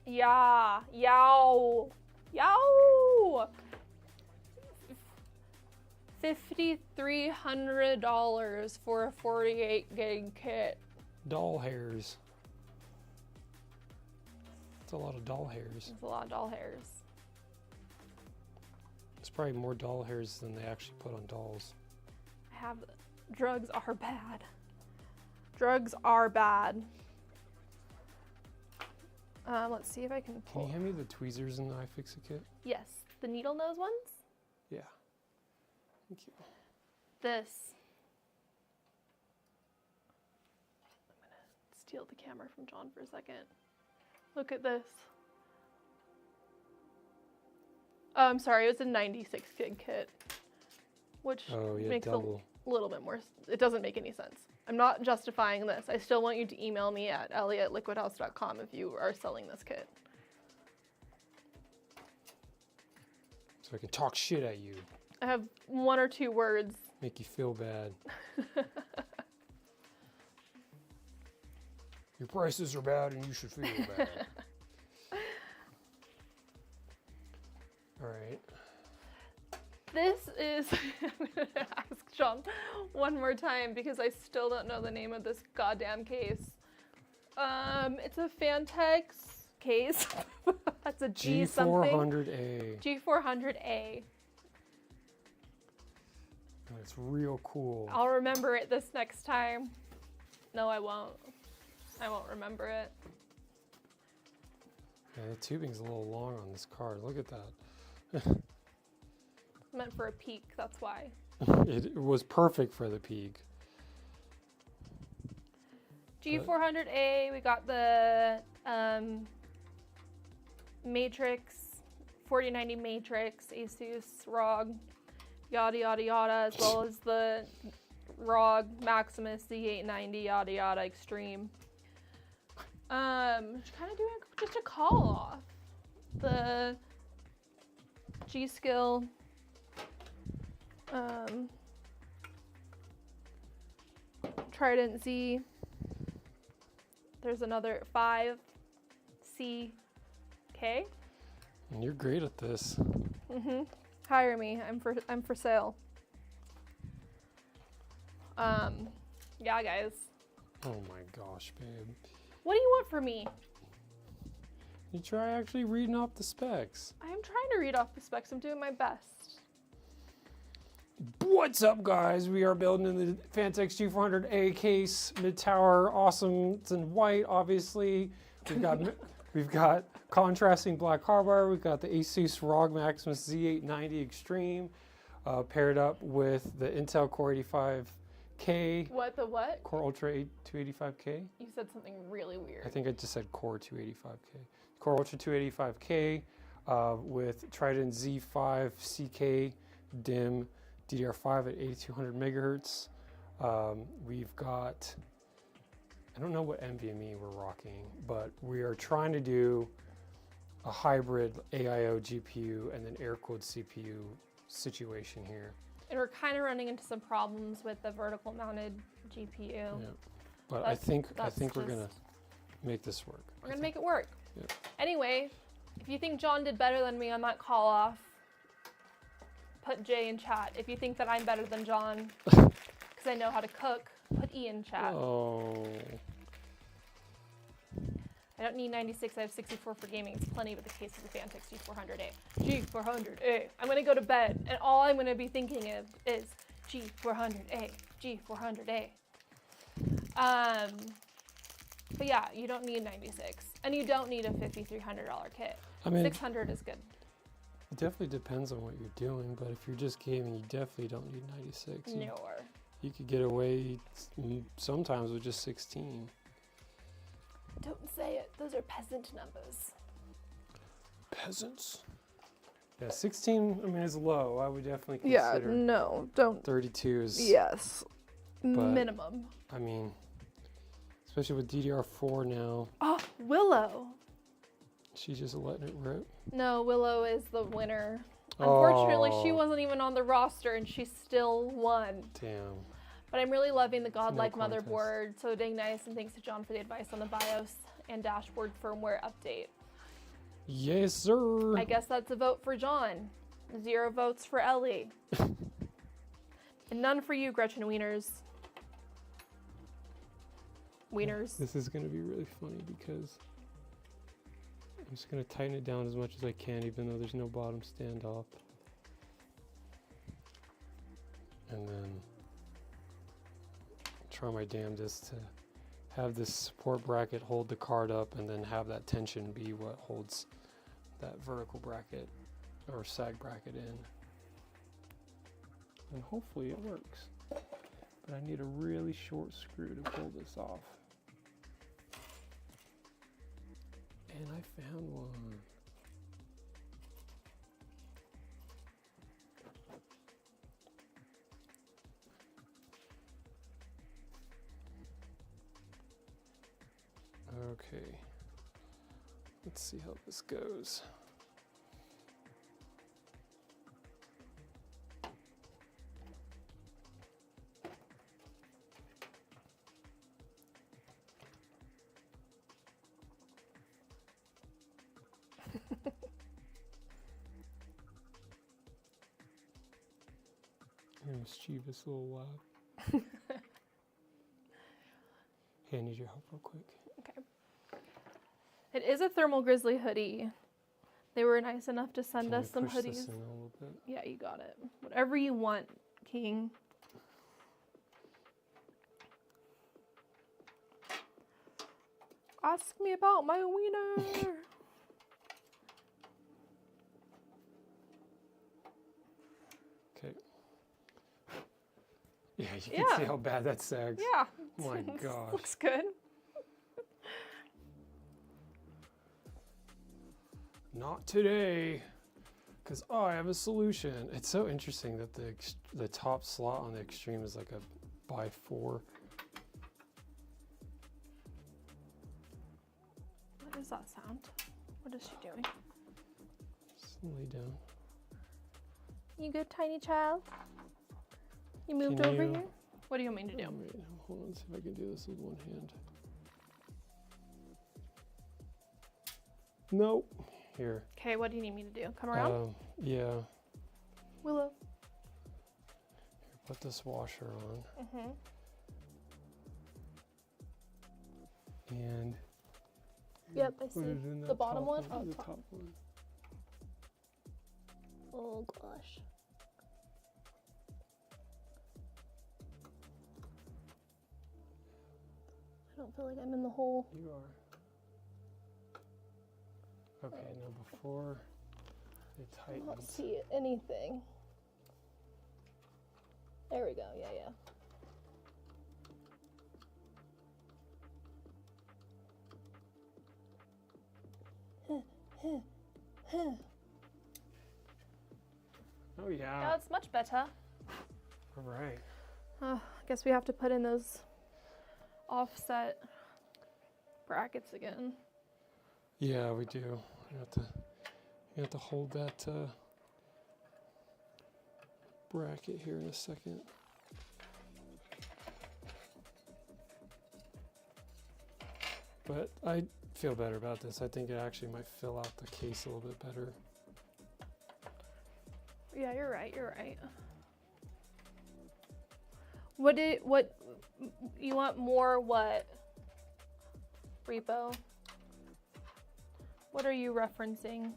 Speaker 3: Yeah, yow, yow. $5,300 for a 48 gig kit.
Speaker 1: Doll hairs. That's a lot of doll hairs.
Speaker 3: It's a lot of doll hairs.
Speaker 1: It's probably more doll hairs than they actually put on dolls.
Speaker 3: Drugs are bad. Drugs are bad. Let's see if I can
Speaker 1: Can
Speaker 3: pull.
Speaker 1: you hand me the tweezers in the iFixit kit?
Speaker 3: Yes, the needle nose ones.
Speaker 1: Yeah. Thank you.
Speaker 3: This. I'm gonna steal the camera from John for a second. Look at this. Oh, I'm sorry, it was a 96 gig kit, which
Speaker 1: Oh, yeah,
Speaker 3: makes
Speaker 1: double.
Speaker 3: a little bit more. It doesn't make any sense. I'm not justifying this. I still want you to email me at ellie@liquidhouse.com if you are selling this kit.
Speaker 1: So I can talk shit at you,
Speaker 3: I have one or two words.
Speaker 1: make you feel bad. Your prices are bad and you should feel bad. All right.
Speaker 3: This is, I'm gonna ask John one more time because I still don't know the name of this goddamn case. It's a Fantex case. That's a G something.
Speaker 1: G400A.
Speaker 3: G400A.
Speaker 1: It's real cool.
Speaker 3: I'll remember it this next time. No, I won't. I won't remember it.
Speaker 1: Yeah, the tubing's a little long on this card. Look at that.
Speaker 3: Meant for a peak, that's why.
Speaker 1: It was perfect for the peak.
Speaker 3: G400A, we got the Matrix, 4090 Matrix, Asus ROG, yada yada yada, as well as the ROG Maximus Z890, yada yada Extreme. Just kind of doing just a call off. The G-Skill, Trident Z. There's another 5CK.
Speaker 1: And you're great at this.
Speaker 3: Hire me. I'm for sale. Yeah, guys.
Speaker 1: Oh my gosh, babe.
Speaker 3: What do you want from me?
Speaker 1: You try actually reading off the specs.
Speaker 3: I am trying to read off the specs. I'm doing my best.
Speaker 1: What's up, guys? We are building in the Fantex G400A case, mid-tower, awesome. It's in white, obviously. We've got contrasting black hardware. We've got the Asus ROG Maximus Z890 Extreme, paired up with the Intel Core 85K.
Speaker 3: What the what?
Speaker 1: Core Ultra 285K.
Speaker 3: You said something really weird.
Speaker 1: I think I just said Core 285K. Core Ultra 285K with Trident Z5 CK DIMM DDR5 at 8200 megahertz. We've got, I don't know what NVMe we're rocking, but we are trying to do a hybrid AIO GPU and then air-cooled CPU situation here.
Speaker 3: And we're kind of running into some problems with the vertical mounted GPU.
Speaker 1: Yeah. But I think we're gonna make this work.
Speaker 3: We're gonna make it work.
Speaker 1: Yep.
Speaker 3: Anyway, if you think John did better than me on that call off, put J in chat. If you think that I'm better than John, because I know how to cook, put E in chat.
Speaker 1: Oh.
Speaker 3: I don't need 96, I have 64 for gaming. It's plenty with the case of the Fantex G400A. G400A. I'm gonna go to bed, and all I'm gonna be thinking of is G400A, G400A. But yeah, you don't need 96, and you don't need a $5,300 kit.
Speaker 1: I mean,
Speaker 3: 600 is good.
Speaker 1: It definitely depends on what you're doing, but if you're just gaming, you definitely don't need 96.
Speaker 3: No.
Speaker 1: You could get away sometimes with just 16.
Speaker 3: Don't say it. Those are peasant numbers.
Speaker 1: Peasants? Yeah, 16, I mean, is low. I would definitely consider.
Speaker 3: Yeah, no, don't.
Speaker 1: 32 is.
Speaker 3: Yes. Minimum.
Speaker 1: I mean, especially with DDR4 now.
Speaker 3: Oh, Willow.
Speaker 1: She's just letting it rip.
Speaker 3: No, Willow is the winner. Unfortunately, she wasn't even on the roster, and she still won.
Speaker 1: Damn.
Speaker 3: But I'm really loving the godlike
Speaker 1: contest.
Speaker 3: motherboard. So dang nice, and thanks to John for the advice on the BIOS and dashboard firmware update.
Speaker 1: Yes, sir.
Speaker 3: I guess that's a vote for John. 0 votes for Ellie. And none for you, Gretchen Wieners. Wieners.
Speaker 1: This is going to be really funny because I'm just going to tighten it down as much as I can, even though there's no bottom standoff. And then try my damnedest to have this support bracket hold the card up and then have that tension be what holds that vertical bracket or sag bracket in. And hopefully it works. But I need a really short screw to pull this off. And I found one. Okay. Let's see how this goes. You're a mischievous little lad. Hey, I need your help real quick.
Speaker 3: Okay. It is a thermal grizzly hoodie. They were nice enough to send us some
Speaker 1: Push
Speaker 3: hoodies.
Speaker 1: this in a little bit.
Speaker 3: Yeah, you got it. Whatever you want, King. Ask me about my wiener.
Speaker 1: Okay. Yeah, you can see how bad that sags.
Speaker 3: Yeah.
Speaker 1: My gosh.
Speaker 3: Looks good.
Speaker 1: not today, because I have a solution. It's so interesting that the top slot on the Extreme is like a by 4.
Speaker 3: What is that sound? What is she doing?
Speaker 1: Just lay down.
Speaker 3: You good, tiny child? You moved
Speaker 1: Can
Speaker 3: over
Speaker 1: you-
Speaker 3: here? What do you want me to do?
Speaker 1: Wait, hold on, see if I can do this with one hand. Nope. Here.
Speaker 3: Okay, what do you need me to do? Come around?
Speaker 1: Yeah.
Speaker 3: Willow.
Speaker 1: Here, put this washer on.
Speaker 3: Mm-hmm.
Speaker 1: And
Speaker 3: Yep, I
Speaker 1: put
Speaker 3: see.
Speaker 1: it in
Speaker 3: The
Speaker 1: that
Speaker 3: bottom
Speaker 1: top
Speaker 3: one? Oh,
Speaker 1: the
Speaker 3: top.
Speaker 1: top one.
Speaker 3: Oh gosh. I don't feel like I'm in the hole.
Speaker 1: You are. Okay, now before it
Speaker 3: I don't
Speaker 1: tightens.
Speaker 3: see anything. There we go. Yeah, yeah.
Speaker 1: Oh yeah.
Speaker 3: That's much better.
Speaker 1: All right.
Speaker 3: I guess we have to put in those offset brackets again.
Speaker 1: Yeah, we do. You have to hold that bracket here in a second. But I feel better about this. I think it actually might fill out the case a little bit better.
Speaker 3: Yeah, you're right. You're right. What you want more? What? Repo. What are you referencing?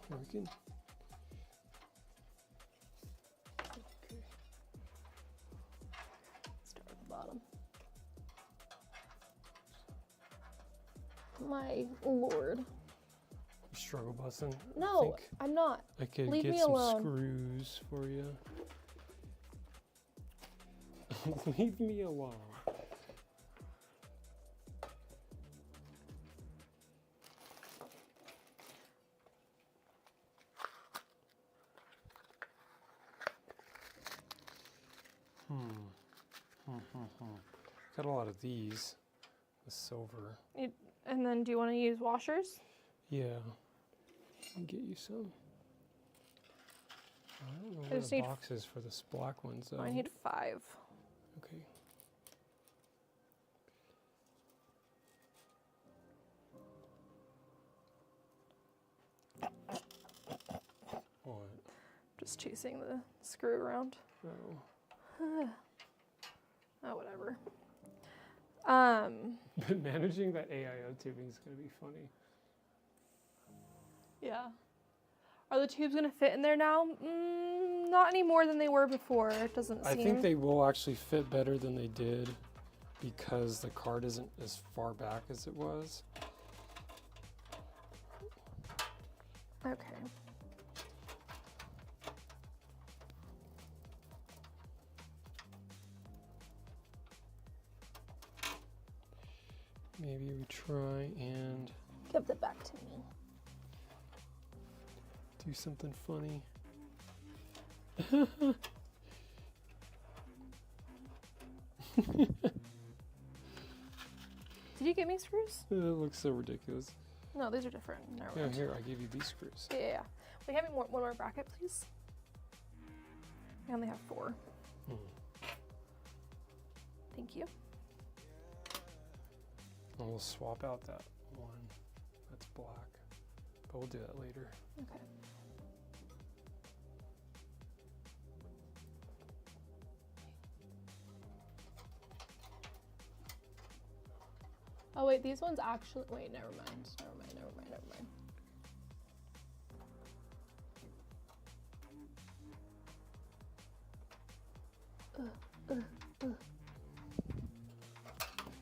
Speaker 1: Here we can.
Speaker 3: Start at the bottom. My lord.
Speaker 1: You struggle busting.
Speaker 3: No, I'm not.
Speaker 1: I could
Speaker 3: Leave
Speaker 1: get
Speaker 3: me
Speaker 1: some
Speaker 3: alone.
Speaker 1: screws for you. Leave me alone. Got a lot of these. The silver.
Speaker 3: And then do you want to use washers?
Speaker 1: Yeah. I'll get you some. I don't know
Speaker 3: I
Speaker 1: where
Speaker 3: just
Speaker 1: the
Speaker 3: need
Speaker 1: box is for this black ones though.
Speaker 3: I need 5.
Speaker 1: Okay. What?
Speaker 3: Just chasing the screw around.
Speaker 1: Oh.
Speaker 3: Oh, whatever.
Speaker 1: But managing that AIO tubing is going to be funny.
Speaker 3: Yeah. Are the tubes gonna fit in there now? Not any more than they were before. It doesn't
Speaker 1: I
Speaker 3: seem.
Speaker 1: think they will actually fit better than they did because the card isn't as far back as it was.
Speaker 3: Okay.
Speaker 1: Maybe we try and
Speaker 3: Give it back to me.
Speaker 1: do something funny.
Speaker 3: Did you get me screws?
Speaker 1: It looks so ridiculous.
Speaker 3: No, these are different. Never
Speaker 1: Yeah,
Speaker 3: mind.
Speaker 1: here, I gave you these screws.
Speaker 3: Yeah. Wait, have me one more bracket, please. I only have 4.
Speaker 1: Hmm.
Speaker 3: Thank you.
Speaker 1: And we'll swap out that one that's black, but we'll do that later.
Speaker 3: Okay. Oh wait, these ones actually. Wait, never mind. Never mind. Never mind. Never mind.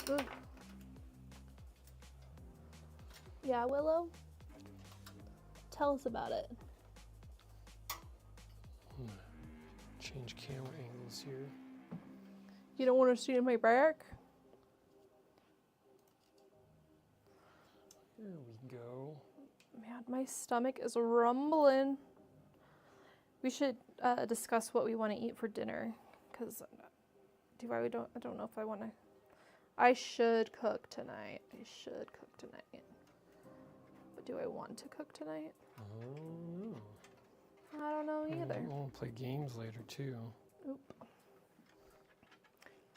Speaker 3: Ugh. Yeah, Willow. Tell us about it.
Speaker 1: Change camera angles here.
Speaker 3: You don't want to see my back?
Speaker 1: There we go.
Speaker 3: Man, my stomach is rumbling. We should discuss what we want to eat for dinner, because I don't know if I want to. I should cook tonight. But do I want to cook tonight? I don't know either.
Speaker 1: I want to play games later too.
Speaker 3: Oop.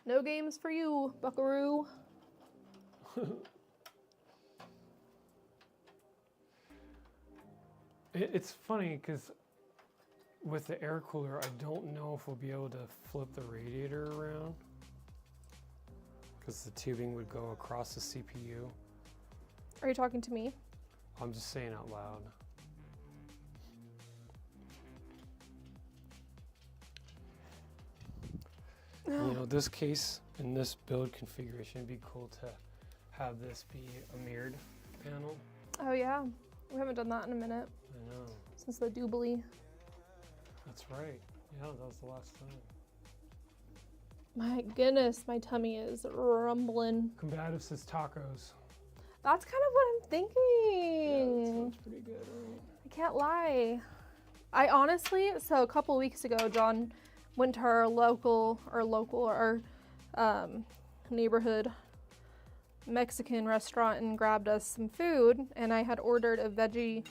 Speaker 3: No games for you, buckaroo.
Speaker 1: It's funny because with the air cooler, I don't know if we'll be able to flip the radiator around because the tubing would go across the CPU.
Speaker 3: Are you talking to me?
Speaker 1: I'm just saying out loud. You know, this case in this build configuration, it'd be cool to have this be a mirrored panel.
Speaker 3: Oh yeah, we haven't done that in a minute.
Speaker 1: I know.
Speaker 3: Since the Doobly.
Speaker 1: That's right. Yeah, that was the last time.
Speaker 3: My goodness, my tummy is rumbling.
Speaker 1: Combative says tacos.
Speaker 3: That's kind of what I'm
Speaker 1: Yeah, that
Speaker 3: thinking.
Speaker 1: sounds pretty good, right?
Speaker 3: I can't lie. I honestly, so a couple weeks ago, John went to our neighborhood Mexican restaurant and grabbed us some food, and I had ordered a veggie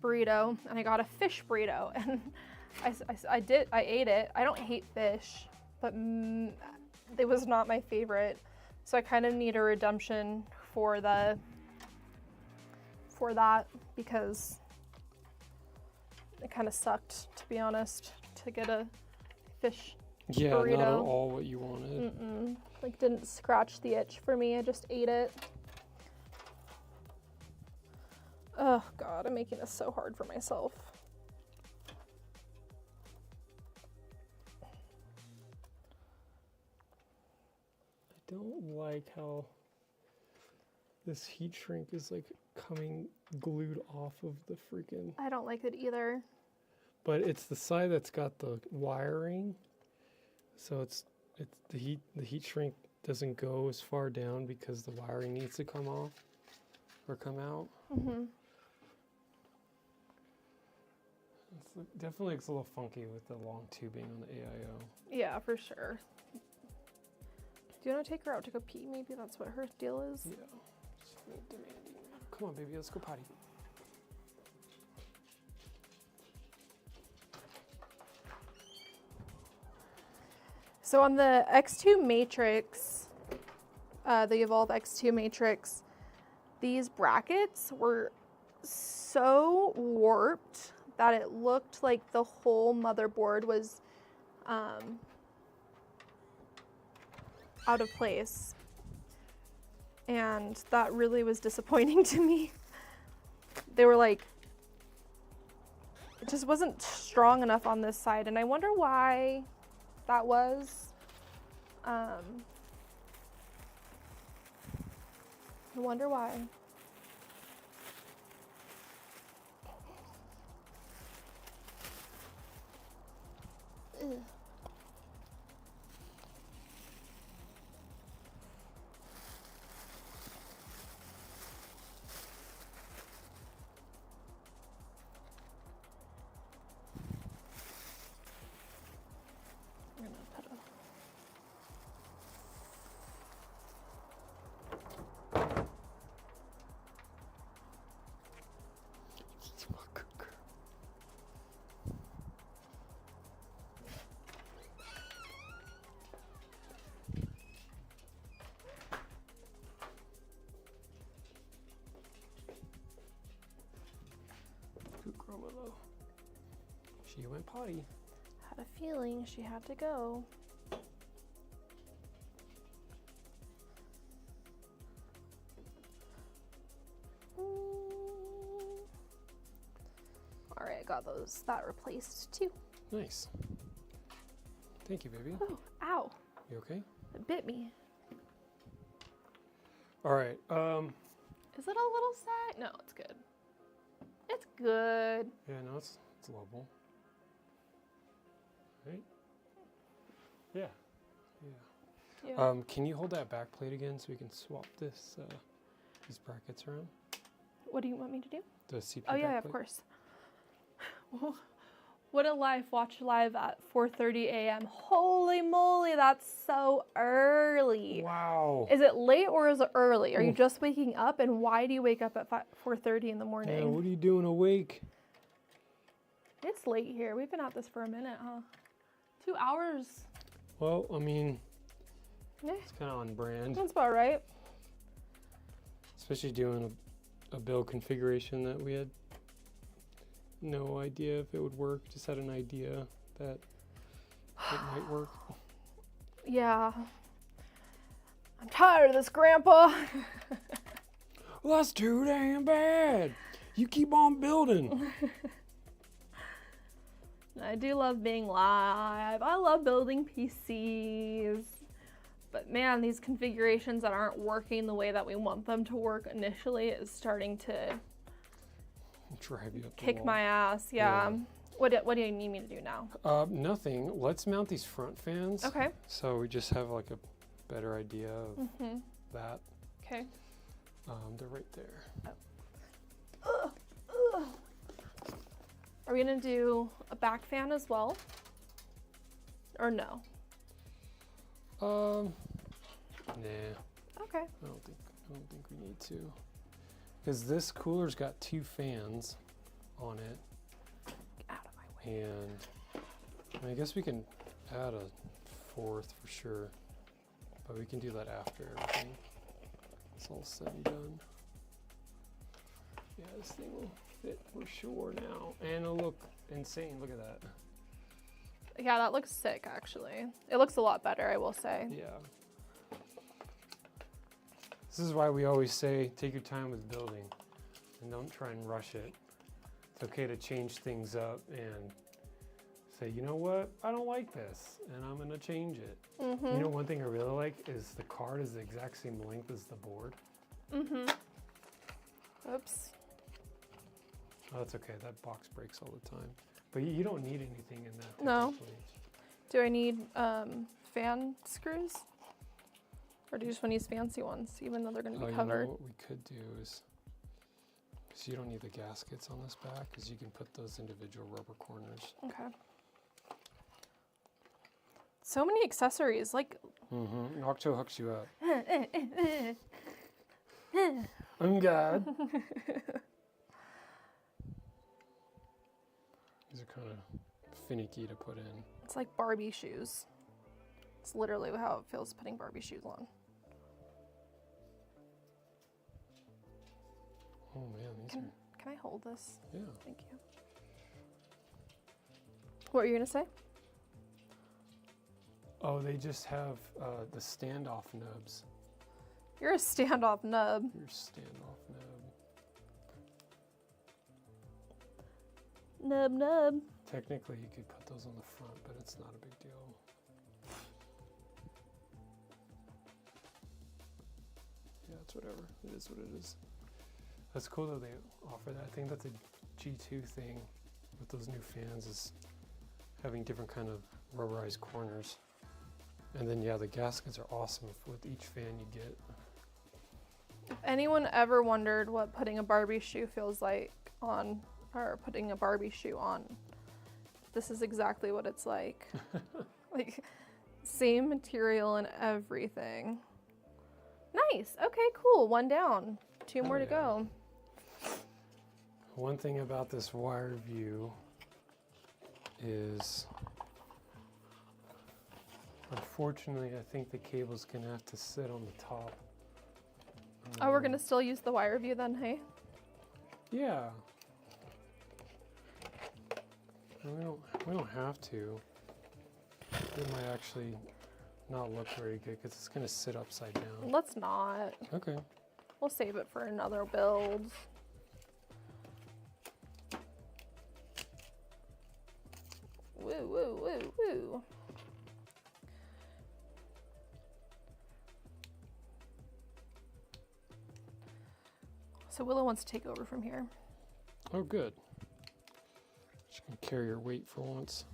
Speaker 3: burrito and I got a fish burrito, and I ate it. I don't hate fish, but it was not my favorite, so I kind of need a redemption for that because it kind of sucked, to be honest, to get a fish burrito.
Speaker 1: Not at all what you wanted.
Speaker 3: Like, didn't scratch the itch for me. I just ate it. Oh God, I'm making this so hard for myself.
Speaker 1: I don't like how this heat shrink is like coming glued off of the freaking.
Speaker 3: I don't like it either.
Speaker 1: But it's the side that's got the wiring, so it's the heat shrink doesn't go as far down because the wiring needs to come off or come out. It definitely looks a little funky with the long tubing on the AIO.
Speaker 3: Yeah, for sure. Do you want to take her out to go pee? Maybe that's what her deal is.
Speaker 1: Yeah. Just a little demanding. Come on, baby, let's go potty.
Speaker 3: So on the X2 Matrix, the Evolve X2 Matrix, these brackets were so warped that it looked like the whole motherboard was out of place. And that really was disappointing to me. They were like, it just wasn't strong enough on this side, and I wonder why that was. I wonder why. Ugh. I'm gonna put a
Speaker 1: She went potty.
Speaker 3: Had a feeling she had to go. All right, I got that replaced too.
Speaker 1: Nice. Thank you, baby.
Speaker 3: Oh, ow.
Speaker 1: You okay?
Speaker 3: It bit me.
Speaker 1: All right.
Speaker 3: Is it a little sag? No, it's good. It's good.
Speaker 1: Yeah, no, it's level. Right? Yeah.
Speaker 3: Yeah.
Speaker 1: Can you hold that back plate again so we can swap these brackets around?
Speaker 3: What do you want me to do?
Speaker 1: The CPU
Speaker 3: Oh yeah, of
Speaker 1: backplate?
Speaker 3: course. What a life! Watch live at 4:30 a.m. Holy moly, that's so early.
Speaker 1: Wow.
Speaker 3: Is it late or is it early? Are you
Speaker 1: Oof.
Speaker 3: just waking up? And why do you wake up at 4:30 in the
Speaker 1: Yeah,
Speaker 3: morning?
Speaker 1: what are you doing awake?
Speaker 3: It's late here. We've been at this for a minute, huh? 2 hours.
Speaker 1: Well, I mean,
Speaker 3: Yeah,
Speaker 1: it's kind of on brand,
Speaker 3: that's about right.
Speaker 1: especially doing a build configuration that we had no idea if it would work. Just had an idea that it might work.
Speaker 3: Yeah. I'm tired of this, Grandpa.
Speaker 1: Well, that's too damn bad. You keep on building.
Speaker 3: I do love being live. I love building PCs. But man, these configurations that aren't working the way that we want them to work initially is starting to
Speaker 1: Drive you up the
Speaker 3: kick
Speaker 1: wall.
Speaker 3: my ass. Yeah.
Speaker 1: Yeah.
Speaker 3: What do you need me to do now?
Speaker 1: Nothing. Let's mount these front fans.
Speaker 3: Okay.
Speaker 1: So we just have like a better idea of
Speaker 3: Mm-hmm.
Speaker 1: that.
Speaker 3: Okay.
Speaker 1: They're right there.
Speaker 3: Are we gonna do a back fan as well? Or no?
Speaker 1: Nah,
Speaker 3: Okay.
Speaker 1: I don't think we need to. Because this cooler's got 2 fans on it,
Speaker 3: Get out of my way.
Speaker 1: and I guess we can add a 4th for sure, but we can do that after everything. It's all said and done. Yeah, this thing will fit for sure now, and it'll look insane. Look at that.
Speaker 3: Yeah, that looks sick actually. It looks a lot better, I will say.
Speaker 1: Yeah. This is why we always say take your time with building and don't try and rush it. It's okay to change things up and say, you know what, I don't like this and I'm gonna change it.
Speaker 3: Mm-hmm.
Speaker 1: You know, one thing I really like is the card is the exact same length as the board.
Speaker 3: Mm-hmm. Oops.
Speaker 1: Oh, that's okay, that box breaks all the time. But you don't need anything in that.
Speaker 3: No.
Speaker 1: technically.
Speaker 3: Do I need fan screws? Or do you just want to use fancy ones, even though they're going to
Speaker 1: Oh,
Speaker 3: be
Speaker 1: you know
Speaker 3: covered?
Speaker 1: what we could do is, because you don't need the gaskets on this back, is you can put those individual rubber corners.
Speaker 3: Okay. So many accessories, like.
Speaker 1: Mm-hmm. Octo hooks you up. I'm God. These are kind of finicky to put in.
Speaker 3: It's like Barbie shoes. It's literally how it feels putting Barbie shoes on.
Speaker 1: Oh man, these are,
Speaker 3: Can I hold this?
Speaker 1: yeah.
Speaker 3: Thank you. What were you going to say?
Speaker 1: Oh, they just have the standoff nubs.
Speaker 3: You're a standoff nub.
Speaker 1: Your standoff nub.
Speaker 3: Nub nub.
Speaker 1: Technically, you could put those on the front, but it's not a big deal. Yeah, it's whatever. It is what it is. That's cool that they offer that. I think that's a G2 thing with those new fans, is having different kind of rubberized corners. And then yeah, the gaskets are awesome with each fan you get.
Speaker 3: If anyone ever wondered what putting a Barbie shoe feels like on, or putting a Barbie shoe on, this is exactly what it's like. Like, same material and everything. Nice. Okay, cool. 1 down. 2 more to
Speaker 1: yeah.
Speaker 3: go.
Speaker 1: One thing about this wire view is, unfortunately, I think the cable's gonna have to sit on the top.
Speaker 3: Oh, we're gonna still use the wire view then, hey?
Speaker 1: Yeah. We don't have to. It might actually not look very good because it's gonna sit upside down.
Speaker 3: Let's not.
Speaker 1: Okay.
Speaker 3: We'll save it for another build. Woo, woo, woo, woo. So Willow wants to take over from here.
Speaker 1: Oh, good. She can carry her weight for once.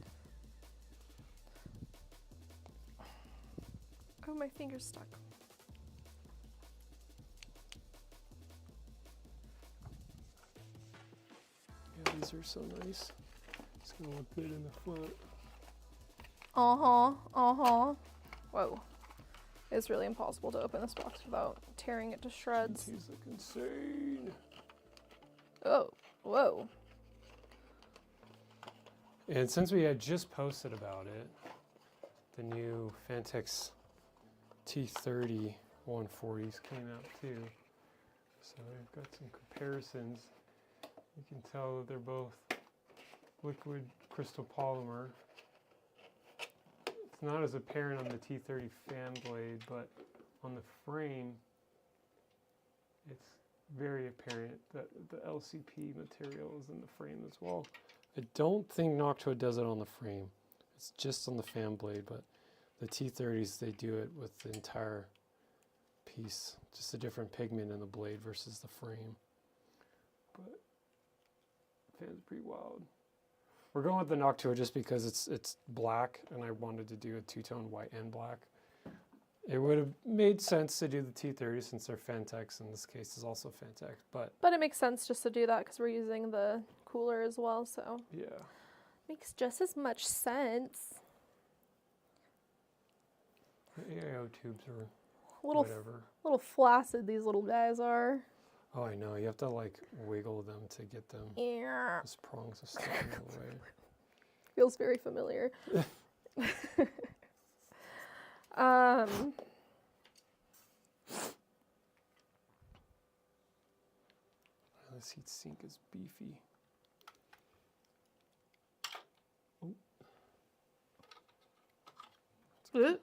Speaker 3: Oh, my finger's stuck.
Speaker 1: are so nice. It's gonna look good in the front.
Speaker 3: Whoa. It's really impossible to open this box without tearing it to shreds.
Speaker 1: These look insane.
Speaker 3: Oh, whoa.
Speaker 1: And since we had just posted about it, the new Fantex T30 140s came out too. So I've got some comparisons. You can tell that they're both liquid crystal polymer. It's not as apparent on the T30 fan blade, but on the frame, it's very apparent that the LCP material is in the frame as well. I don't think Noctua does it on the frame. It's just on the fan blade, but the T30s, they do it with the entire piece. Just a different pigment in the blade versus the frame. But fan's pretty wild. We're going with the Noctua just because it's black, and I wanted to do a two-tone white and black. It would have made sense to do the T30 since they're Fantex, in this case is also Fantex, but
Speaker 3: it makes sense just to do that because we're using the cooler as well, so.
Speaker 1: Yeah.
Speaker 3: Makes just as much sense.
Speaker 1: The AIO tubes are
Speaker 3: Little,
Speaker 1: whatever.
Speaker 3: little flaccid these little guys are.
Speaker 1: Oh, I know. You have to like wiggle them to get them.
Speaker 3: Yeah.
Speaker 1: Those prongs are sticking in the way.
Speaker 3: Feels very familiar.
Speaker 1: This heat sink is beefy. Oh.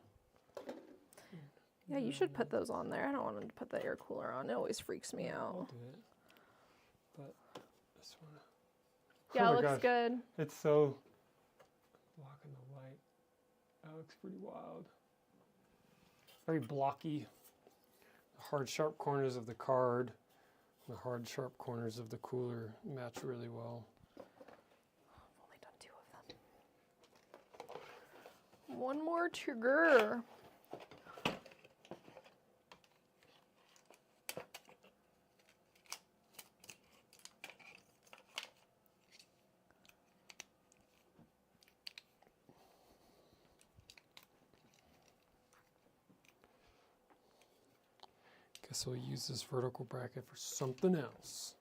Speaker 3: Yeah, you should put those on there. I don't want to put the air cooler on. It always freaks me
Speaker 1: I'll
Speaker 3: out.
Speaker 1: do it. But this one.
Speaker 3: Yeah,
Speaker 1: Oh
Speaker 3: it
Speaker 1: my
Speaker 3: looks
Speaker 1: gosh.
Speaker 3: good.
Speaker 1: It's so blocking the light. That looks pretty wild. Very blocky. The hard, sharp corners of the card, the hard, sharp corners of the cooler match really well.
Speaker 3: I've only done 2 of them. One more trigger.
Speaker 1: Guess we'll use this vertical bracket for something else.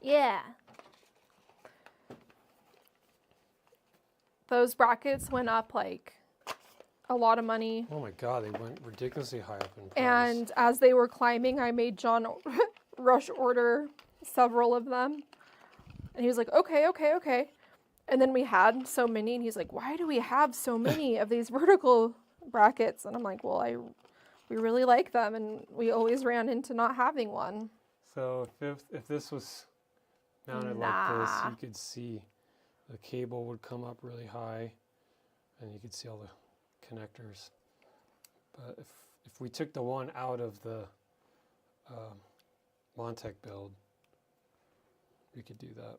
Speaker 3: Yeah. Those brackets went up like a lot of money.
Speaker 1: Oh my god, they went ridiculously high up in price.
Speaker 3: And as they were climbing, I made John rush order several of them. And he was like, okay. And then we had so many, and he's like, why do we have so many of these vertical brackets? And I'm like, well, we really like them, and we always ran into not having one.
Speaker 1: So if this was mounted like this, you could see the cable would come up really high, and you could see all the connectors. But if we took the one out of the Montec build, we could do that.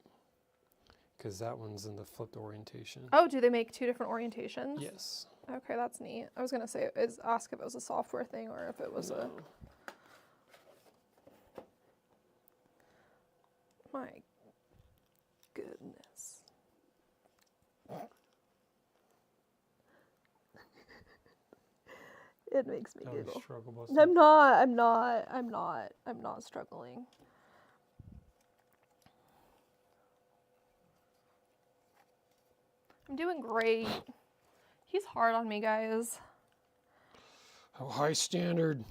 Speaker 1: Because that one's in the flipped orientation.
Speaker 3: Oh, do they make 2 different orientations?
Speaker 1: Yes.
Speaker 3: Okay, that's neat. I was going to say, ask if it was a software thing or if it was a... My goodness. It makes me giggle. I'm not struggling. I'm doing great. He's hard on me, guys.
Speaker 1: How high standard.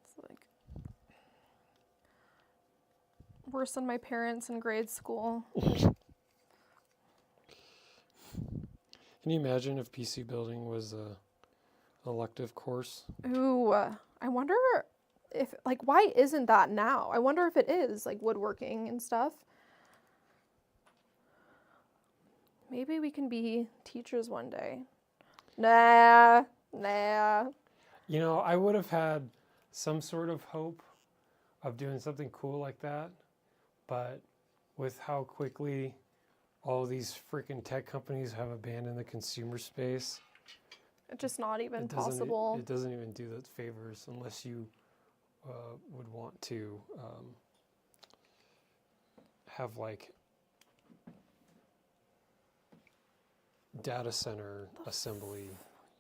Speaker 3: It's like worse than my parents in grade school.
Speaker 1: Can you imagine if PC building was a elective course?
Speaker 3: Ooh, I wonder if, like, why isn't that now? I wonder if it is, like, woodworking and stuff. Maybe we can be teachers one day. Nah.
Speaker 1: You know, I would have had some sort of hope of doing something cool like that, but with how quickly all these freaking tech companies have abandoned the consumer space,
Speaker 3: It's just not even
Speaker 1: it doesn't-
Speaker 3: possible.
Speaker 1: It doesn't even do that favors unless you would want to have like data center assembly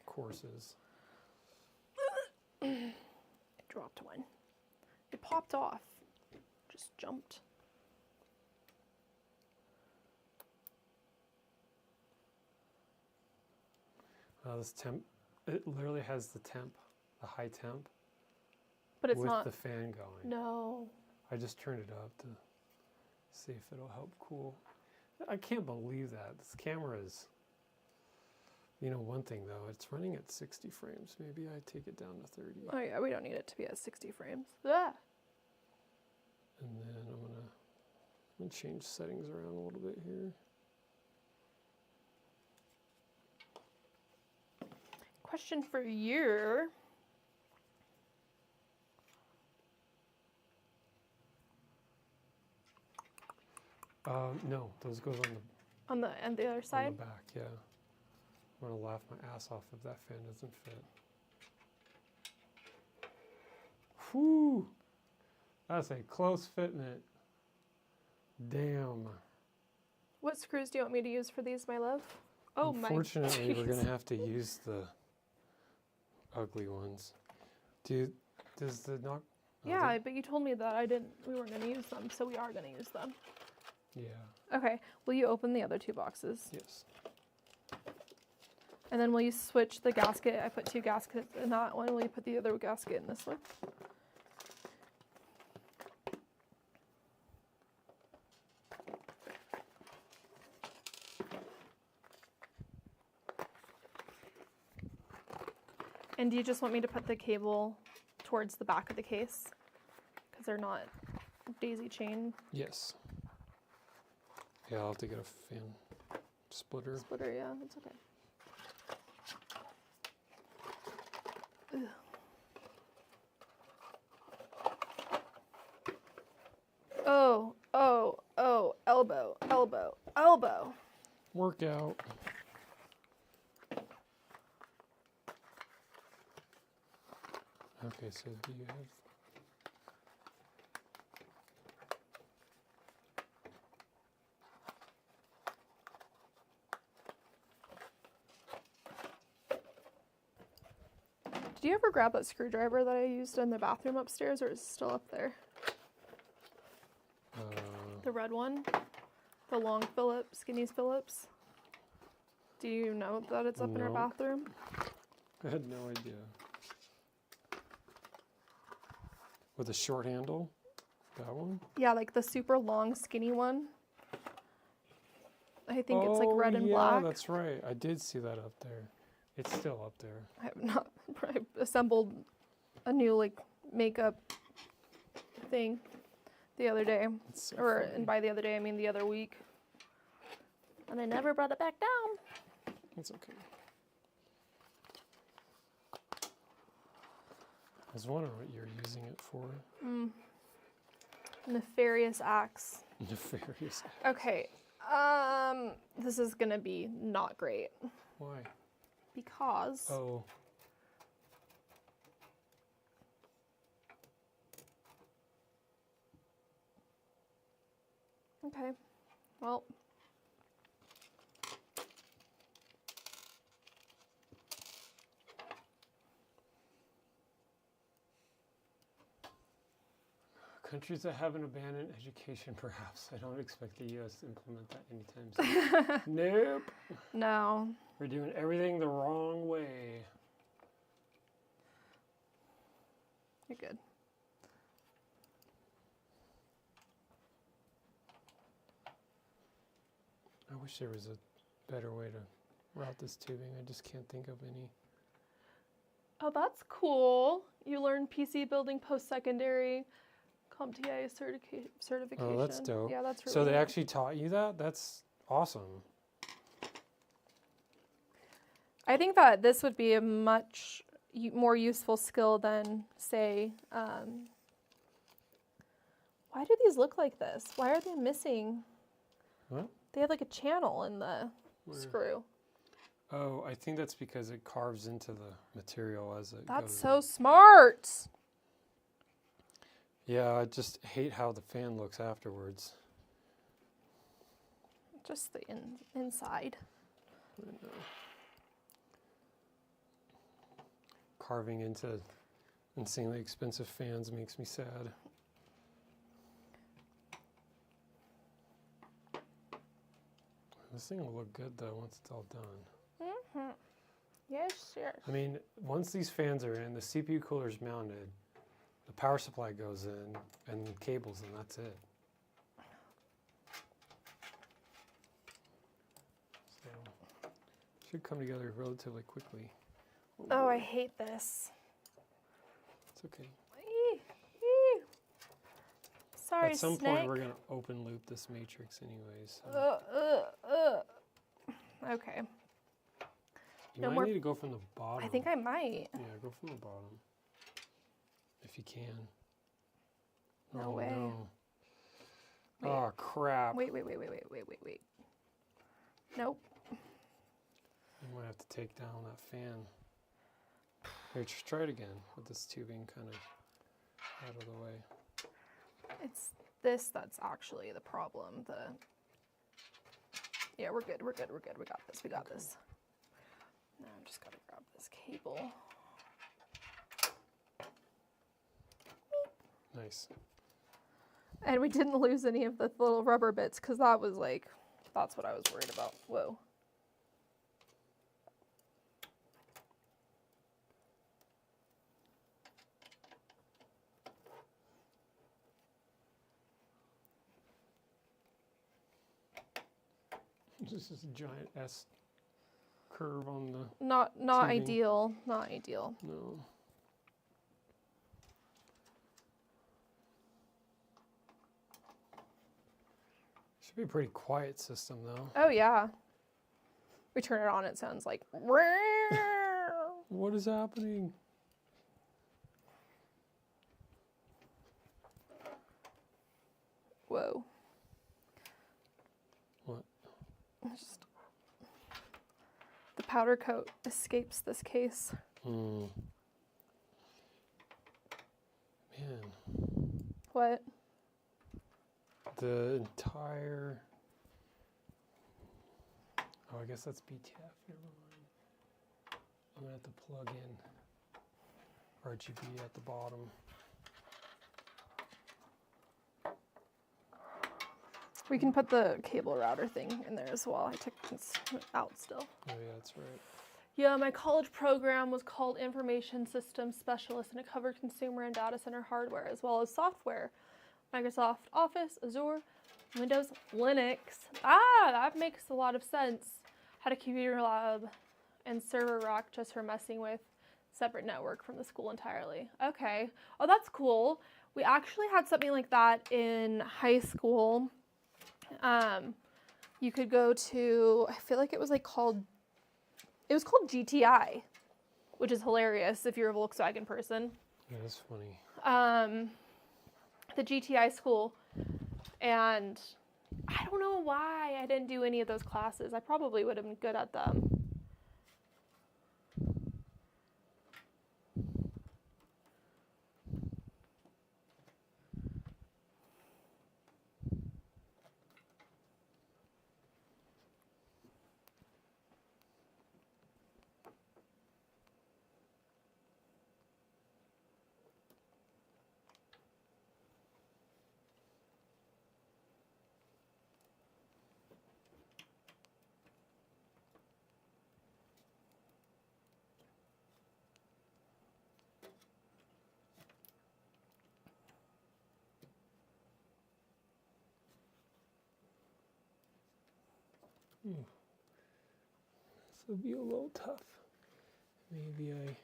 Speaker 1: courses.
Speaker 3: I dropped one. It popped off. Just jumped.
Speaker 1: This temp, it literally has the temp, the high temp,
Speaker 3: But it's
Speaker 1: with
Speaker 3: not.
Speaker 1: the fan going.
Speaker 3: No.
Speaker 1: I just turned it up to see if it'll help cool. I can't believe that. This camera is, you know, one thing though, it's running at 60 frames. Maybe I take it down to 30.
Speaker 3: Oh yeah, we don't need it to be at 60 frames. Ah.
Speaker 1: And then I'm gonna change settings around a little bit here.
Speaker 3: Question for you.
Speaker 1: No, those goes
Speaker 3: On the other
Speaker 1: on
Speaker 3: side?
Speaker 1: the back, yeah. I'm gonna laugh my ass off if that fan doesn't fit. Whew! That's a close fitment. Damn.
Speaker 3: What screws do you want me to use for these, my love? Oh my.
Speaker 1: Unfortunately, we're
Speaker 3: jeez.
Speaker 1: gonna have to use the ugly ones. Does the knock? oh,
Speaker 3: Yeah, but you told me that we weren't going to use them, so we are going to use them.
Speaker 1: Yeah.
Speaker 3: Okay, will you open the other two boxes?
Speaker 1: Yes.
Speaker 3: And then will you switch the gasket? I put 2 gaskets in that one. Will you put the other gasket in this one? And do you just want me to put the cable towards the back of the case? Because they're not daisy chain
Speaker 1: Yes. Yeah, I'll have to get a fan splitter.
Speaker 3: splitter, yeah, that's okay. Ugh. Oh, elbow.
Speaker 1: Workout. Okay, so do you have?
Speaker 3: Did you ever grab that screwdriver that I used in the bathroom upstairs, or is it still up there? The red one? The long Phillips, Skinny's Phillips? Do you know that it's up in our
Speaker 1: No.
Speaker 3: bathroom?
Speaker 1: I had no idea. With a short handle? That one?
Speaker 3: Yeah, like the super long, skinny one. I think it's like red and
Speaker 1: yeah,
Speaker 3: black.
Speaker 1: That's right. I did see that up there. It's still up there.
Speaker 3: I have not I assembled a new like makeup thing the other day.
Speaker 1: It's so
Speaker 3: Or
Speaker 1: funny.
Speaker 3: and by the other day I mean the other week. And I never brought it back down.
Speaker 1: It's okay. I was wondering what you're using it for.
Speaker 3: Nefarious acts.
Speaker 1: Nefarious.
Speaker 3: Okay. This is gonna be not great.
Speaker 1: Why?
Speaker 3: Because
Speaker 1: Oh.
Speaker 3: okay. Well,
Speaker 1: Countries that have an abandoned education, perhaps. I don't expect the U.S. to implement that anytime soon. Nope.
Speaker 3: no.
Speaker 1: We're doing everything the wrong way.
Speaker 3: You're good.
Speaker 1: I wish there was a better way to route this tubing. I just can't think of any.
Speaker 3: Oh, that's cool. You learn PC building post-secondary CompTIA certification.
Speaker 1: Oh, that's dope.
Speaker 3: Yeah, that's really
Speaker 1: So they
Speaker 3: neat.
Speaker 1: actually taught you that? That's awesome.
Speaker 3: I think that this would be a much more useful skill than, say, why do these look like this? Why are they missing?
Speaker 1: What?
Speaker 3: They have like a channel in the
Speaker 1: Where?
Speaker 3: screw.
Speaker 1: Oh, I think that's because it carves into the material as it
Speaker 3: That's
Speaker 1: goes
Speaker 3: so
Speaker 1: in.
Speaker 3: smart.
Speaker 1: Yeah, I just hate how the fan looks afterwards.
Speaker 3: Just the inside.
Speaker 1: I know. Carving into insanely expensive fans makes me sad. This thing will look good though once it's all done.
Speaker 3: Mm-hmm. Yes, yes.
Speaker 1: I mean, once these fans are in, the CPU cooler's mounted, the power supply goes in, and cables, and that's it. So, should come together relatively quickly.
Speaker 3: Oh, I hate this.
Speaker 1: It's okay.
Speaker 3: Eee, eee. Sorry,
Speaker 1: At some
Speaker 3: snake.
Speaker 1: point, we're going to open loop this matrix anyways. So.
Speaker 3: Okay.
Speaker 1: You
Speaker 3: no
Speaker 1: might
Speaker 3: more-
Speaker 1: need to go from the bottom.
Speaker 3: I think I might.
Speaker 1: Yeah, go from the bottom. If you can.
Speaker 3: No
Speaker 1: Oh,
Speaker 3: way.
Speaker 1: no.
Speaker 3: Wait.
Speaker 1: Oh, crap.
Speaker 3: Wait. Nope.
Speaker 1: You might have to take down that fan. Here, just try it again with this tubing kind of out of the way.
Speaker 3: It's this that's actually the problem. Yeah, we're good. We got this. We got
Speaker 1: Okay.
Speaker 3: this. Now I'm just gotta grab this cable.
Speaker 1: Nice.
Speaker 3: And we didn't lose any of the little rubber bits because that's what I was worried about. Whoa.
Speaker 1: This is a giant S curve on the...
Speaker 3: Not
Speaker 1: Tubing.
Speaker 3: ideal. Not ideal.
Speaker 1: No. Should be a pretty quiet system, though.
Speaker 3: Oh yeah. We turn it on, it sounds like.
Speaker 1: What is happening?
Speaker 3: Whoa.
Speaker 1: What?
Speaker 3: Just, the powder coat escapes this case.
Speaker 1: Hmm. Man.
Speaker 3: What?
Speaker 1: The entire... Oh, I guess that's BTF. Never mind. I'm going to have to plug in RGB at the bottom.
Speaker 3: We can put the cable router thing in there as well. I took this out still.
Speaker 1: Oh, yeah, that's right.
Speaker 3: Yeah, my college program was called Information Systems Specialist, and it covered consumer and data center hardware as well as software. Microsoft Office, Azure, Windows, Linux. Ah, that makes a lot of sense. Had a computer lab and server rack just for messing with separate network from the school entirely. Okay. Oh, that's cool. We actually had something like that in high school. You could go to, I feel like it was called GTI, which is hilarious if you're a Volkswagen person.
Speaker 1: Yeah, that's funny.
Speaker 3: The GTI school, and I don't know why I didn't do any of those classes. I probably would have been good at them.
Speaker 1: This would be a little tough. Maybe I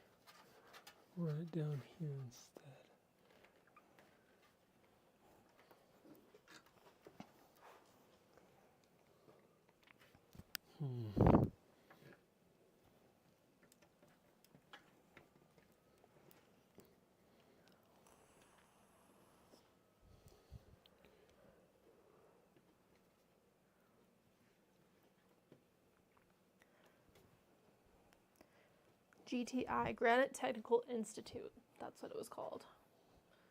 Speaker 1: run it down here instead.
Speaker 3: GTI, Granite Technical Institute. That's what it was called.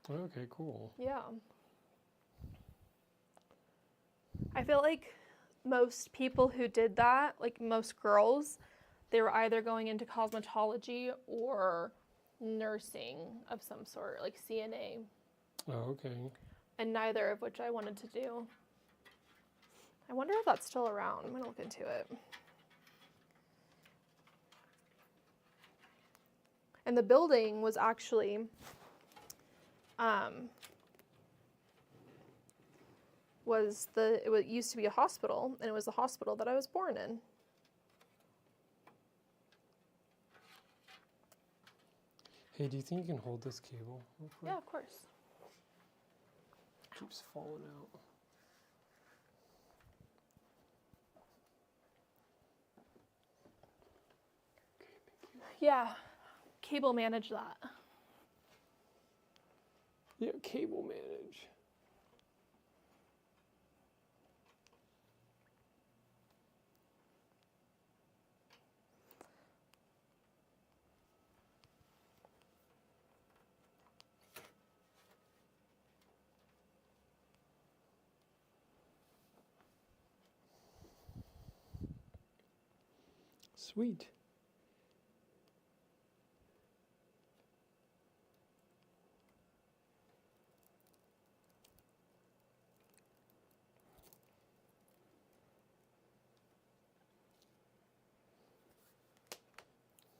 Speaker 1: Okay, cool.
Speaker 3: Yeah. I feel like most people who did that, like most girls, they were either going into cosmetology or nursing of some sort, like CNA.
Speaker 1: Oh, okay.
Speaker 3: And neither of which I wanted to do. I wonder if that's still around. I'm gonna look into it. And the building was actually it used to be a hospital, and it was the hospital that I was born in.
Speaker 1: Hey, do you think you can hold this cable real quick?
Speaker 3: Yeah, of course.
Speaker 1: It keeps falling out.
Speaker 3: Yeah, cable manage that.
Speaker 1: Yeah, cable manage. Sweet.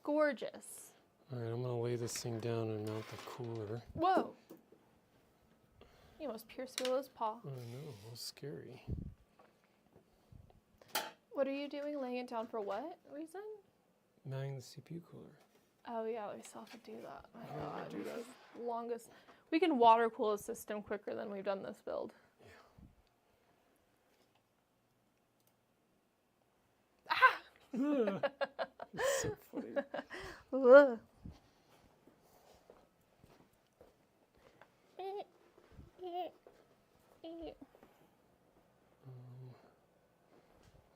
Speaker 3: Gorgeous.
Speaker 1: All right, I'm gonna lay this thing down and mount the cooler.
Speaker 3: Whoa. You almost pierced Willow's paw.
Speaker 1: I know, it was scary.
Speaker 3: What are you doing? Laying it down for what reason?
Speaker 1: Mounting the CPU cooler.
Speaker 3: Oh yeah, we still have to do that. My
Speaker 1: Yeah,
Speaker 3: God,
Speaker 1: do
Speaker 3: this
Speaker 1: that.
Speaker 3: is the longest. We can water cool a system quicker than we've done this build.
Speaker 1: Yeah. It's so funny.
Speaker 3: Ugh.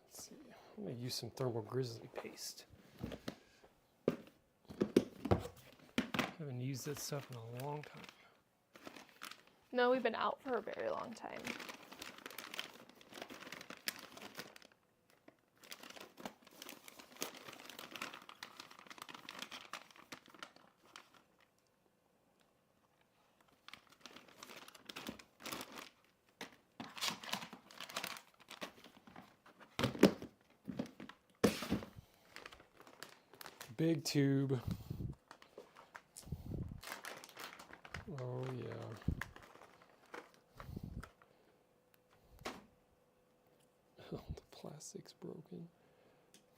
Speaker 1: Let's see. I'm gonna use some thermal grizzly paste. Haven't used that stuff in a long time.
Speaker 3: No, we've been out for a very long time.
Speaker 1: Big tube. Oh yeah. Oh, the plastic's broken.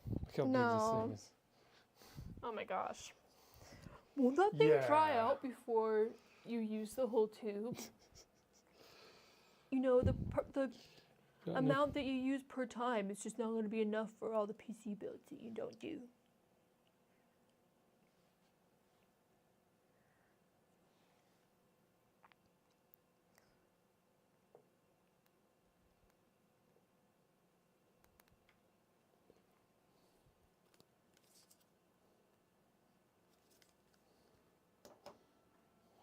Speaker 1: Look how big
Speaker 3: No.
Speaker 1: this thing is.
Speaker 3: Oh my gosh. Won't that thing dry
Speaker 1: Yeah.
Speaker 3: out before you use the whole tube? You know, the
Speaker 1: Got
Speaker 3: amount that you use per time is just not going to be enough for all the PC builds that you don't do.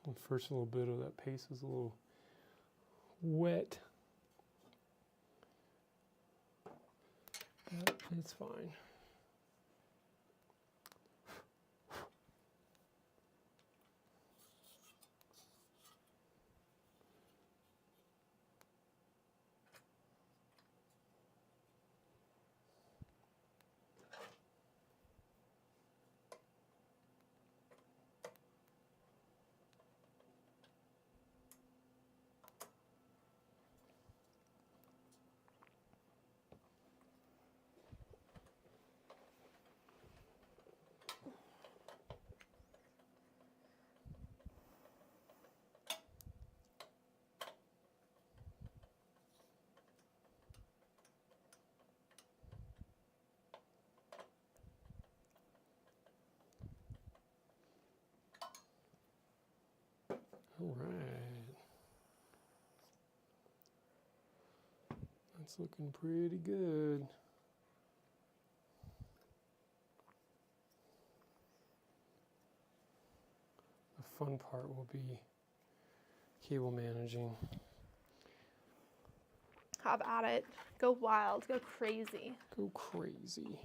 Speaker 1: The first little bit of that paste is a little wet. But it's fine. All right. That's looking pretty good. The fun part will be cable managing.
Speaker 3: Have at it. Go wild. Go crazy.
Speaker 1: Go crazy.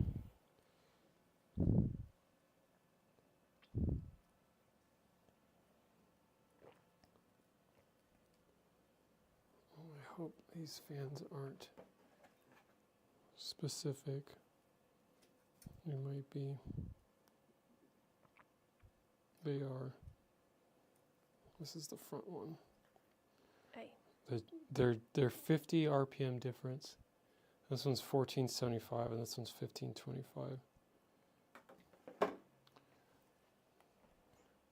Speaker 1: I hope these fans aren't specific. They might be. They are. This is the front one.
Speaker 3: Hey.
Speaker 1: They're 50 RPM difference. This one's 1475 and this one's 1525.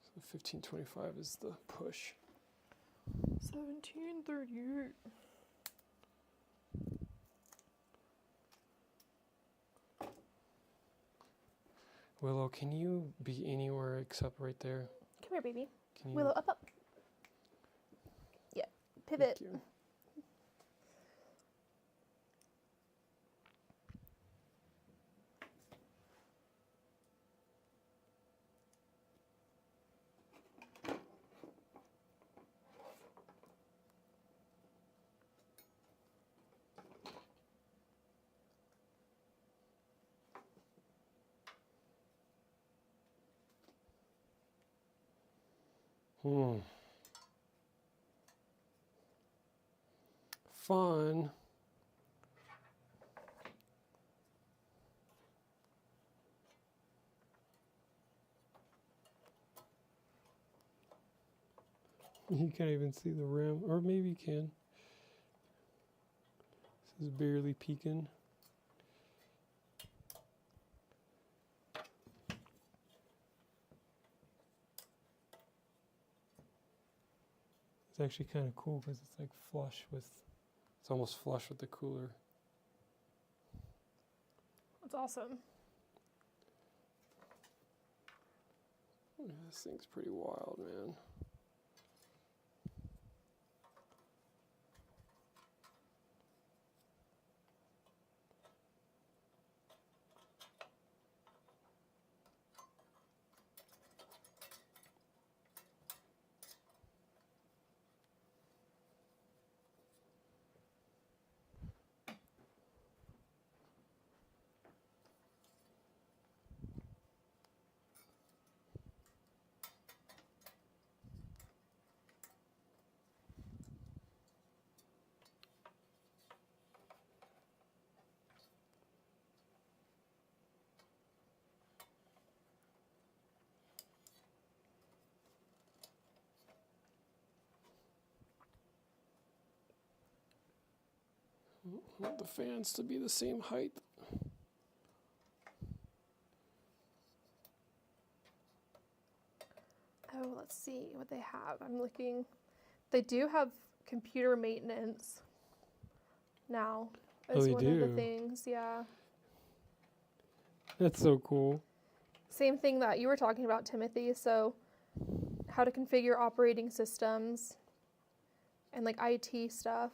Speaker 1: So 1525 is the push.
Speaker 3: 1738.
Speaker 1: Willow, can you be anywhere except right there?
Speaker 3: Come here, baby.
Speaker 1: Can you?
Speaker 3: Willow, up. Yeah. Pivot.
Speaker 1: Thank you. Fun. You can't even see the rim, or maybe you can. This is barely peeking. It's actually kind of cool because it's like flush with, it's almost flush with the cooler.
Speaker 3: That's awesome.
Speaker 1: Yeah, this thing's pretty wild, man. I want the fans to be the same height.
Speaker 3: Oh, let's see what they have. I'm looking. They do have computer maintenance now as
Speaker 1: they
Speaker 3: one of the
Speaker 1: do?
Speaker 3: things. Yeah.
Speaker 1: That's so cool.
Speaker 3: Same thing that you were talking about, Timothy. So how to configure operating systems and like IT stuff.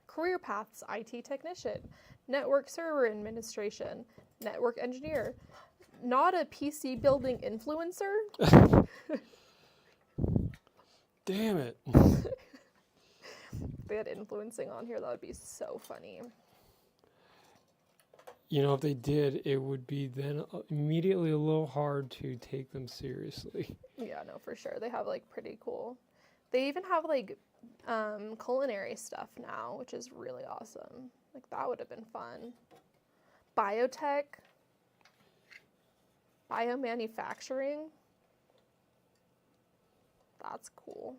Speaker 3: Career paths: IT technician, network server administration, network engineer, not a PC building influencer.
Speaker 1: Damn it.
Speaker 3: If they had influencing on here, that would be so funny.
Speaker 1: You know, if they did, it would be then immediately a little hard to take them seriously.
Speaker 3: Yeah, no, for sure. They have like pretty cool. They even have like culinary stuff now, which is really awesome. Like that would have been fun. Biotech, biomanufacturing. That's cool.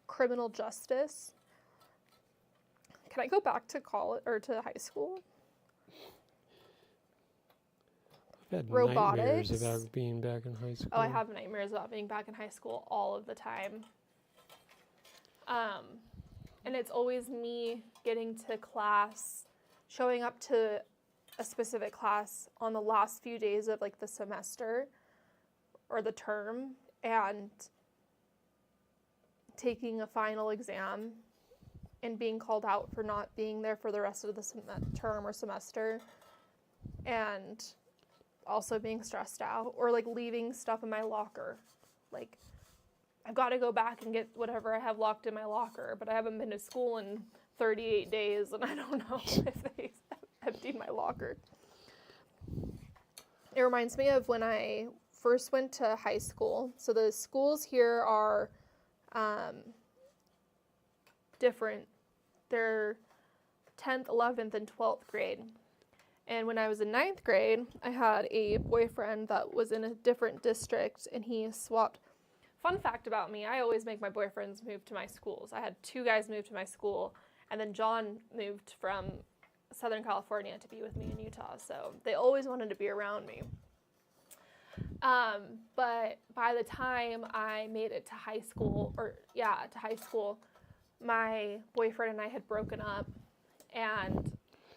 Speaker 3: Criminal justice. Can I go back to college or to high school?
Speaker 1: I've had
Speaker 3: Robotics.
Speaker 1: nightmares about being back in high school.
Speaker 3: Oh, I have nightmares about being back in high school all of the time. And it's always me getting to class, showing up to a specific class on the last few days of like the semester or the term and taking a final exam and being called out for not being there for the rest of the term or semester, and also being stressed out or like leaving stuff in my locker. Like I've got to go back and get whatever I have locked in my locker, but I haven't been to school in 38 days, and I don't know if they emptied my locker. It reminds me of when I first went to high school. So the schools here are different. They're 10th, 11th, and 12th grade. And when I was in 9th grade, I had a boyfriend that was in a different district, and he swapped. Fun fact about me, I always make my boyfriends move to my schools. I had 2 guys move to my school, and then John moved from Southern California to be with me in Utah. So they always wanted to be around me. But by the time I made it to high school, my boyfriend and I had broken up, and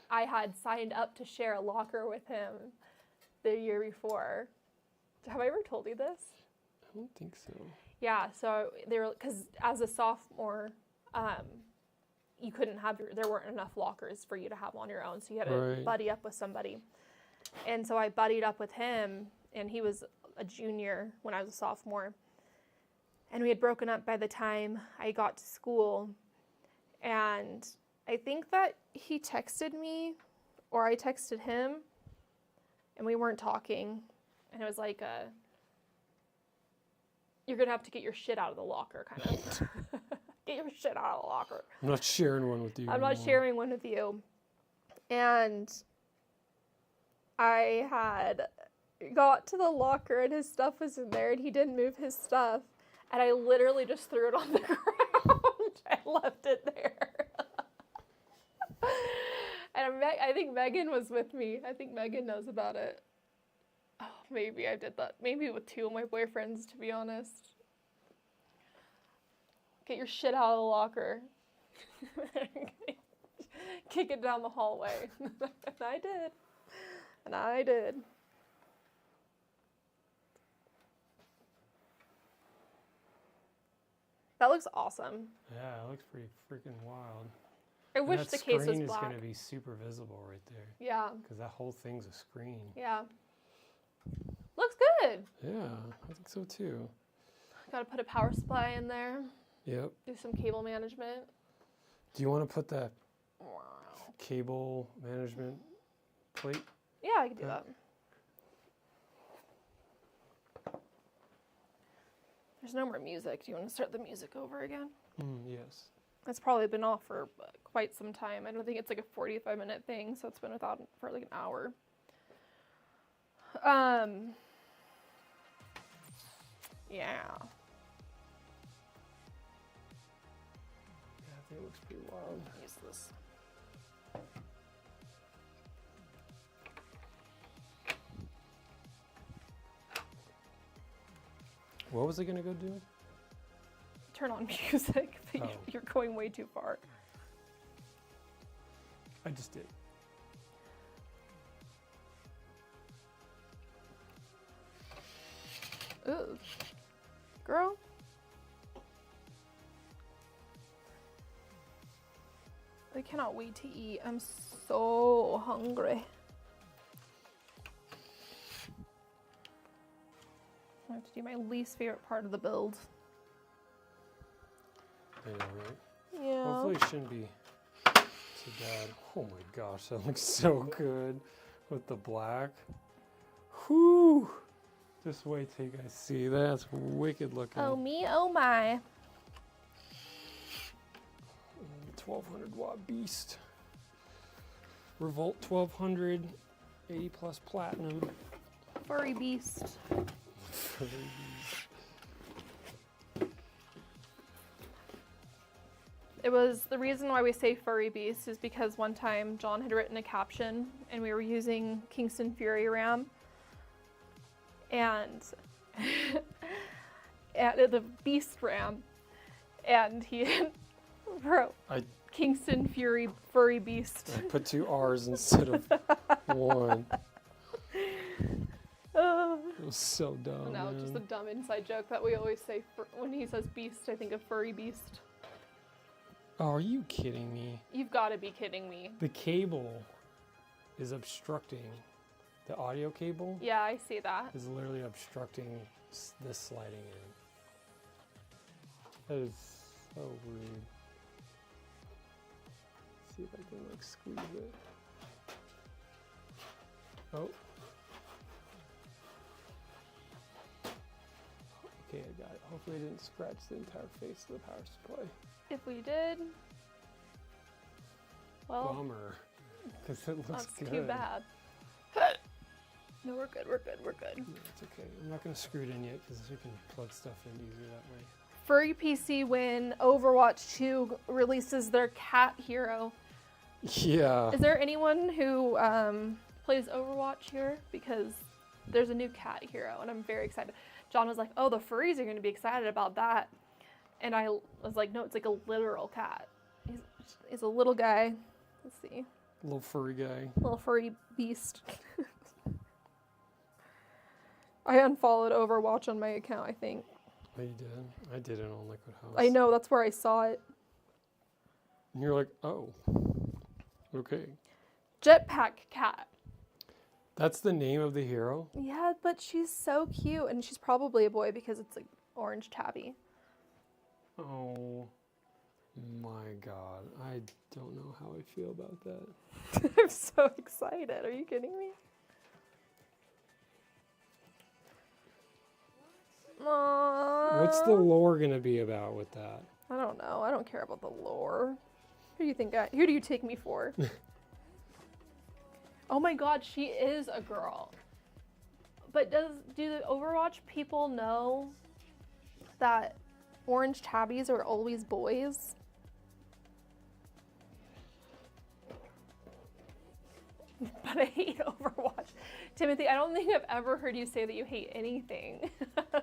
Speaker 3: I had signed up to share a locker with him the year before. Have I ever told you this?
Speaker 1: I don't think so.
Speaker 3: Yeah, so because as a sophomore, you couldn't have there weren't enough lockers for you to have on your own, so you had to buddy up with somebody. And so I buddied up with him, and he was a junior when I was a sophomore. And we had broken up by the time I got to school. And I think that he texted me, or I texted him, and we weren't talking. And it was like you're going to have to get your shit out of the locker, kind of. Get your shit out of the locker.
Speaker 1: I'm not sharing one with you
Speaker 3: I'm not sharing one with you. And I had got to the locker, and his stuff was in there, and he didn't move his stuff. And I literally just threw it on the ground. I left it there. And I think Megan was with me. I think Megan knows about it. Oh, maybe I did that. Maybe with 2 of my boyfriends, to be honest. Get your shit out of the locker. Kick it down the hallway. And I did. And I did. That looks awesome.
Speaker 1: Yeah, it looks pretty freaking wild.
Speaker 3: I wish the case was
Speaker 1: That screen is
Speaker 3: black.
Speaker 1: going to be super visible right there.
Speaker 3: Yeah.
Speaker 1: Because that whole thing's a screen.
Speaker 3: Yeah. Looks good.
Speaker 1: Yeah, I think so too.
Speaker 3: Gotta put a power supply in there.
Speaker 1: Yep.
Speaker 3: Do some cable management.
Speaker 1: Do you want to put that cable management plate?
Speaker 3: Yeah, I can do that. There's no more music. Do you want to start the music over again?
Speaker 1: Yes.
Speaker 3: It's probably been off for quite some time. I don't think it's like a 45-minute thing, so it's been without for like an hour. Yeah.
Speaker 1: Yeah, I think it looks pretty wild.
Speaker 3: Use this.
Speaker 1: What was it going to go do?
Speaker 3: Turn on music, but
Speaker 1: Oh.
Speaker 3: you're going way too far.
Speaker 1: I just did.
Speaker 3: Ooh. Girl. I cannot wait to eat. I'm so hungry. I have to do my least favorite part of the build.
Speaker 1: I know, right?
Speaker 3: Yeah.
Speaker 1: Hopefully it shouldn't be too bad. Oh my gosh, that looks so good with the black. Whew! Just wait till you guys see. That's wicked looking.
Speaker 3: Oh me, oh my.
Speaker 1: 1200 watt beast. Revolt 1200, 80 plus platinum.
Speaker 3: Furry beast. It was the reason why we say furry beast is because one time John had written a caption and we were using Kingston Fury RAM and the beast RAM, and he wrote Kingston Fury furry beast.
Speaker 1: I put 2 R's instead of 1. It was so dumb.
Speaker 3: No,
Speaker 1: man.
Speaker 3: just a dumb inside joke that we always say when he says beast. I think of furry beast.
Speaker 1: Oh, are you kidding me?
Speaker 3: You've got to be kidding me.
Speaker 1: The cable is obstructing. The audio cable
Speaker 3: Yeah, I see that.
Speaker 1: is literally obstructing this sliding That is so rude. Let's see if I can like squeeze it. Oh. Okay, I got it. Hopefully I didn't scratch the entire face of the power supply.
Speaker 3: If we did, well,
Speaker 1: Bummer, because it looks
Speaker 3: that's
Speaker 1: good.
Speaker 3: too bad. No, we're good, we're good, we're good.
Speaker 1: No, it's okay. I'm not going to screw it in yet because we can plug stuff in easier that way.
Speaker 3: Furry PC when Overwatch 2 releases their cat hero.
Speaker 1: Yeah.
Speaker 3: Is there anyone who plays Overwatch here? Because there's a new cat hero and I'm very excited. John was like, oh, the furries are going to be excited about that. And I was like, no, it's like a literal cat. He's a little guy. Let's see.
Speaker 1: Little furry guy.
Speaker 3: Little furry beast. I unfollowed Overwatch on my account, I think.
Speaker 1: Oh, you did? I did it on Liquid House.
Speaker 3: I know, that's where I saw it.
Speaker 1: And you're like, oh, okay.
Speaker 3: Jetpack cat.
Speaker 1: That's the name of the hero?
Speaker 3: Yeah, but she's so cute. And she's probably a boy because it's like orange tabby.
Speaker 1: Oh my god. I don't know how I feel about that.
Speaker 3: I'm so excited. Are you kidding me? Aww.
Speaker 1: What's the lore gonna be about with that?
Speaker 3: I don't know. I don't care about the lore. Who do you think? Who do you take me for? Oh my god, she is a girl. But do the Overwatch people know that orange tabbies are always boys? But I hate Overwatch. Timothy, I don't think I've ever heard you say that you hate anything.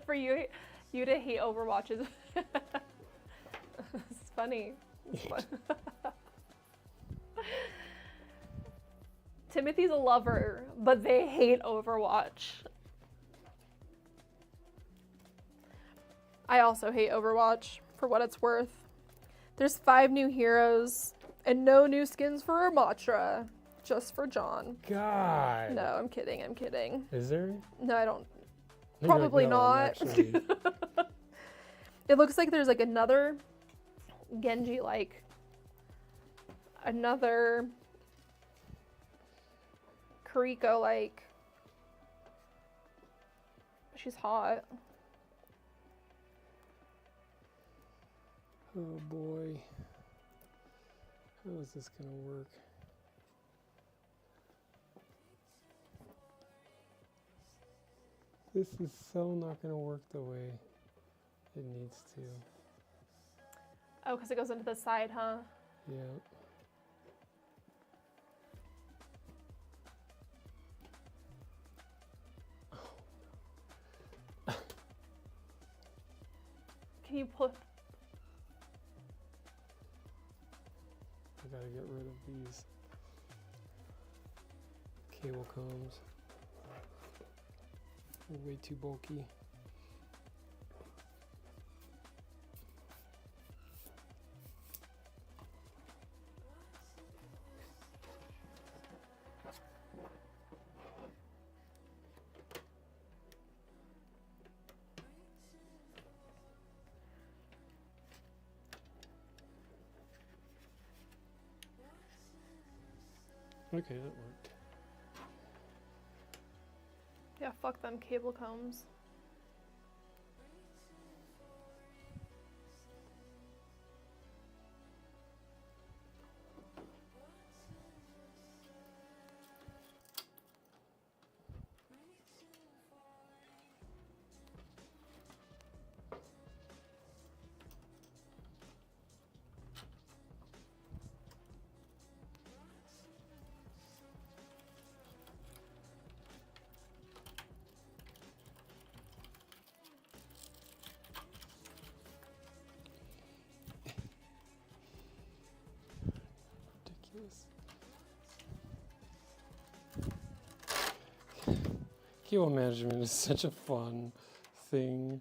Speaker 3: For you to hate Overwatch is it's funny. Timothy's a lover, but they hate Overwatch. I also hate Overwatch, for what it's worth. There's 5 new heroes and no new skins for Ramatra. Just for John.
Speaker 1: God.
Speaker 3: No, I'm kidding. I'm kidding.
Speaker 1: Is there?
Speaker 3: No, I don't.
Speaker 1: You're
Speaker 3: Probably
Speaker 1: like, no,
Speaker 3: not.
Speaker 1: actually.
Speaker 3: It looks like there's like another Genji, like another Kuriko, like she's hot.
Speaker 1: Oh boy. How is this gonna work? This is so not going to work the way it needs to.
Speaker 3: Oh, because it goes into the side, huh?
Speaker 1: Yeah.
Speaker 3: Can you put...
Speaker 1: I got to get rid of these cable combs. Way too bulky. Okay, that worked.
Speaker 3: Yeah, fuck them cable combs.
Speaker 1: Cable management is such a fun thing.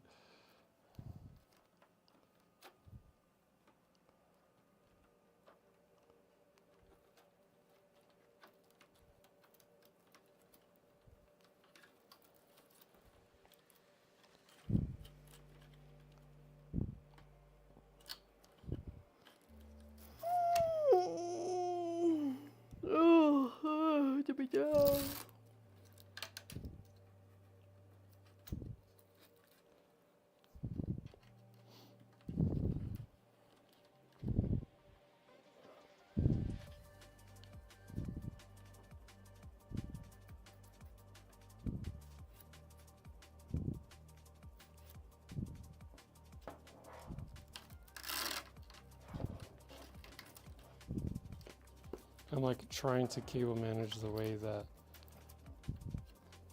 Speaker 1: I'm like trying to cable manage the way that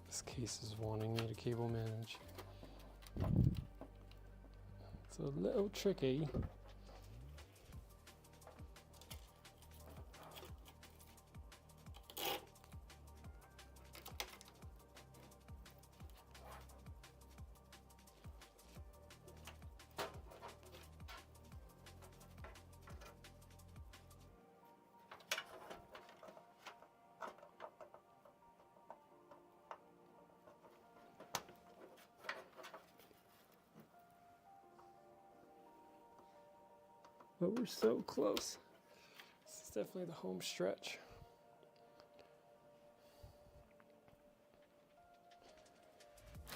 Speaker 1: this case is wanting me to cable manage. It's a little tricky. But we're so close. This is definitely the home stretch.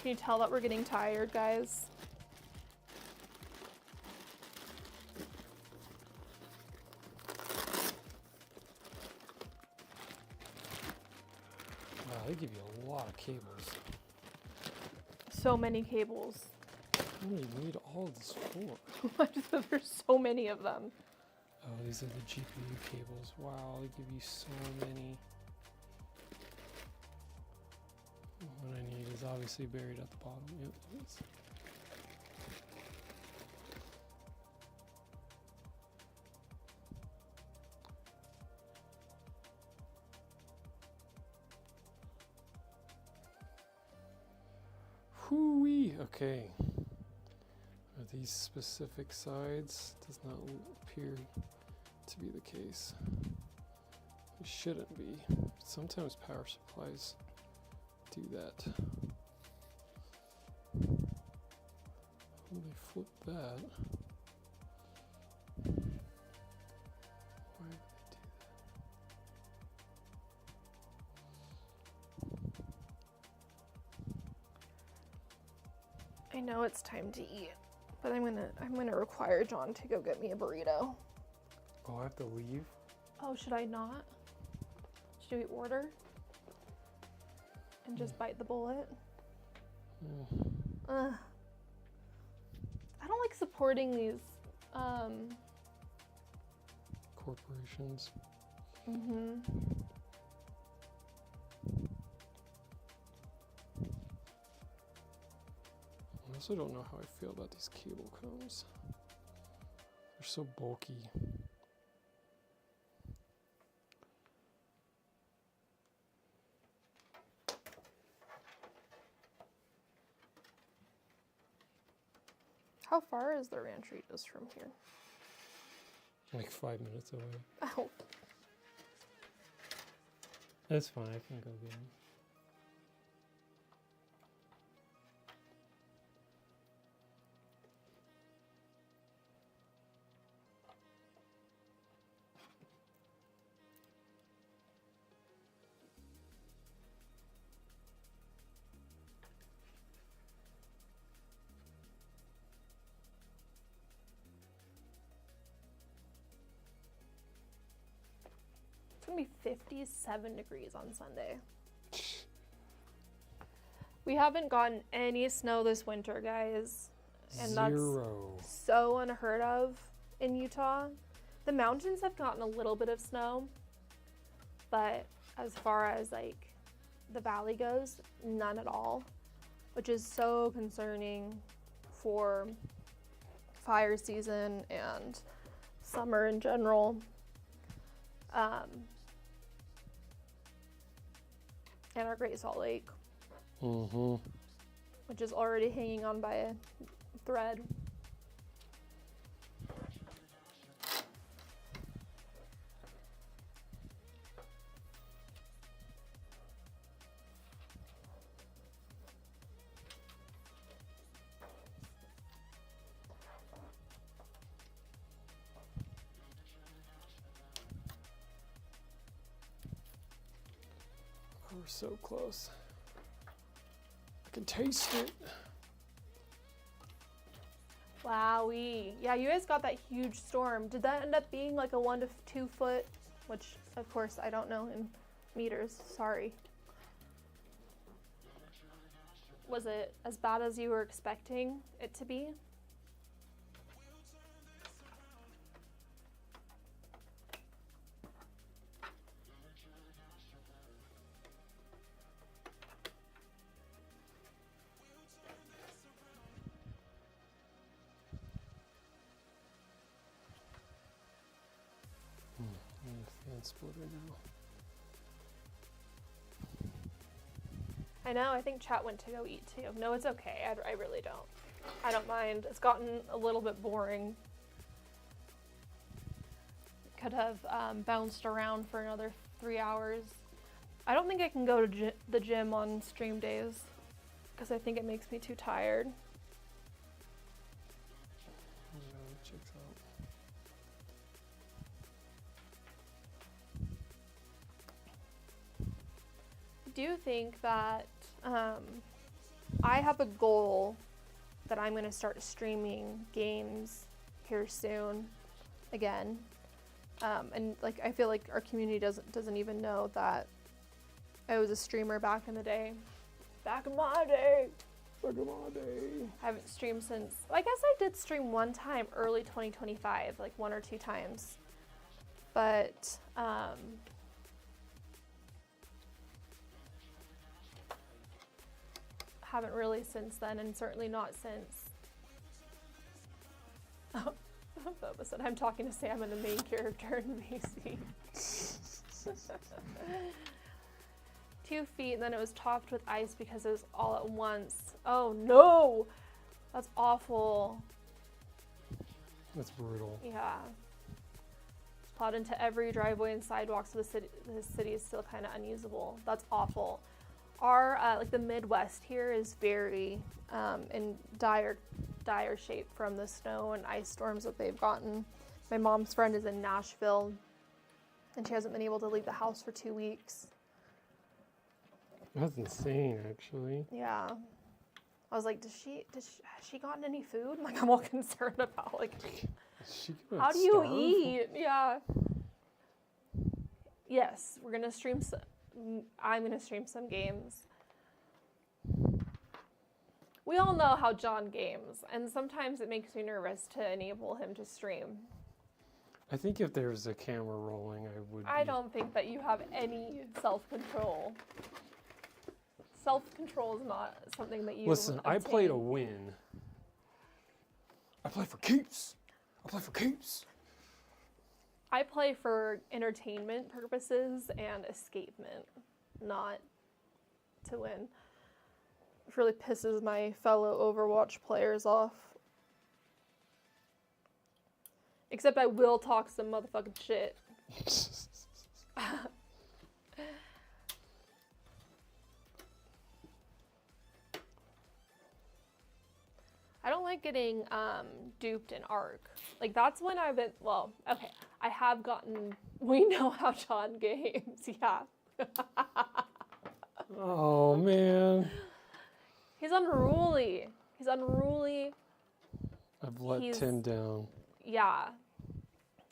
Speaker 3: Can you tell that we're getting tired, guys?
Speaker 1: Wow, they give you a lot of cables.
Speaker 3: So many cables.
Speaker 1: What do you need all of this for?
Speaker 3: There's so many of them.
Speaker 1: Oh, these are the GPU cables. Wow, they give you so many. What I need is obviously buried at the bottom. Yep, it is. Whoo-wee. Okay. Are these specific sides? Does not appear to be the case. It shouldn't be. Sometimes power supplies do that. How do they flip that? Why would they do
Speaker 3: I know it's time to eat, but I'm gonna require John to go get me a burrito.
Speaker 1: Oh, I have to leave?
Speaker 3: Oh, should I not? Should we order? And just bite the bullet?
Speaker 1: Mm.
Speaker 3: I don't like supporting these,
Speaker 1: Corporations. I also don't know how I feel about these cable combs. They're so bulky.
Speaker 3: How far is the Ranch Regis from here?
Speaker 1: Like 5 minutes away.
Speaker 3: Oh.
Speaker 1: That's fine, I can go get them.
Speaker 3: It's gonna be 57 degrees on Sunday. We haven't gotten any snow this winter, guys. And
Speaker 1: Zero.
Speaker 3: that's so unheard of in Utah. The mountains have gotten a little bit of snow, but as far as like the valley goes, none at all, which is so concerning for fire season and summer in general. And our Great Salt Lake, which is already hanging on by a thread.
Speaker 1: We're so close. I can taste it.
Speaker 3: Wowee. Yeah, you guys got that huge storm. Did that end up being like a 1 to 2 foot? Which, of course, I don't know in meters. Sorry. Was it as bad as you were expecting it to be?
Speaker 1: splitter now.
Speaker 3: I know, I think chat went to go eat too. No, it's okay. I really don't. I don't mind. It's gotten a little bit boring. Could have bounced around for another 3 hours. I don't think I can go to the gym on stream days because I think it makes me too tired.
Speaker 1: Checks out.
Speaker 3: Do you think that I have a goal that I'm going to start streaming games here soon again? And like I feel like our community doesn't even know that I was a streamer back in the day. Back in my day.
Speaker 1: Back in my day.
Speaker 3: I haven't streamed since, I guess I did stream one time early 2025, like 1 or 2 times. But haven't really since then, and certainly not since. Boba said, I'm talking to Sam and the main character in BC. 2 feet, and then it was topped with ice because it was all at once. Oh no! That's awful.
Speaker 1: That's brutal.
Speaker 3: Yeah. Plowed into every driveway and sidewalk, so the city is still kind of unusable. That's awful. Our, like the Midwest here is very in dire shape from the snow and ice storms that they've gotten. My mom's friend is in Nashville, and she hasn't been able to leave the house for 2 weeks.
Speaker 1: That's insane, actually.
Speaker 3: Yeah. I was like, has she gotten any food? Like, I'm all concerned about, like, how do you eat? Yeah. Yes, we're going to stream I'm going to stream some games. We all know how John games, and sometimes it makes me nervous to enable him to stream.
Speaker 1: I think if there's a camera rolling,
Speaker 3: I don't think that you have any self-control. Self-control is not something that you
Speaker 1: Listen,
Speaker 3: obtain.
Speaker 1: I play to win. I play for keeps. I play for keeps.
Speaker 3: I play for entertainment purposes and escapement, not to win. It really pisses my fellow Overwatch players off. Except I will talk some motherfucking shit. I don't like getting duped in Arc. Like, that's when I've been, well, okay, I have gotten, we know how John games, yeah.
Speaker 1: Oh, man.
Speaker 3: He's unruly. He's unruly.
Speaker 1: I've let Tim down.
Speaker 3: Yeah.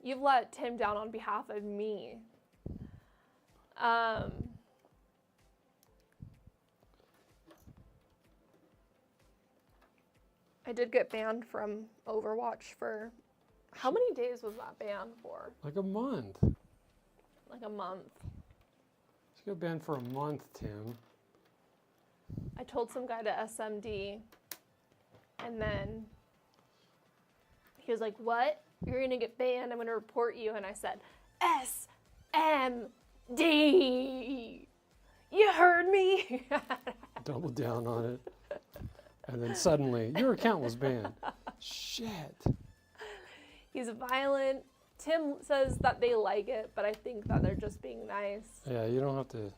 Speaker 3: You've let Tim down on behalf of me. I did get banned from Overwatch for, how many days was that ban for?
Speaker 1: Like a month.
Speaker 3: Like a month.
Speaker 1: She got banned for a month, Tim.
Speaker 3: I told some guy to SMD, and then he was like, what? You're gonna get banned, I'm gonna report you. And I said, SMD! You heard me?
Speaker 1: Double down on it. And then suddenly, your account was banned. Shit.
Speaker 3: He's violent. Tim says that they like it, but I think that they're just being nice.
Speaker 1: Yeah, you don't have to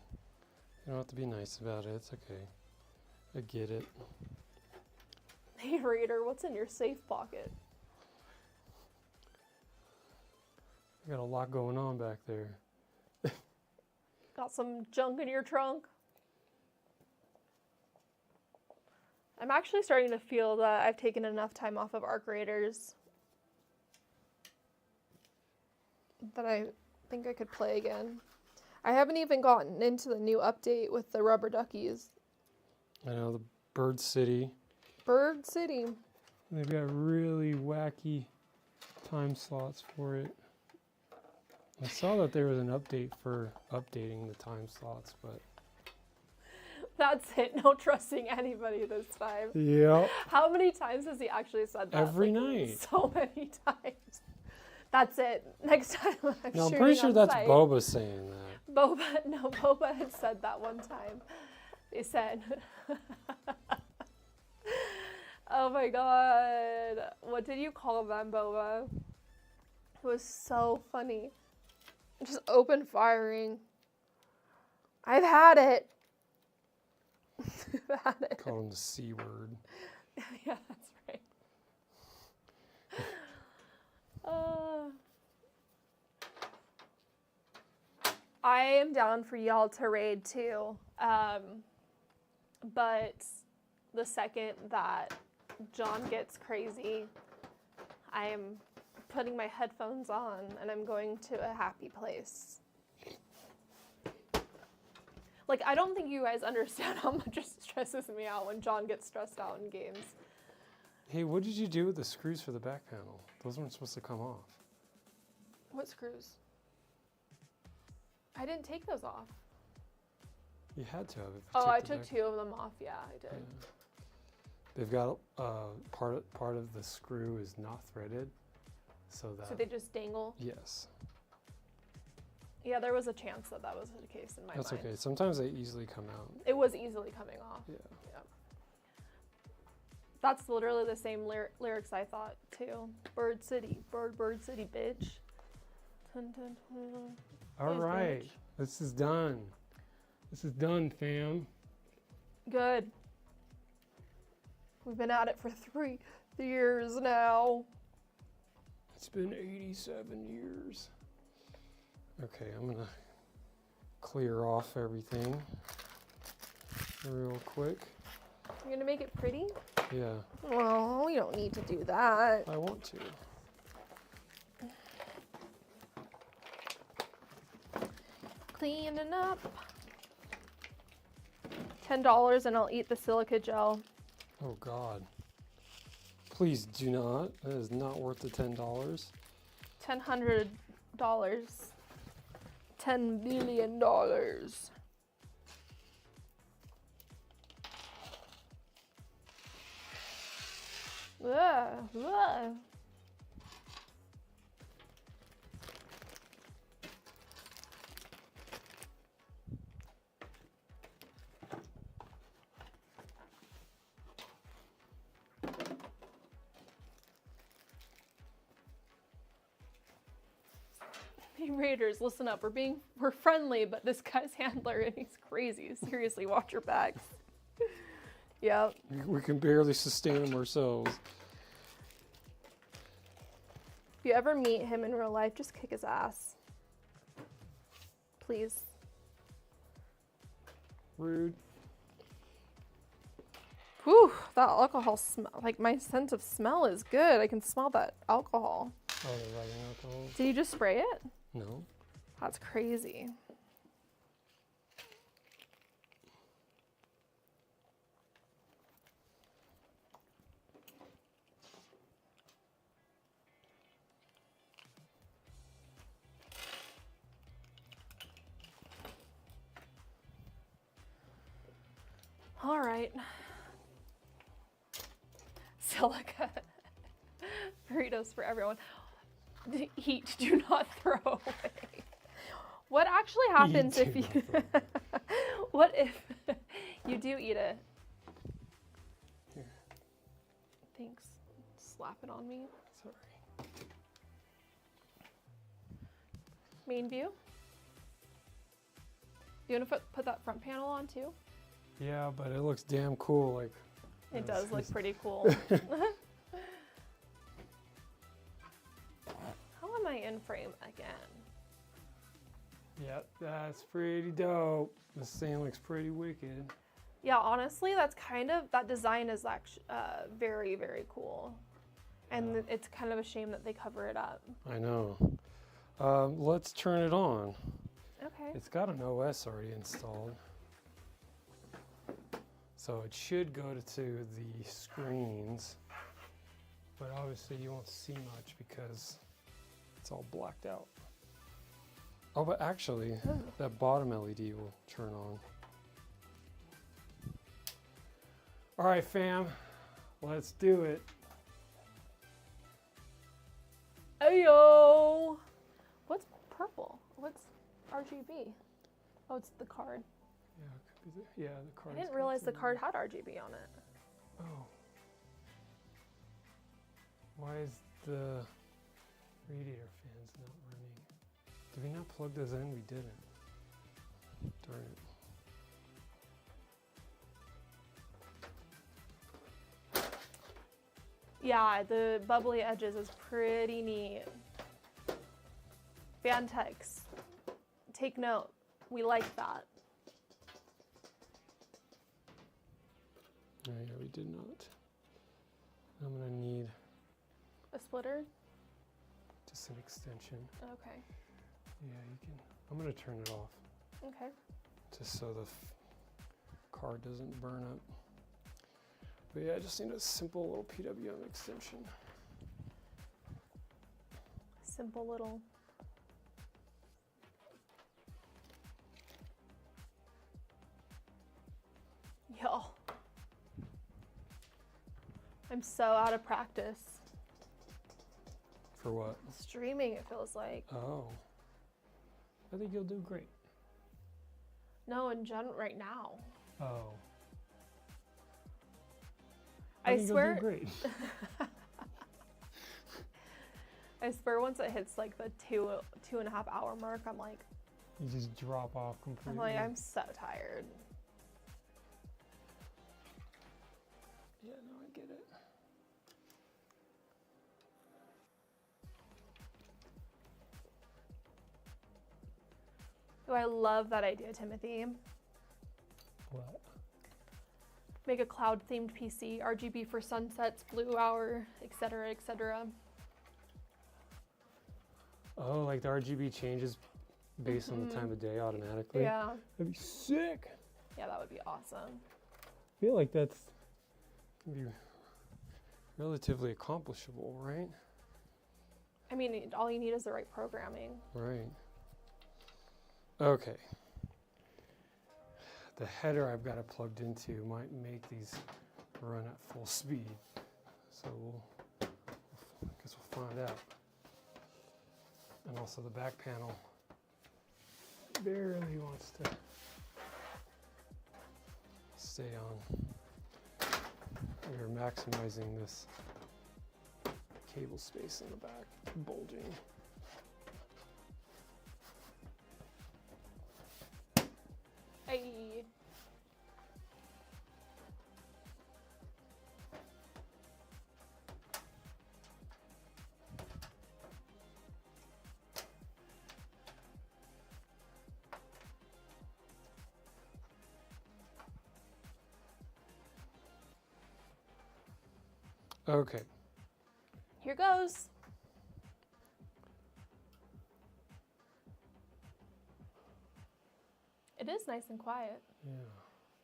Speaker 1: be nice about it. It's okay. I get it.
Speaker 3: Hey Raider, what's in your safe pocket?
Speaker 1: You got a lot going on back there.
Speaker 3: Got some junk in your trunk? I'm actually starting to feel that I've taken enough time off of Arc Raiders that I think I could play again. I haven't even gotten into the new update with the rubber duckies.
Speaker 1: I know, the Bird City.
Speaker 3: Bird City.
Speaker 1: They've got really wacky time slots for it. I saw that there was an update for updating the time slots, but...
Speaker 3: That's it. No trusting anybody this time.
Speaker 1: Yep.
Speaker 3: How many times has he actually said that?
Speaker 1: Every night.
Speaker 3: So many times. That's it. Next time I'm
Speaker 1: No, I'm
Speaker 3: shooting
Speaker 1: pretty sure
Speaker 3: on
Speaker 1: that's
Speaker 3: site.
Speaker 1: Boba saying that.
Speaker 3: Boba had said that one time. They said, oh my god, what did you call them, Boba? It was so funny. Just open firing. I've had it. I've had it.
Speaker 1: Call him the C word.
Speaker 3: Yeah, that's right. I am down for y'all to raid too. But the second that John gets crazy, I am putting my headphones on and I'm going to a happy place. Like, I don't think you guys understand how much it stresses me out when John gets stressed out in games.
Speaker 1: Hey, what did you do with the screws for the back panel? Those weren't supposed to come off.
Speaker 3: What screws? I didn't take those off.
Speaker 1: You had to have. If you
Speaker 3: Oh, I
Speaker 1: the
Speaker 3: took
Speaker 1: back-
Speaker 3: 2 of them off. Yeah, I did.
Speaker 1: Yeah. They've got part of the screw is not threaded, so that
Speaker 3: So they just dangle.
Speaker 1: yes,
Speaker 3: Yeah, there was a chance that that was the case in my
Speaker 1: that's
Speaker 3: mind.
Speaker 1: okay. Sometimes they easily come out.
Speaker 3: It was easily coming off.
Speaker 1: Yeah.
Speaker 3: That's literally the same lyrics I thought too. Bird City, bird city, bitch. Dun, dun, dun.
Speaker 1: All
Speaker 3: Yes,
Speaker 1: right,
Speaker 3: bitch.
Speaker 1: this is done. This is done, fam.
Speaker 3: Good. We've been at it for 3 years now.
Speaker 1: It's been 87 years. Okay, I'm gonna clear off everything real quick.
Speaker 3: You're gonna make it pretty?
Speaker 1: Yeah,
Speaker 3: Well, you don't need to do that.
Speaker 1: I want to.
Speaker 3: Cleaning up. $10 and I'll eat the silica gel.
Speaker 1: Oh God. Please do not. That is not worth the $10.
Speaker 3: $1,000. $10 billion. Ugh. Hey Raiders, listen up. We're friendly, but this guy's handler and he's crazy. Seriously, watch your backs. Yep.
Speaker 1: We can barely sustain them ourselves.
Speaker 3: If you ever meet him in real life, just kick his ass. Please.
Speaker 1: Rude.
Speaker 3: Whew, that alcohol smell, like my sense of smell is good. I can smell that alcohol.
Speaker 1: Oh, they're writing alcohol?
Speaker 3: Did you just spray it?
Speaker 1: No.
Speaker 3: That's crazy. All right. Silica burritos for everyone. Eat, do not throw away. What actually happens
Speaker 1: Eat,
Speaker 3: if
Speaker 1: do
Speaker 3: you
Speaker 1: not throw
Speaker 3: what if you do eat it?
Speaker 1: Here.
Speaker 3: Thanks. Slap it on me.
Speaker 1: Sorry.
Speaker 3: Main view. You want to put that front panel on too?
Speaker 1: Yeah, but it looks damn cool. Like
Speaker 3: It does look pretty cool. How am I in frame again?
Speaker 1: yeah, that's pretty dope. This thing looks pretty wicked.
Speaker 3: Yeah, honestly, that design is actually very, very cool. And
Speaker 1: Yeah.
Speaker 3: it's kind of a shame that they cover it up.
Speaker 1: I know. Let's turn it on.
Speaker 3: Okay.
Speaker 1: It's got an OS already installed. So it should go to the screens. But obviously you won't see much because it's all blacked out. Oh, but actually, that bottom LED will turn on. All right, fam, let's do it.
Speaker 3: Ayo! RGB? Oh, it's the card.
Speaker 1: Yeah, it could be the card.
Speaker 3: I didn't realize the card had RGB on it.
Speaker 1: Oh. Why is the radiator fans not running? Did we not plug those in? We didn't. Darn it.
Speaker 3: Yeah, the bubbly edges is pretty neat. Vantex, take note. We like that.
Speaker 1: Oh yeah, we did not. I'm gonna need
Speaker 3: A splitter?
Speaker 1: just an extension.
Speaker 3: Okay.
Speaker 1: Yeah, you can. I'm gonna turn it off
Speaker 3: Okay.
Speaker 1: just so the card doesn't burn up. But yeah, I just need a simple little PWM extension.
Speaker 3: Simple little. Yo. I'm so out of practice.
Speaker 1: For what?
Speaker 3: Streaming, it feels like.
Speaker 1: Oh. I think you'll do great.
Speaker 3: No, in general, right now.
Speaker 1: Oh.
Speaker 3: I
Speaker 1: think
Speaker 3: swear.
Speaker 1: You'll do great.
Speaker 3: I swear once it hits like the 2.5 hour mark, I'm like,
Speaker 1: You just drop off completely.
Speaker 3: I'm so tired.
Speaker 1: Yeah, no, I get it.
Speaker 3: Oh, I love that idea, Timothy.
Speaker 1: What?
Speaker 3: Make a cloud themed PC, RGB for sunsets, blue hour, etc., etc.
Speaker 1: Oh, like the RGB changes based on the time of day automatically?
Speaker 3: Yeah.
Speaker 1: That'd be sick.
Speaker 3: Yeah, that would be awesome.
Speaker 1: I feel like that's can be relatively accomplishable, right?
Speaker 3: I mean, all you need is the right programming.
Speaker 1: Right. Okay. The header I've got it plugged into might make these run at full speed. So I guess we'll find out. And also the back panel barely wants to stay on. We're maximizing this cable space in the back. It's bulging.
Speaker 3: Hey.
Speaker 1: Okay.
Speaker 3: Here goes. It is nice and quiet.
Speaker 1: Yeah.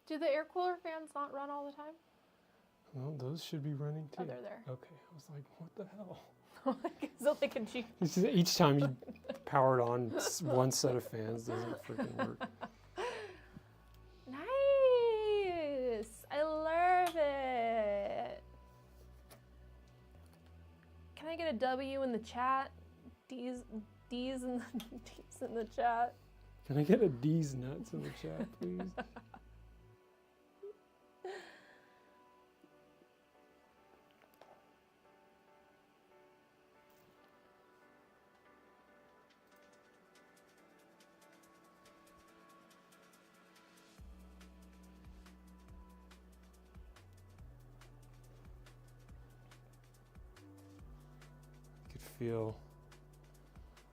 Speaker 3: Do the air cooler fans not run all the time?
Speaker 1: Well, those should be running too.
Speaker 3: Oh, they're there.
Speaker 1: Okay. I was like, what the hell?
Speaker 3: So they can cheat.
Speaker 1: It's just each time you power it on, one set of fans doesn't freaking work.
Speaker 3: Nice. I love it. Can I get a W in the chat? D's in the chat.
Speaker 1: Can I get a D's nuts in the chat, please? I could feel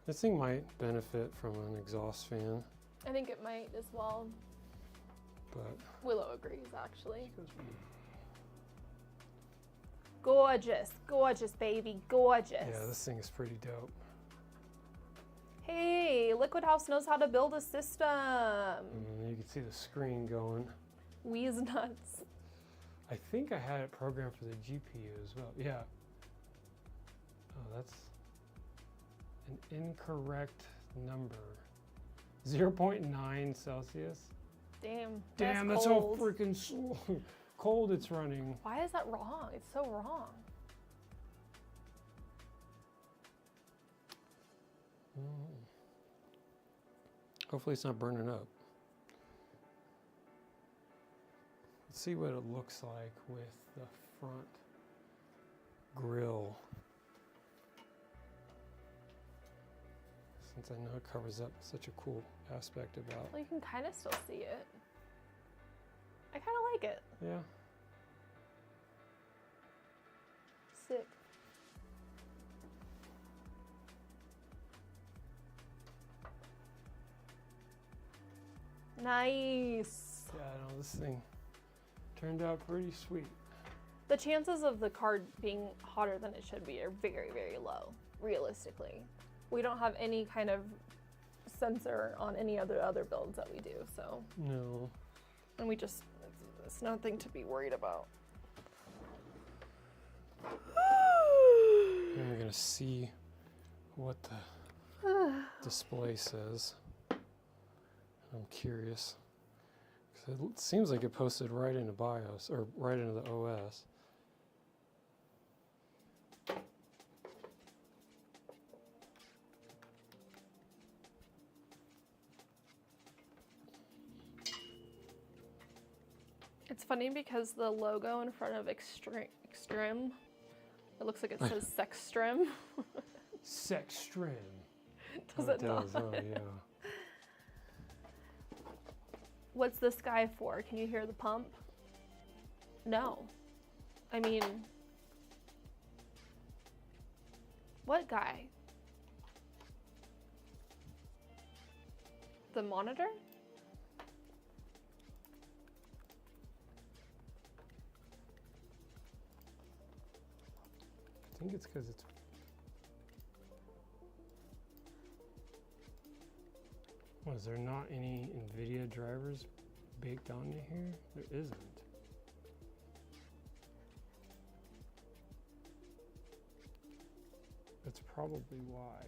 Speaker 1: this thing might benefit from an exhaust fan,
Speaker 3: I think it might as well.
Speaker 1: but
Speaker 3: Willow agrees, actually.
Speaker 1: it goes,
Speaker 3: Gorgeous, gorgeous, baby, gorgeous.
Speaker 1: yeah, this thing is pretty dope.
Speaker 3: Hey, Liquid House knows how to build a system.
Speaker 1: And you can see the screen going.
Speaker 3: Wheeze nuts.
Speaker 1: I think I had it programmed for the GPU as well. Yeah. Oh, that's an incorrect number. 0.9 Celsius.
Speaker 3: Damn.
Speaker 1: Damn, that's
Speaker 3: cold.
Speaker 1: how freaking cold it's running.
Speaker 3: Why is that wrong? It's so wrong.
Speaker 1: Hopefully it's not burning up. Let's see what it looks like with the front grill. Since I know it covers up such a cool aspect about.
Speaker 3: Well, you can kind of still see it. I kind of like it.
Speaker 1: Yeah.
Speaker 3: Sick. Nice.
Speaker 1: Yeah, I know this thing turned out pretty sweet.
Speaker 3: The chances of the card being hotter than it should be are very, very low, realistically. We don't have any kind of sensor on any other builds that we do, so.
Speaker 1: No.
Speaker 3: And we just, it's nothing to be worried about.
Speaker 1: And we're gonna see what the display says. I'm curious. 'Cause it seems like it posted right into BIOS, or right into the OS.
Speaker 3: It's funny because the logo in front of Extreme, it looks like it says Sextreme.
Speaker 1: Sextreme.
Speaker 3: Does
Speaker 1: Oh,
Speaker 3: it not?
Speaker 1: does. Oh, yeah.
Speaker 3: What's this guy for? Can you hear the pump? No. I mean, what guy? The monitor?
Speaker 1: I think it's because it's. Was there not any NVIDIA drivers baked onto here? There isn't. That's probably why.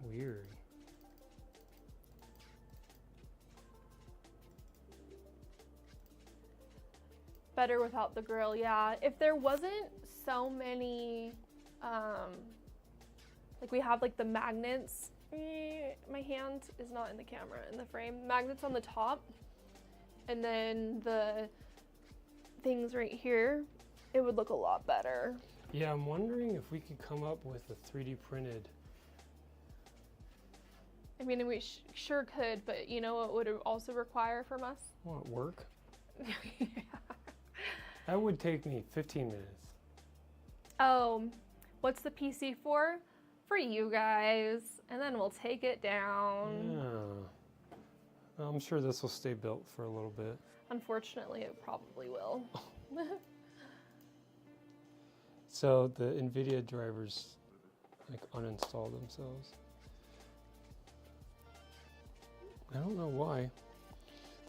Speaker 1: Weird.
Speaker 3: Better without the grill, yeah. If there wasn't so many, like we have like the magnets, my hand is not in the camera, in the frame. Magnets on the top, and then the things right here, it would look a lot better.
Speaker 1: Yeah, I'm wondering if we could come up with a 3D printed.
Speaker 3: I mean, we sure could, but you know what would it also require from us?
Speaker 1: What, work?
Speaker 3: Yeah.
Speaker 1: That would take me 15 minutes.
Speaker 3: Oh, what's the PC for? For you guys, and then we'll take it down.
Speaker 1: Yeah. I'm sure this will stay built for a little bit.
Speaker 3: Unfortunately, it probably will.
Speaker 1: So the NVIDIA drivers like uninstall themselves. I don't know why.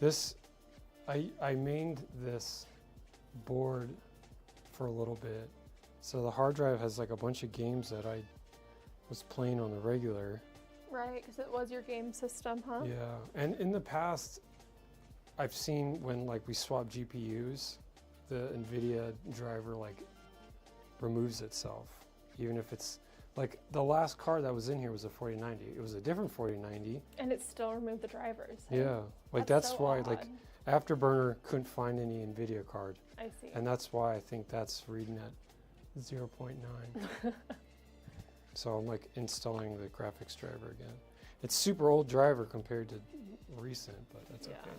Speaker 1: This, I mained this board for a little bit. So the hard drive has like a bunch of games that I was playing on the regular.
Speaker 3: Right, because it was your game system, huh?
Speaker 1: Yeah, and in the past, I've seen when like we swap GPUs, the NVIDIA driver like removes itself, even if it's like the last card that was in here was a 4090. It was a different 4090.
Speaker 3: And it still removed the drivers. Hey?
Speaker 1: Yeah, like that's
Speaker 3: so
Speaker 1: why
Speaker 3: odd.
Speaker 1: like Afterburner couldn't find any NVIDIA card,
Speaker 3: I see.
Speaker 1: and that's why I think that's reading at 0.9. So I'm like installing the graphics driver again. It's super old driver compared to recent, but that's
Speaker 3: Yeah.
Speaker 1: okay.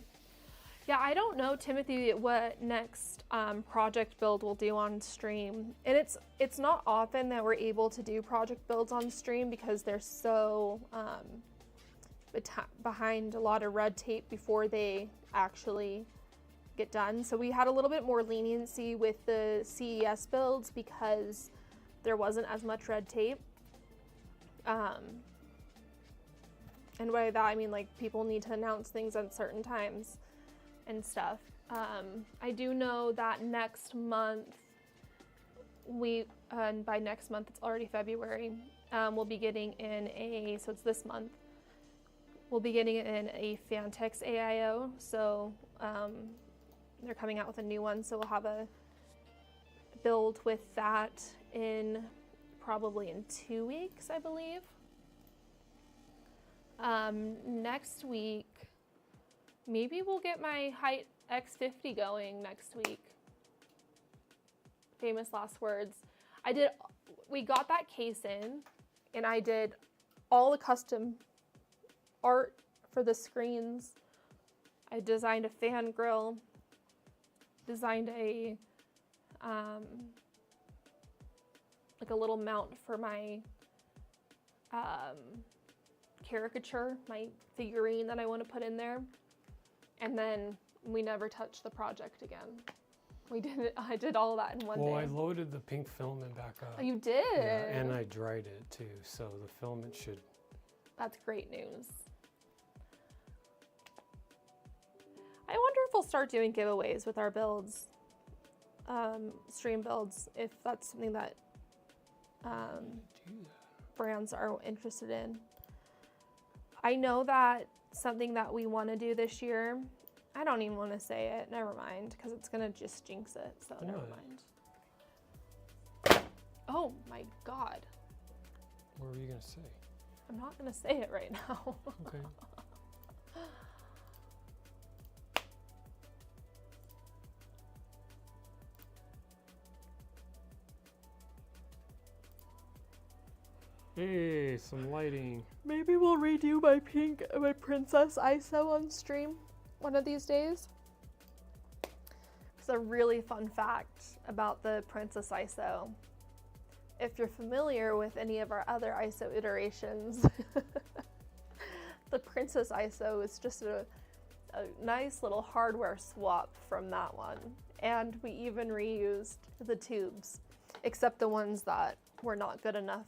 Speaker 3: Yeah, I don't know, Timothy, what next project build we'll do on stream. And it's not often that we're able to do project builds on stream because they're so behind a lot of red tape before they actually get done. So we had a little bit more leniency with the CES builds because there wasn't as much red tape. And by that I mean like people need to announce things at certain times and stuff. I do know that next month and by next month it's already February, we'll be getting in so it's this month, we'll be getting in a Fantex AIO, so they're coming out with a new one, so we'll have a build with that probably in 2 weeks, I believe. Next week, maybe we'll get my height X50 going next week. Famous last words. We got that case in, and I did all the custom art for the screens. I designed a fan grill, designed a like a little mount for my caricature, my figurine that I want to put in there, and then we never touched the project again. I did all that in one day.
Speaker 1: Well, I loaded the pink filament back up.
Speaker 3: Oh, you did?
Speaker 1: Yeah, and I dried it too, so the filament should...
Speaker 3: That's great news. I wonder if we'll start doing giveaways with our builds, stream builds, if that's something that brands are interested in. I know that something that we want to do this year, I don't even want to say it, never mind, because it's going to just jinx it, so never mind. Oh my God.
Speaker 1: What were you going to say?
Speaker 3: I'm not going to say it right now.
Speaker 1: Okay. Hey, some lighting.
Speaker 3: Maybe we'll redo my Princess ISO on stream one of these days. It's a really fun fact about the Princess ISO. If you're familiar with any of our other ISO iterations, the Princess ISO is just a nice little hardware swap from that one. And we even reused the tubes, except the ones that were not good enough,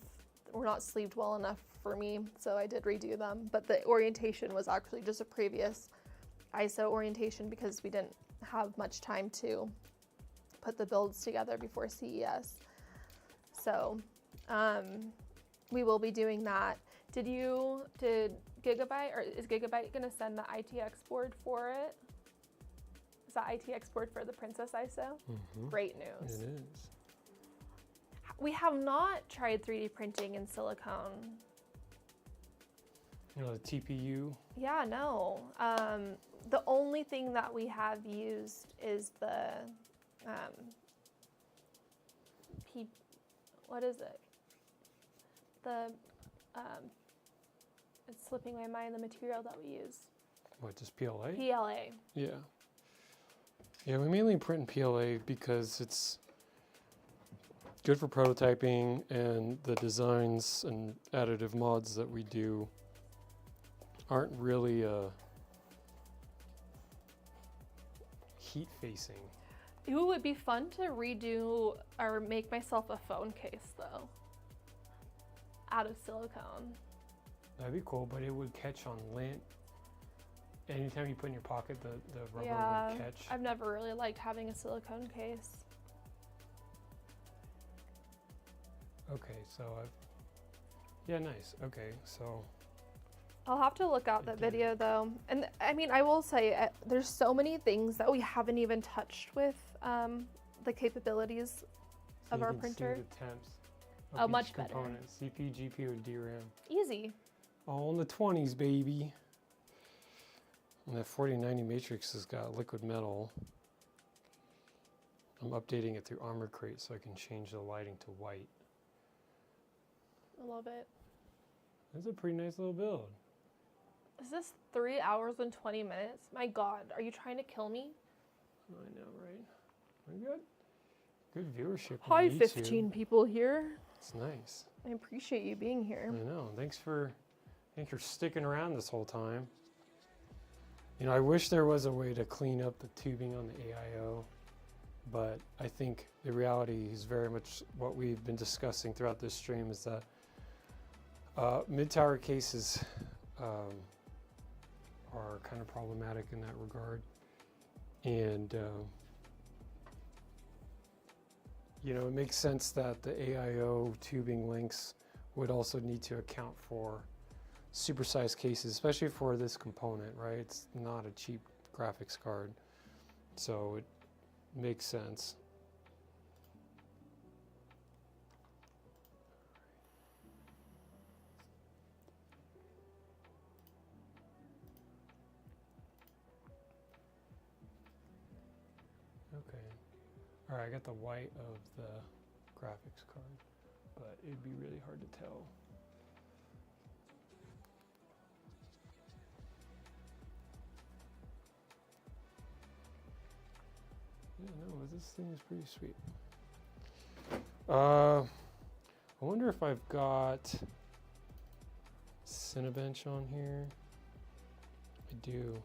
Speaker 3: were not sleeved well enough for me, so I did redo them. But the orientation was actually just a previous ISO orientation because we didn't have much time to put the builds together before CES. So we will be doing that. Did Gigabyte, or is Gigabyte gonna send the ITX board for it? Is that ITX board for the Princess ISO?
Speaker 1: Mm-hmm.
Speaker 3: Great news.
Speaker 1: It is.
Speaker 3: We have not tried 3D printing in silicone.
Speaker 1: You know, the TPU.
Speaker 3: Yeah, no. The only thing that we have used is the what is it? The it's slipping my mind, the material that we use.
Speaker 1: What, just PLA?
Speaker 3: PLA.
Speaker 1: Yeah. Yeah, we mainly print in PLA because it's good for prototyping, and the designs and additive mods that we do aren't really heat facing.
Speaker 3: It would be fun to redo or make myself a phone case though, out of silicone.
Speaker 1: That'd be cool, but it would catch on lint. Anytime you put in your pocket, the rubber
Speaker 3: Yeah,
Speaker 1: would catch.
Speaker 3: I've never really liked having a silicone case.
Speaker 1: Okay, so yeah, nice. Okay, so
Speaker 3: I'll have to look out that
Speaker 1: did.
Speaker 3: video though. And I mean, I will say there's so many things that we haven't even touched with the capabilities of
Speaker 1: you
Speaker 3: our
Speaker 1: can
Speaker 3: printer.
Speaker 1: See the temps of
Speaker 3: Oh,
Speaker 1: each
Speaker 3: much better.
Speaker 1: component. CPU, GPU, and DRAM.
Speaker 3: Easy.
Speaker 1: All in the 20s, baby. And that 4090 matrix has got liquid metal. I'm updating it through Armor Crate so I can change the lighting to white.
Speaker 3: I love it.
Speaker 1: That's a pretty nice little build.
Speaker 3: Is this 3 hours and 20 minutes? My God, are you trying to kill me?
Speaker 1: I know, right? We're good. Good viewership. on
Speaker 3: Hi,
Speaker 1: YouTube.
Speaker 3: 15 people here.
Speaker 1: It's nice.
Speaker 3: I appreciate you being here.
Speaker 1: I know. Thanks for sticking around this whole time. You know, I wish there was a way to clean up the tubing on the AIO, but I think the reality is very much what we've been discussing throughout this stream is that mid-tower cases are kind of problematic in that regard. And, you know, it makes sense that the AIO tubing links would also need to account for supersized cases, especially for this component, right? It's not a cheap graphics card, so it makes sense. All right, I got the white of the graphics card, but it'd be really hard to tell. Yeah, no, this thing is pretty sweet. I wonder if I've got Cinebench on here. I do.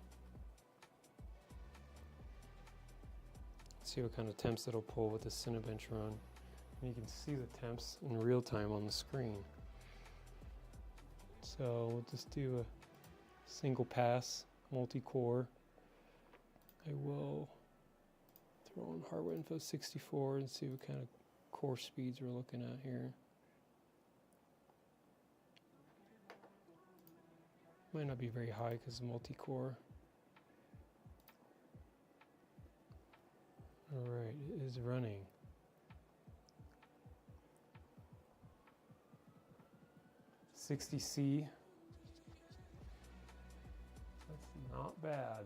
Speaker 1: Let's see what kind of temps it'll pull with the Cinebench run. And you can see the temps in real time on the screen. So we'll just do a single pass, multi-core. I will throw on hardware info 64 and see what kind of core speeds we're looking at here. Might not be very high because it's multi-core. All right, it is running. $60C. That's not bad.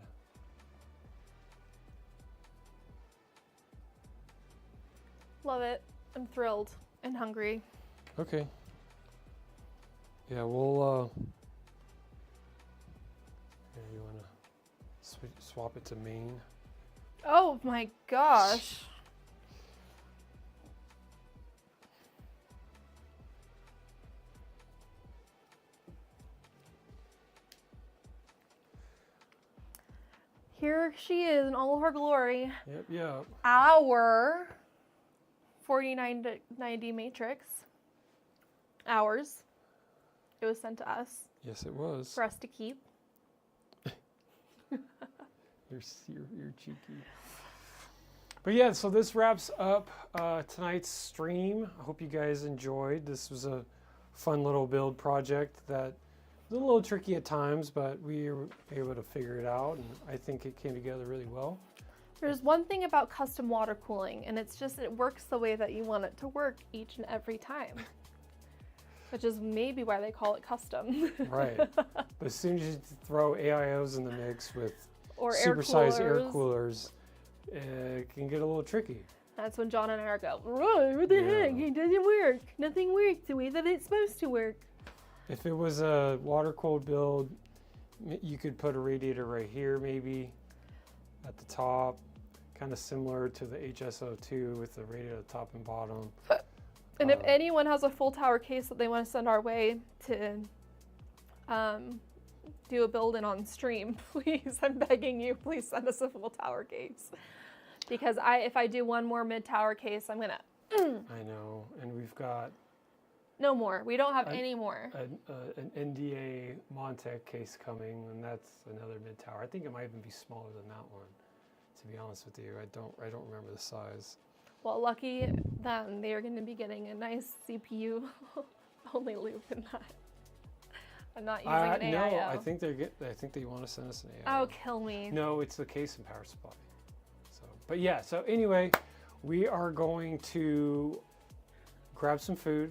Speaker 3: Love it. I'm thrilled and hungry.
Speaker 1: Okay. Yeah, we'll here, you want to swap it to main?
Speaker 3: Oh my gosh. Here she is in all of her glory.
Speaker 1: Yep.
Speaker 3: Our 4990 matrix. Ours. It was sent to us
Speaker 1: Yes, it was.
Speaker 3: for us to keep.
Speaker 1: You're cheeky. But yeah, so this wraps up tonight's stream. I hope you guys enjoyed. This was a fun little build project that was a little tricky at times, but we were able to figure it out, and I think it came together really well.
Speaker 3: There's one thing about custom water cooling, and it's just it works the way that you want it to work each and every time. Which is maybe why they call it custom.
Speaker 1: Right. But as soon as you throw AIOs in the mix with
Speaker 3: Or
Speaker 1: supersized air coolers, it can get a little tricky.
Speaker 3: That's when John and I go, what the heck? It doesn't work. Nothing works the way that it's supposed to work.
Speaker 1: If it was a water-cooled build, you could put a radiator right here maybe at the top, kind of similar to the HSO2 with the radiator at the top and bottom.
Speaker 3: And if anyone has a full tower case that they want to send our way to do a build-in on stream, please, I'm begging you, please send us a full tower case. Because if I do one more mid-tower case, I'm gonna.
Speaker 1: I know, and we've got
Speaker 3: No more. We don't have any more.
Speaker 1: an NDA Montec case coming, and that's another mid-tower. I think it might even be smaller than that one, to be honest with you. I don't remember the size.
Speaker 3: Well, lucky them, they are going to be getting a nice CPU only loop in that. I'm not using an AIO.
Speaker 1: No, I think they want to send us an AIO.
Speaker 3: Oh, kill me.
Speaker 1: No, it's the case and power supply. But yeah, so anyway, we are going to grab some food,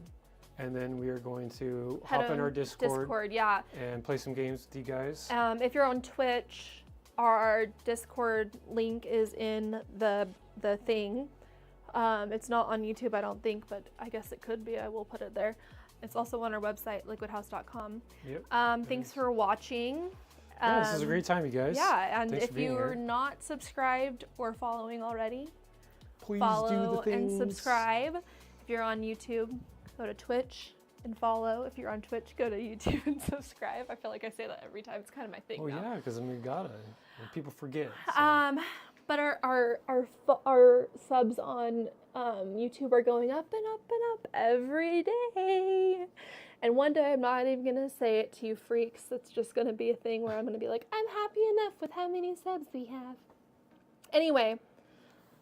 Speaker 1: and then we are going to hop in our Discord,
Speaker 3: yeah,
Speaker 1: and play some games with you guys.
Speaker 3: If you're on Twitch, our Discord link is in the thing. It's not on YouTube, I don't think, but I guess it could be. I will put it there. It's also on our website, liquidhouse.com.
Speaker 1: Yep.
Speaker 3: Thanks for watching.
Speaker 1: Yeah, this is a great time, you guys.
Speaker 3: Yeah, and
Speaker 1: Thanks
Speaker 3: if you're not subscribed or following already,
Speaker 1: please
Speaker 3: follow
Speaker 1: do the
Speaker 3: and
Speaker 1: things.
Speaker 3: subscribe. If you're on YouTube, go to Twitch and follow. If you're on Twitch, go to YouTube and subscribe. I feel like I say that every time. It's kind of my thing now.
Speaker 1: Yeah, because we gotta. People forget. So.
Speaker 3: But our subs on YouTube are going up and up and up every day. And one day I'm not even gonna say it to you freaks. It's just gonna be a thing where I'm gonna be like, I'm happy enough with how many subs we have. Anyway,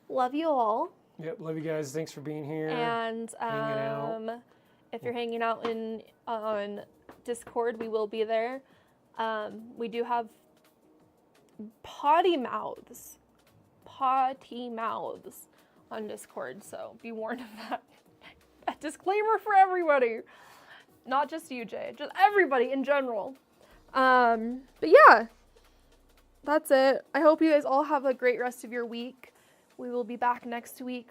Speaker 3: love you all.
Speaker 1: Yep, love you guys. Thanks for being here.
Speaker 3: And
Speaker 1: hanging out.
Speaker 3: If you're hanging out on Discord, we will be there. We do have potty mouths on Discord, so be warned of that. A disclaimer for everybody. Not just you, Jay, just everybody in general. But yeah, that's it. I hope you guys all have a great rest of your week. We will be back next week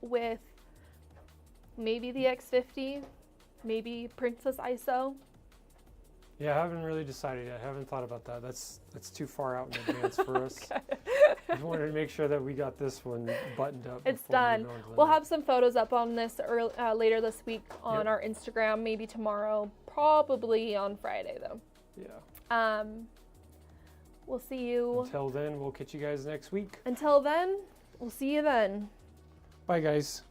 Speaker 3: with maybe the X50, maybe Princess ISO.
Speaker 1: Yeah, I haven't really decided yet. I haven't thought about that. That's too far out in advance for us. I just wanted to make sure that we got this one buttoned up.
Speaker 3: It's
Speaker 1: before we
Speaker 3: done.
Speaker 1: go on to the
Speaker 3: We'll
Speaker 1: next.
Speaker 3: have some photos up on this later this week on
Speaker 1: Yep.
Speaker 3: our Instagram, maybe tomorrow, probably on Friday though.
Speaker 1: Yeah.
Speaker 3: We'll see you.
Speaker 1: Until then, we'll catch you guys next week.
Speaker 3: Until then, we'll see you then.
Speaker 1: Bye, guys.